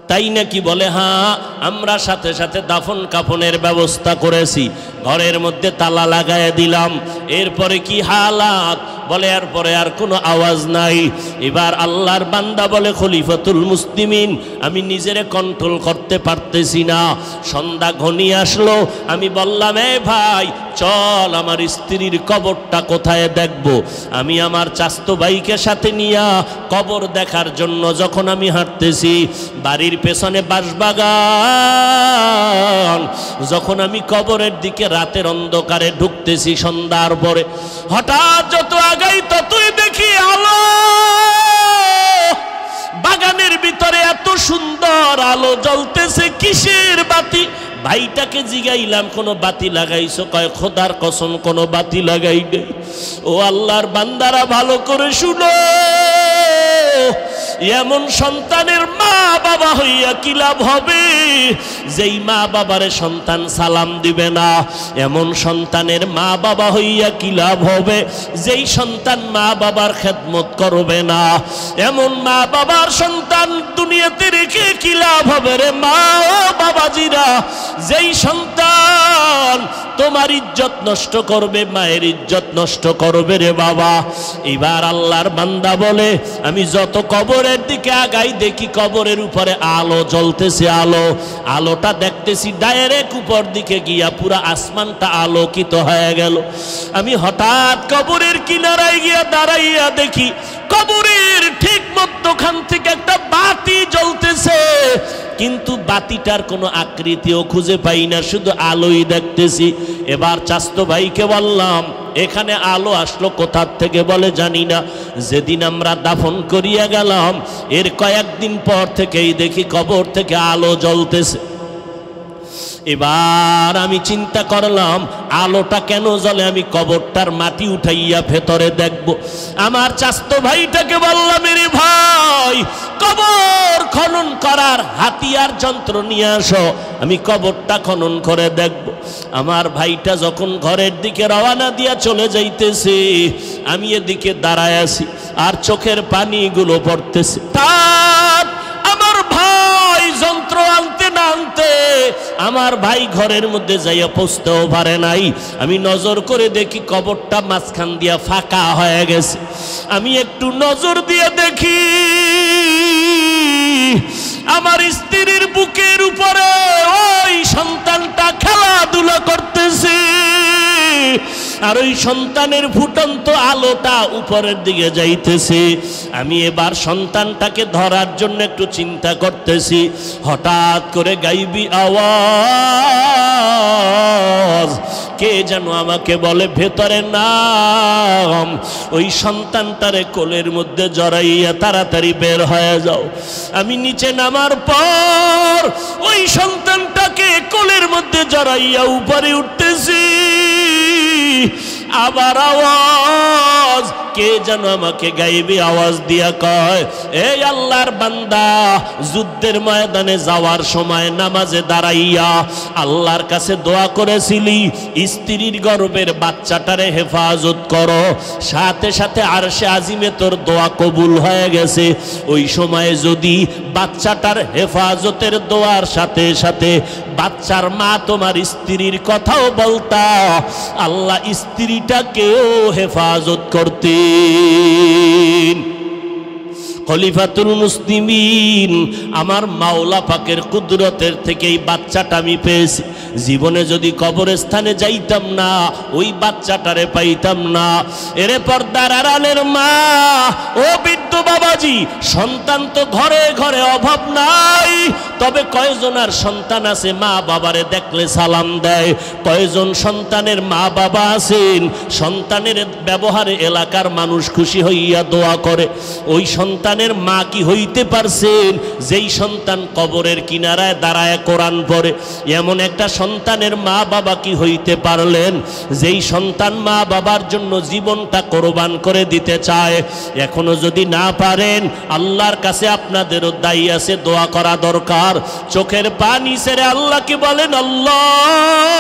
তাই নাকি? বলে, হ্যাঁ, আমরা সাথে সাথে দাফন কাফনের ব্যবস্থা করেছি। ঘরের মধ্যে তালা লাগায় দিলাম। এরপরে কি হালাত বলে, এরপরে আর কোনো আওয়াজ নাই। এবার আল্লাহর বান্দা বলে, খলিফাতুল মুসলিমিন আমি নিজেরে কন্ট্রোল করতে পারতেছি না। সন্ধ্যা ঘনিয়ে আসলো, আমি বললাম, এ ভাই চল আমার স্ত্রীর কবরটা কোথায় দেখব। আমি আমার চাচতো ভাইকে সাথে নিয়া কবর দেখার জন্য যখন আমি হাঁটতেছি, বাড়ির পেছনে বাঁশবাগান, যখন আমি কবরের দিকে রাতের অন্ধকারে ঢুকতেছি সন্ধ্যার পরে, হঠাৎ যত আগাই ততই দেখি আলো। বাগানের ভিতরে এত সুন্দর আলো জ্বলতেছে, কিসের বাতি? ভাইটাকে জিগাইলাম, কোনো বাতি লাগাইছো? কয় খোদার কসম কোনো বাতি লাগাই নেই। ও আল্লাহর বান্দারা ভালো করে শুনো, এমন সন্তানের মা বাবা হইয়া কি লাভ হবে? যেই মা বাবারে সন্তান সালাম দিবে না। এমন সন্তানের মা বাবা হইয়া কি লাভ হবে? যেই সন্তান মা বাবার খেদমত করবে না। এমন মা বাবার সন্তান দুনিয়াতে রেখে কি লাভ হবে রে মা ও বাবাজিরা? যেই সন্তান তোমার ইজ্জত নষ্ট করবে, মায়ের ইজ্জত নষ্ট করবে রে বাবা। এবার আল্লাহর বান্দা বলে, আমি যত কবরের দিকে আগাই দেখি কবরের উপরে আলো জ্বলতেছে। আলোটা দেখতেছি ডাইরেক্ট উপর দিকে গিয়া পুরা আসমানটা আলোকিত হয়ে গেল। আমি হঠাৎ কবরের কিনারায় গিয়া দাঁড়াইয়া দেখি কবরের ঠিক মধ্যখান থেকে একটা বাতি জ্বলতেছে, কিন্তু বাতিটার কোনো আকৃতিও খুঁজে পাই না, শুধু আলোই দেখতেছি। এবার চাচতো ভাইকে বললাম, এখানে আলো আসলো কোথা থেকে? বলে জানি না। যেদিন আমরা দাফন করিয়া গেলাম এর কয়েকদিন পর থেকেই দেখি কবর থেকে আলো জ্বলতেছে। এবার আমি চিন্তা করলাম আলোটা কেন জ্বলে, আমি কবরটার মাটি উঠাইয়া ভেতরে দেখব। আমার চাচতো ভাইটাকে বললাম, রে ভাই কবর খনন করার হাতিয়ার যন্ত্র নিয়ে আসো, আমি কবরটা খনন করে দেখব। আমার ভাইটা যখন ঘরের দিকে রওনা দিয়া চলে যাইতেছে, আমি এদিকে দাঁড়ায় আছি আর চোখের পানিগুলো পড়তেছে। তার আমার ভাই যন্ত্র আনতে না আনতে আমার ভাই ঘরের মধ্যে যাইয়া পৌঁছতেও পারে নাই। আমি নজর করে দেখি কবরটা মাঝখান দিয়া ফাঁকা হয়ে গেছে। আমি একটু নজর দিয়ে দেখি আমার স্ত্রীর বুকের উপরে ওই সন্তানটা খেলাধুলা করতেছে, আর ওই সন্তানের ফুটন্ত আলোটা উপরের দিকে যাইতেছে। আমি এবার সন্তানটাকে ধরার জন্য একটু চিন্তা করতেছি, হঠাৎ করে গাইবি আওয়াজ কে যেন আমাকে বলে, ভেতরে নাম। ওই সন্তানটারে কোলের মধ্যে জড়াইয়া তাড়াতাড়ি বের হয়ে যাও। আমি নিচে নামার পর ওই সন্তানটাকে কোলের মধ্যে জড়াইয়া উপরে উঠতেছি, আবার আওয়াজ কে যেন আমাকে গাইবি আওয়াজ দিয়া কয়, এই আল্লাহর বান্দা যুদ্ধের ময়দানে যাওয়ার সময় নামাজে দাঁড়াইয়া আল্লাহর কাছে দোয়া করেছিলি স্ত্রীর গর্ভের বাচ্চাটারে হেফাজত করো, সাথে সাথে আরশে আজিমে তোর দোয়া কবুল হয়ে গেছে। ওই সময়ে যদি বাচ্চাটার হেফাজতের দোয়ার সাথে সাথে বাচ্চার মা তোমার স্ত্রীর কথাও বলতা, আল্লাহ স্ত্রীটাকেও হেফাজত করতেন। খলিফাতুল মুসলিমিন আমার মাওলা পাকের কুদরতের থেকে এই বাচ্চাটা আমি পেয়েছি। জীবনে যদি কবরস্থানে যাইতাম না, ওই বাচ্চাটারে পাইতাম না। এরে পর্দার আড়ালের মা ও বৃদ্ধ বাবাজি, সন্তান তো ঘরে ঘরে অভাব নাই, তবে কয়জনার সন্তান আছে মা বাবারে দেখলে সালাম দেয়? কয়জন সন্তানের মা বাবা আছেন সন্তানের ব্যবহারে এলাকার মানুষ খুশি হইয়া দোয়া করে? ওই সন্তানের মা কি হইতে পারছেন যেই সন্তান কবরের কিনারায় দাঁড়ায় কোরআন পড়ে? এমন একটা সন্তানের মা বাবা কি হইতে পারলেন যেই সন্তান মা বাবার জন্য জীবনটা কোরবান করে দিতে চায়? এখনো যদি না পারে পারেন, আল্লাহর কাছে আপনাদেরও দায়ী আছে, দোয়া করা দরকার। চোখের পানি ছেড়ে আল্লাহকে বলেন, আল্লাহ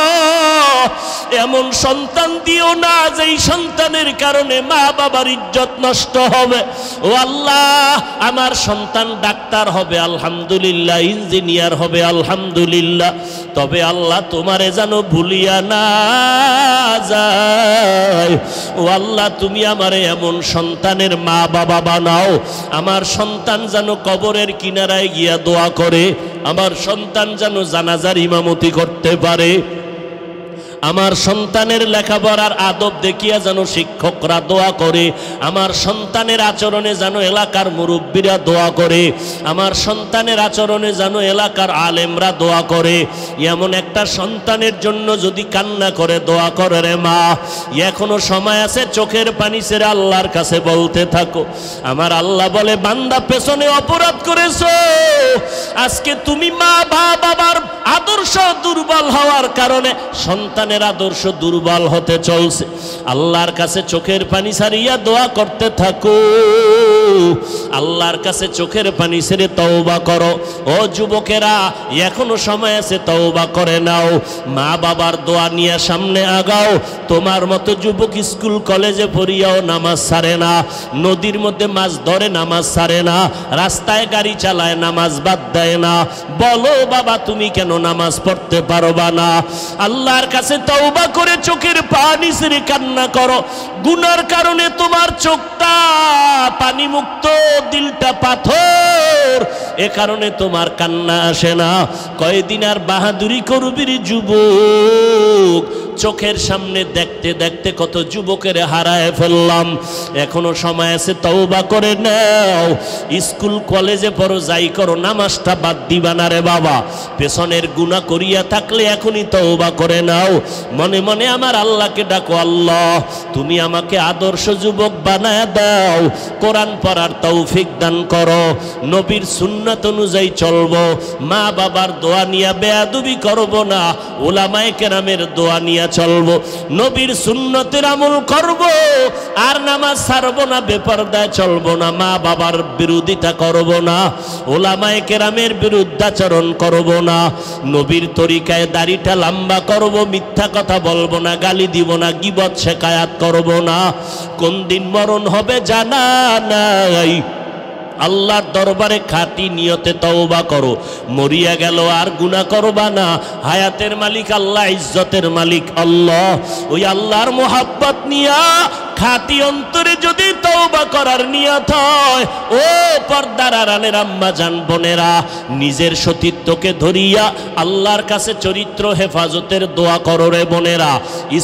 এমন সন্তান দিও না যেই সন্তানের কারণে মা বাবার ইজ্জত নষ্ট হবে। ও আল্লাহ, আমার সন্তান ডাক্তার হবে আলহামদুলিল্লাহ, ইঞ্জিনিয়ার হবে আলহামদুলিল্লাহ, তবে আল্লাহ তোমারে যেন ভুলিয়া না যায়। ও আল্লাহ, তুমি আমারে এমন সন্তানের মা বাবা বানাও, আমার সন্তান যেন কবরের কিনারায় গিয়া দোয়া করে, আমার সন্তান যেন জানাজার ইমামতি করতে পারে, আমার সন্তানের লেখাপড়ার আদব দেখিয়া যেন শিক্ষকরা দোয়া করে, আমার সন্তানের আচরণে যেন এলাকার মুরব্বীরা দোয়া করে, আমার সন্তানের আচরণে যেন এলাকার আলেমরা দোয়া করে। এমন একটা সন্তানের জন্য যদি কান্না করে দোয়া করে রে মা, এখনো সময় আছে, চোখের পানি ছেড়ে আল্লাহর কাছে বলতে থাকো। আমার আল্লাহ বলে, বান্দা পেছনে অপরাধ করেছো, আজকে তুমি মা বাবার আদর্শ দুর্বল হওয়ার কারণে সন্তানের আদর্শ দুর্বল হতে চলছে। আল্লাহর কাছে চোখের পানি ছাড়িয়া দোয়া করতে থাকো, আল্লাহর কাছে চোখের পানি ছেড়ে তওবা করো। ও যুবকেরা, এখনো সময় আছে, তওবা করে নাও, মা বাবার দোয়া নিয়ে সামনে আগাও। তোমার মতো যুবক স্কুল কলেজে পড়িয়াও নামাজ ছাড়ে না, নদীর মধ্যে মাছ ধরে নামাজ ছাড়ে না, রাস্তায় গাড়ি চালায় নামাজ বাদ দেয় না। বলো বাবা, তুমি কেন নামাজ পড়তে পারবা না? আল্লাহর কাছে তওবা করে চোখের পানি ছেড়ে কান্না করো। গুনার কারণে তোমার চোখটা পানি মুক্ত, দিলটা পাথর, এ কারণে তোমার কান্না আসে না। কয়দিন আর বাহাদুরি করবি রে যুবক? চোখের সামনে দেখতে দেখতে কত যুবকের হারায় ফেললাম। এখনো সময় আছে, তওবা করে নাও। স্কুল কলেজে পড়ো, যাই করো, নামাজটা বাদ দিবা না রে বাবা। পেছনের গুনাহ করিয়া থাকলে এখনই তওবা করে নাও। মনে মনে আমার আল্লাহকে ডাকো, আল্লাহ তুমি আমাকে আদর্শ যুবক বানায় দাও, কোরআন পড়ার তৌফিক দান করো, নবীর সুন্নাত অনুযায়ী চলবো, মা বাবার দোয়া নিয়ে বেয়াদবি করব না, উলামায়ে কেরামের দোয়া নিয়ে চলবো, নবীর সুন্নতের আমল করব, আর নামাজ ছাড়বো না, বেপরদায় চলবো না, মা বাবার বিরোধিতা করব না, উলামায়ে কেরামের বিরুদ্ধাচরণ করব না, নবীর তরিকায় দাড়িটা লম্বা করব, মিথ্যা কথা বলবো না, গালি দিব না, গীবত শেখায়াত করব না। কোন দিন মরণ হবে জানা নাই, আল্লাহর দরবারে খাঁটি নিয়তে তওবা করো। মরিয়া গেল আর গুনাহ করবা না। হায়াতের মালিক আল্লাহ, ইজ্জতের মালিক আল্লাহ। ওই আল্লাহর মোহাব্বত নিয়া খাঁটি অন্তরে যদি তওবা করার নিয়ত হয়, ও পর্দার আড়ালের আম্মা জান বোনেরা, নিজের সতীত্বকে ধরিয়া আল্লাহর কাছে চরিত্র হেফাজতের দোয়া করো রে বোনেরা।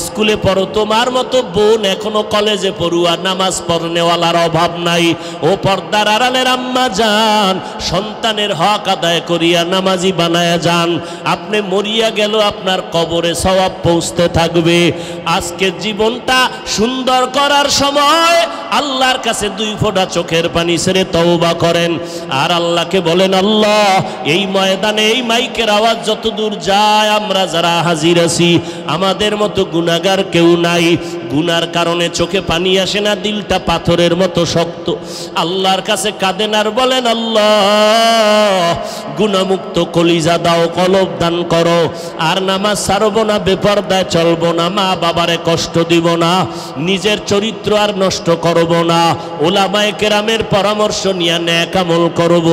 স্কুলে পড়ো, তোমার মতো বোন এখনো কলেজে পড়ুয়া, নামাজ পড়নেওয়ালার অভাব নাই। ও পর্দার আড়ালের আম্মা জান, সন্তানের হক আদায় করিয়া নামাজি বানায়া যান। আপনি মরিয়া গেল, আপনার কবরে সওয়াব পৌঁছতে থাকবে। আজকে জীবনটা সুন্দর করার সময় আল্লাহর কাছে 2 ফোঁটা চোখের পানি ছেড়ে তওবা করেন, আর আল্লাহকে বলেন, আল্লাহ এই ময়দানে এই মাইকের আওয়াজ যত দূর যায়, আমরা যারা হাজির আছি, আমাদের মতো গুনাহগার কেউ নাই। গুনার কারণে চোখে পানি আসে না, দিলটা পাথরের মতো শক্ত। আল্লাহর কাছে কাঁদেন আর বলেন, আল্লাহ গুনাহমুক্ত কলিজা দাও, কলব দান করো, আর নামাজ ছাড়বো না, বেপরদায় চলবো না, মা বাবারে কষ্ট দিব না, নিজের চরিত্র আর নষ্ট করব না, উলামায়ে কেরামের পরামর্শ নিয়ে নেক আমল করব,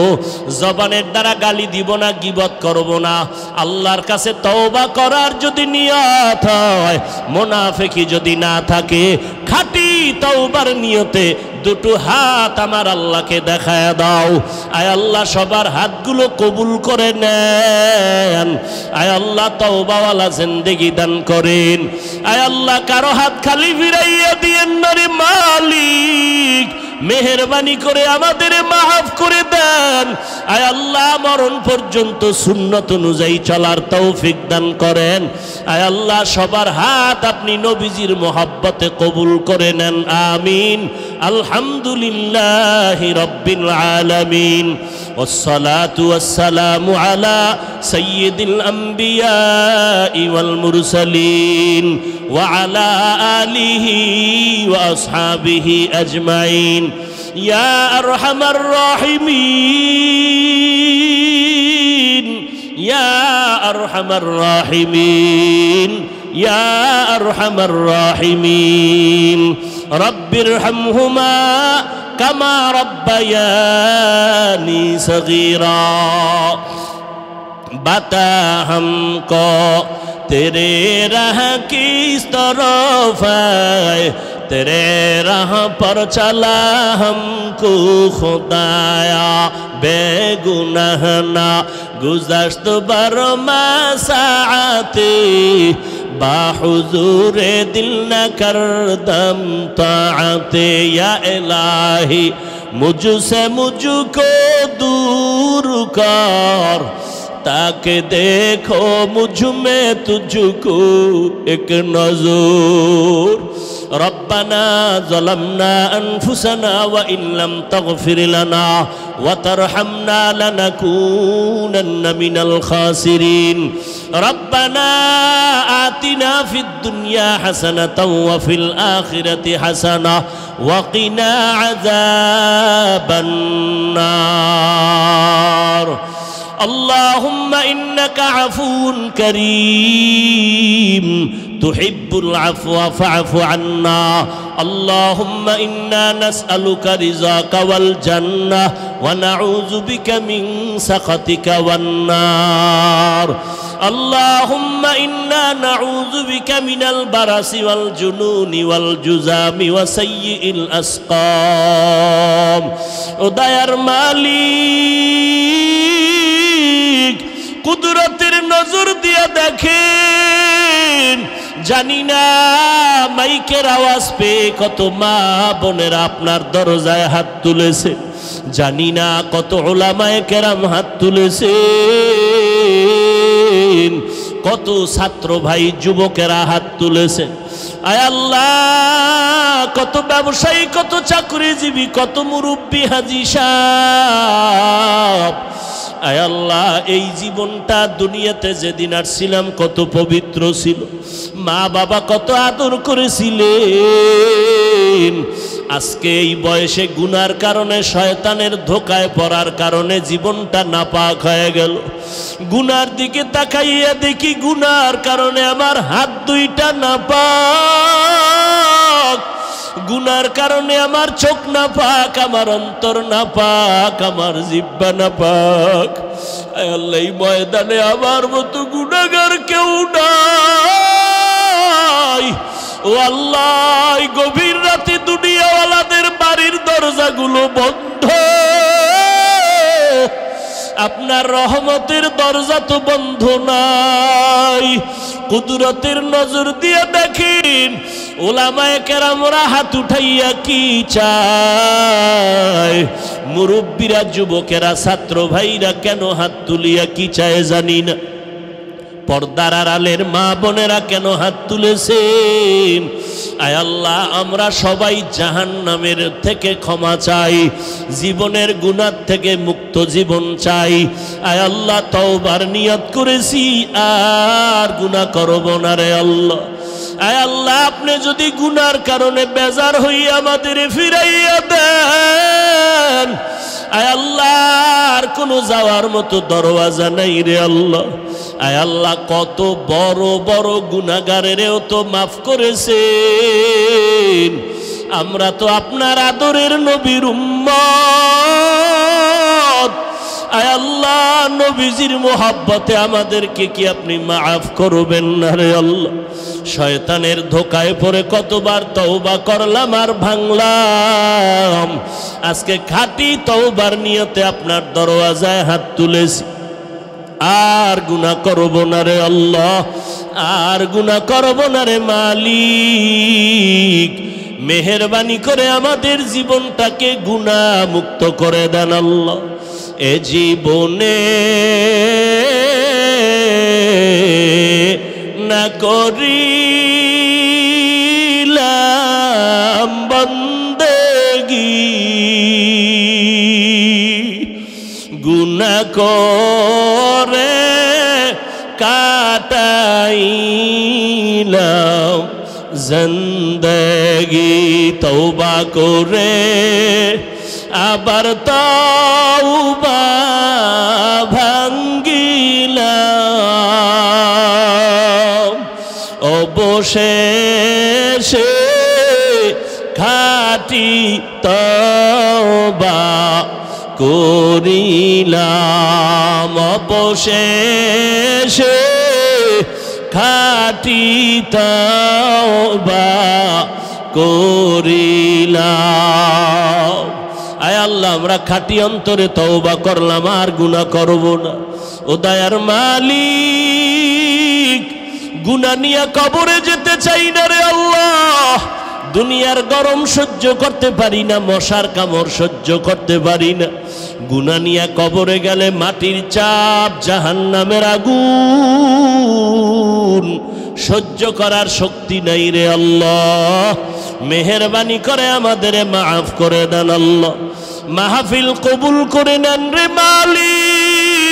জবানের দ্বারা গালি দিব না, গীবত করব না। আল্লাহর কাছে তওবা করার যদি নিয়ত হয়, মুনাফিকি যদি না থাকে, খাঁটি তওবার নিয়তে 2টো হাত আমার আল্লাহকে দেখায় দাও। আয় আল্লাহ, সবার হাতগুলো কবুল করে নেন। আয় আল্লাহ, তওবাওয়ালা জিন্দেগি দান করেন। আয় আল্লাহ, কারো হাত খালি ফিরাইয়া দিয়েন না রে মালিক, মেহেরবানি করে আমাদের মাফ করে দেন। আয় আল্লাহ, মরণ পর্যন্ত সুন্নত অনুযায়ী চলার তৌফিক দান করেন। আয় আল্লাহ, সবার হাত আপনি নবীজির মোহাব্বতে কবুল করে নেন, আমিন। আলহামদুলিল্লাহি রাব্বিল আলামিন, والصلاة والسلام على سيد الأنبياء والمرسلين وعلى آله وأصحابه أجمعين ইয়া আরহামার রাহিমিন, ইয়া আরহামার রাহিমিন, ইয়া আরহামার রাহিমিন। রব্বিরহামহুমা কামা রব্বায়ানি সগীরা। बता हमको तेरे राह किस तरफ है, तेरे राह पर चला हमको खुदाया। बेगुनाह ना गुज़श्त बरमा साअते, बाहुज़ूरे दिल न करदम ताअते। या इलाही मुझसे मुझको दूर कर, ताकि देखो मुझ में तुझको एक नज़र। रब्बना ज़लमना अनफुसना व इन लम तग़फिर लना व तरहमना लनकूनन्न मिनल खासिरीन। रब्बना आतिना फिद दुनिया हसनतन व फिल आखिरति हसना व क़िना अज़ाबन नार। अल्लाहुम्मा इन्नका अफ़ून करीम तुहिब्बुल अफ़्वा फ़अफ़ु अन्ना। अल्लाहुम्मा इन्ना नस्अलुका रिज़ाका वल जन्नह व नऊज़ु बिका मिन सख़तिका वन नार। अल्लाहुम्मा इन्ना नऊज़ु बिका मिनल बरसि वल जुनूनि वल जुज़ामि व सय्यिल अस्क़ाम। ओ दयार मालिक, কুদরতের নজর দিয়ে দেখেন, জানি না মাইকের আওয়াজ পেয়ে কত মা বোনেরা আপনার দরজায় হাত তুলেছে, জানি না কত উলামায়ে কেরাম হাত তুলেছেন, কত ছাত্র ভাই যুবকেরা হাত তুলেছেন। আয় আল্লাহ, কত ব্যবসায়ী, কত চাকরিজীবী, কত মুরব্বী হাজী সাহেব। আয় আল্লাহ, এই জীবনটা দুনিয়াতে যেদিন আসছিলাম কত পবিত্র ছিল, মা বাবা কত আদর করেছিলেন। আজকে এই বয়সে গুনার কারণে, শয়তানের ধোকায় পড়ার কারণে জীবনটা নাপাক হয়ে গেল। গুনার দিকে তাকাইয়া দেখি গুনার কারণে আমার হাত দুইটা নাপাক, গুনার কারণে আমার চোখ নাপাক, আমার অন্তর নাপাক, আমার জিহ্বা নাপাক। আয় আল্লাহ, এই ময়দানে আমার মতো গুনাহগার কেউ নাই। ও আল্লাহ, গভীর রাতে দুনিয়াওয়ালাদের বাড়ির দরজাগুলো বন্ধ, আপনার রহমতের দরজা তো বন্ধ নাই। কুদরতের নজর দিয়ে দেখেন, উলামায়ে কেরামরা হাত উঠাইয়া কি চায়, মুরব্বীরা, যুবকেরা, ছাত্র ভাইরা কেন হাত তুলিয়া কি চায় জানি না। পর্দার আড়ালের মা বোনেরা কেন হাত তুলেছেন। আয় আল্লাহ, আমরা সবাই জাহান্নামের থেকে ক্ষমা চাই, জীবনের গুনাহ থেকে মুক্ত জীবন চাই। আয় আল্লাহ, তওবার নিয়ত করেছি, আর গুনাহ করব না রে আল্লাহ। আয় আল্লাহ, আপনি যদি গুনার কারণে বেজার হইয়া আমাদের ফিরাইয়া দেন, আয় আল্লাহ, আর কোনো যাওয়ার মতো দরওয়াজা নাই রে আল্লাহ। আয় আল্লাহ, কত বড় বড় গুনাহগারেরও তো মাফ করেছেন। আমরা তো আপনার আদরের নবীর উম্মত। আয় আল্লাহ, নবীজির মোহাব্বতে আমাদেরকে কি আপনি মাফ করবেন না রে আল্লাহ। শয়তানের ধোকায় পড়ে কতবার তওবা করলাম আর ভাঙলাম। আজকে খাঁটি তওবার নিয়তে আপনার দরওয়াজায় হাত তুলেছি, আর গুনাহ করব না রে আল্লাহ, আর গুনাহ করব না রে মালিক। মেহেরবানি করে আমাদের জীবনটাকে গুনাহ মুক্ত করে দেন আল্লাহ। এ জীবনে না করিলাম বন্দেগি, গুনাহ করে কাটাইলাম জিন্দেগি। তওবা করে আবার তওবা ভাঙ্গিলাম অবশেষে খাঁটি তওবা করিলাম অবশেষে খাঁটি তওবা করিলাম। আয় আল্লাহ আমরা খাঁটি অন্তরে তওবা করলাম, আর গুনাহ করব না। ও দয়ার মালিক, গুনাহ নিয়ে কবরে যেতে চাই না রে আল্লাহ। দুনিয়ার গরম সহ্য করতে পারি না, মশার কামড় সহ্য করতে পারি না। গুনাহ নিয়ে কবরে গেলে মাটির চাপ, জাহান্নামের আগুন সহ্য করার শক্তি নাই রে আল্লাহ। মেহেরবানি করে আমাদের মাফ করে দেন আল্লাহ। মাহফিল কবুল করে নেন রে মালিক।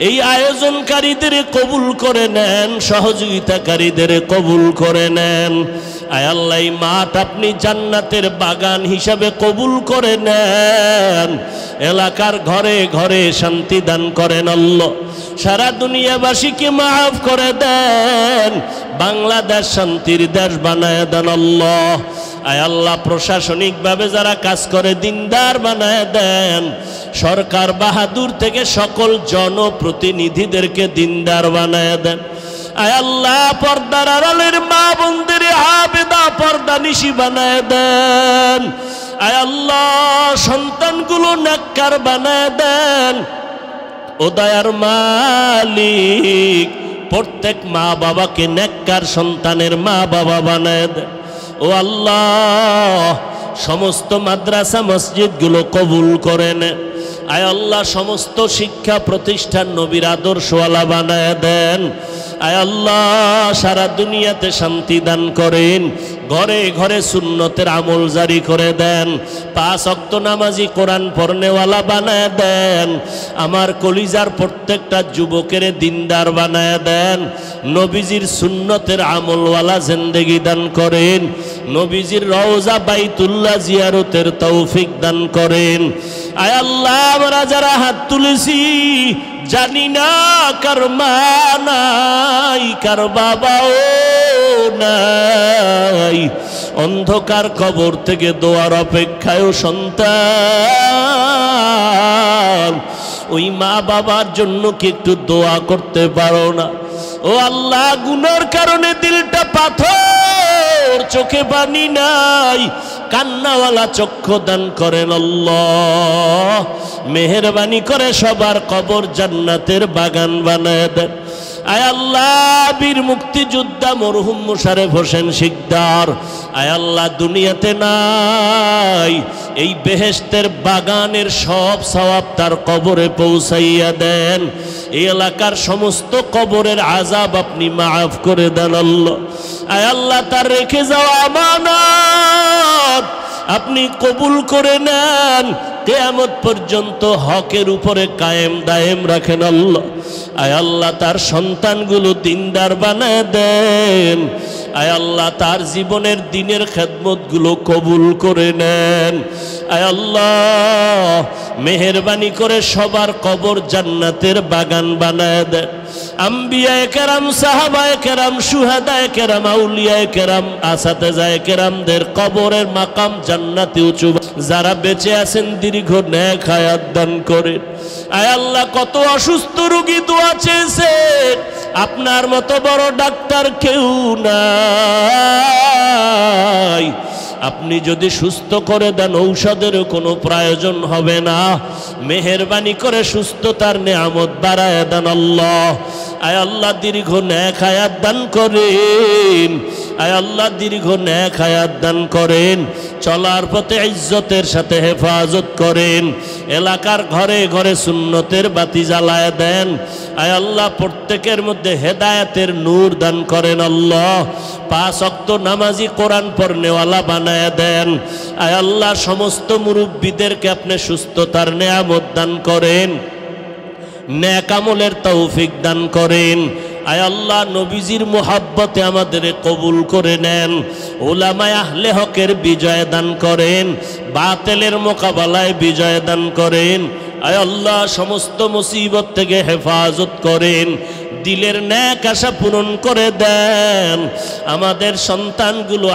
এই আয়োজনকারীদের কবুল করে নেন, সহযোগিতাকারীদের কবুল করে নেন। আয় আল্লাহ, এই মাঠ আপনি জান্নাতের বাগান হিসাবে কবুল করে নেন। এলাকার ঘরে ঘরে শান্তি দান করেন আল্লাহ। সারা দুনিয়াবাসীকে মাফ করে দেন। বাংলাদেশ শান্তির দেশ বানায় দেন আল্লাহ। আয় আল্লাহ, প্রশাসনিকভাবে যারা কাজ করে দিনদার বানায় দেন। সরকার বাহাদুর থেকে সকল জনপ্রতিনিধিদেরকে দিনদার বানায় দেন। আয় আল্লাহ, পর্দার আড়ালের মা বোনদের আবেদা পর্দা নিশি বানায় দেন। আয় আল্লাহ, সন্তানগুলো নেককার বানায় দেন। ও দয়ার মালিক, প্রত্যেক মা বাবাকে নেককার সন্তানের মা বাবা বানায় দেন। ও আল্লাহ, সমস্ত মাদ্রাসা মসজিদগুলো কবুল করে নেন। আয় আল্লাহ, সমস্ত শিক্ষা প্রতিষ্ঠান নবীর আদর্শওয়ালা বানায় দেন। আয় আল্লাহ, সারা দুনিয়াতে শান্তি দান করেন। ঘরে ঘরে সুন্নতের আমল জারি করে দেন। 5 ওয়াক্ত নামাজি কোরআন পড়নেওয়ালা বানায় দেন। আমার কলিজার প্রত্যেকটা যুবকের দিনদার বানায় দেন। নবীজির সুন্নতের আমলওয়ালা জিন্দেগি দান করেন। নবীজির রওজা বাইতুল্লাহ জিয়ারতের তৌফিক দান করেন। আয় আল্লাহ, আমরা যারা হাত তুলেছি জানি না কার মা নাই, কার বাবাও নাই। অন্ধকার কবর থেকে দোয়ার অপেক্ষায় সন্তান, ওই মা বাবার জন্য কি একটু দোয়া করতে পারো না? ও আল্লাহ, গুনার কারণে দিলটা পাথর, চোখে পানি নাই, কান্নাওয়ালা চক্ষু দান করেন আল্লাহ। মেহেরবানি করে সবার কবর জান্নাতের বাগান বানায় দেন। আয় আল্লাহ, বীর মুক্তিযোদ্ধা মরহুম মোশারেফ হোসেন শিকদার, আয় আল্লাহ, দুনিয়াতে নাই, এই বেহেশতের বাগানের সব সওয়াব তার কবরে পৌঁছাইয়া দেন। এই এলাকার সমস্ত কবরের আযাব আপনি মাফ করে দেন আল্লাহ। আয় আল্লাহ, তার রেখে যাওয়া আমানত আপনি কবুল করে নেন। কিয়ামত পর্যন্ত হকের উপরে কায়েম দায়েম রাখেন আল্লাহ। আয় আল্লাহ, তার সন্তানগুলো দিনদার বানায় দেন। আয় আল্লাহ, তার জীবনের দিনের খেদমতগুলো কবুল করে নেন। আয় আল্লাহ, মেহেরবানি করে সবার কবর জান্নাতের বাগান বানায় দেন। আম্বিয়ায়ে কেরাম, সাহাবায়ে কেরাম, শুহাদায়ে কেরাম, আউলিয়ায়ে কেরাম, আসাতেজায়ে কেরামদের কবরের মাকাম জান্নাতে উঁচু। যারা বেঁচে আছেন দীর্ঘ নেক হায়াত দান করেন। আয় আল্লাহ, কত অসুস্থ রোগী দোয়া চেয়েছেন, আপনার মতো বড় ডাক্তার কেউ নাই। আপনি যদি সুস্থ করে দেন, ঔষধেরও কোনো প্রয়োজন হবে না। মেহেরবানি করে সুস্থতার নেয়ামত বাড়ায় দেন আল্লাহ। আয় আল্লাহ, দীর্ঘ নেক হায়াত দান করেন। আয় আল্লাহ, দীর্ঘ নেক হায়াত দান করেন। চলার পথে ইজ্জতের সাথে হেফাজত করেন। এলাকার ঘরে ঘরে সুন্নতের বাতি জ্বালায় দেন। আয় আল্লাহ, প্রত্যেকের মধ্যে হেদায়েতের নূর দান করেন আল্লাহ। 5 ওয়াক্ত নামাজি কোরআন পড়নেওয়ালা বানায় দেন। আয় আল্লাহ, সমস্ত মুরব্বীদেরকে আপনি সুস্থতার নেয়ামত দান করেন, নেক আমলের তৌফিক দান করেন। আয় আল্লাহ নবীজির মুহাব্বতে আমাদের কবুল করে নেন, উলামায়ে আহলে হকের বিজয় দান করেন, বাতিলের মোকাবেলায় বিজয় দান করেন। আয় আল্লাহ সমস্ত মুসিবত থেকে হেফাজত করেন, দিলের ন্যাক আশা পূরণ করে দেন। আমাদের সন্তানগুলো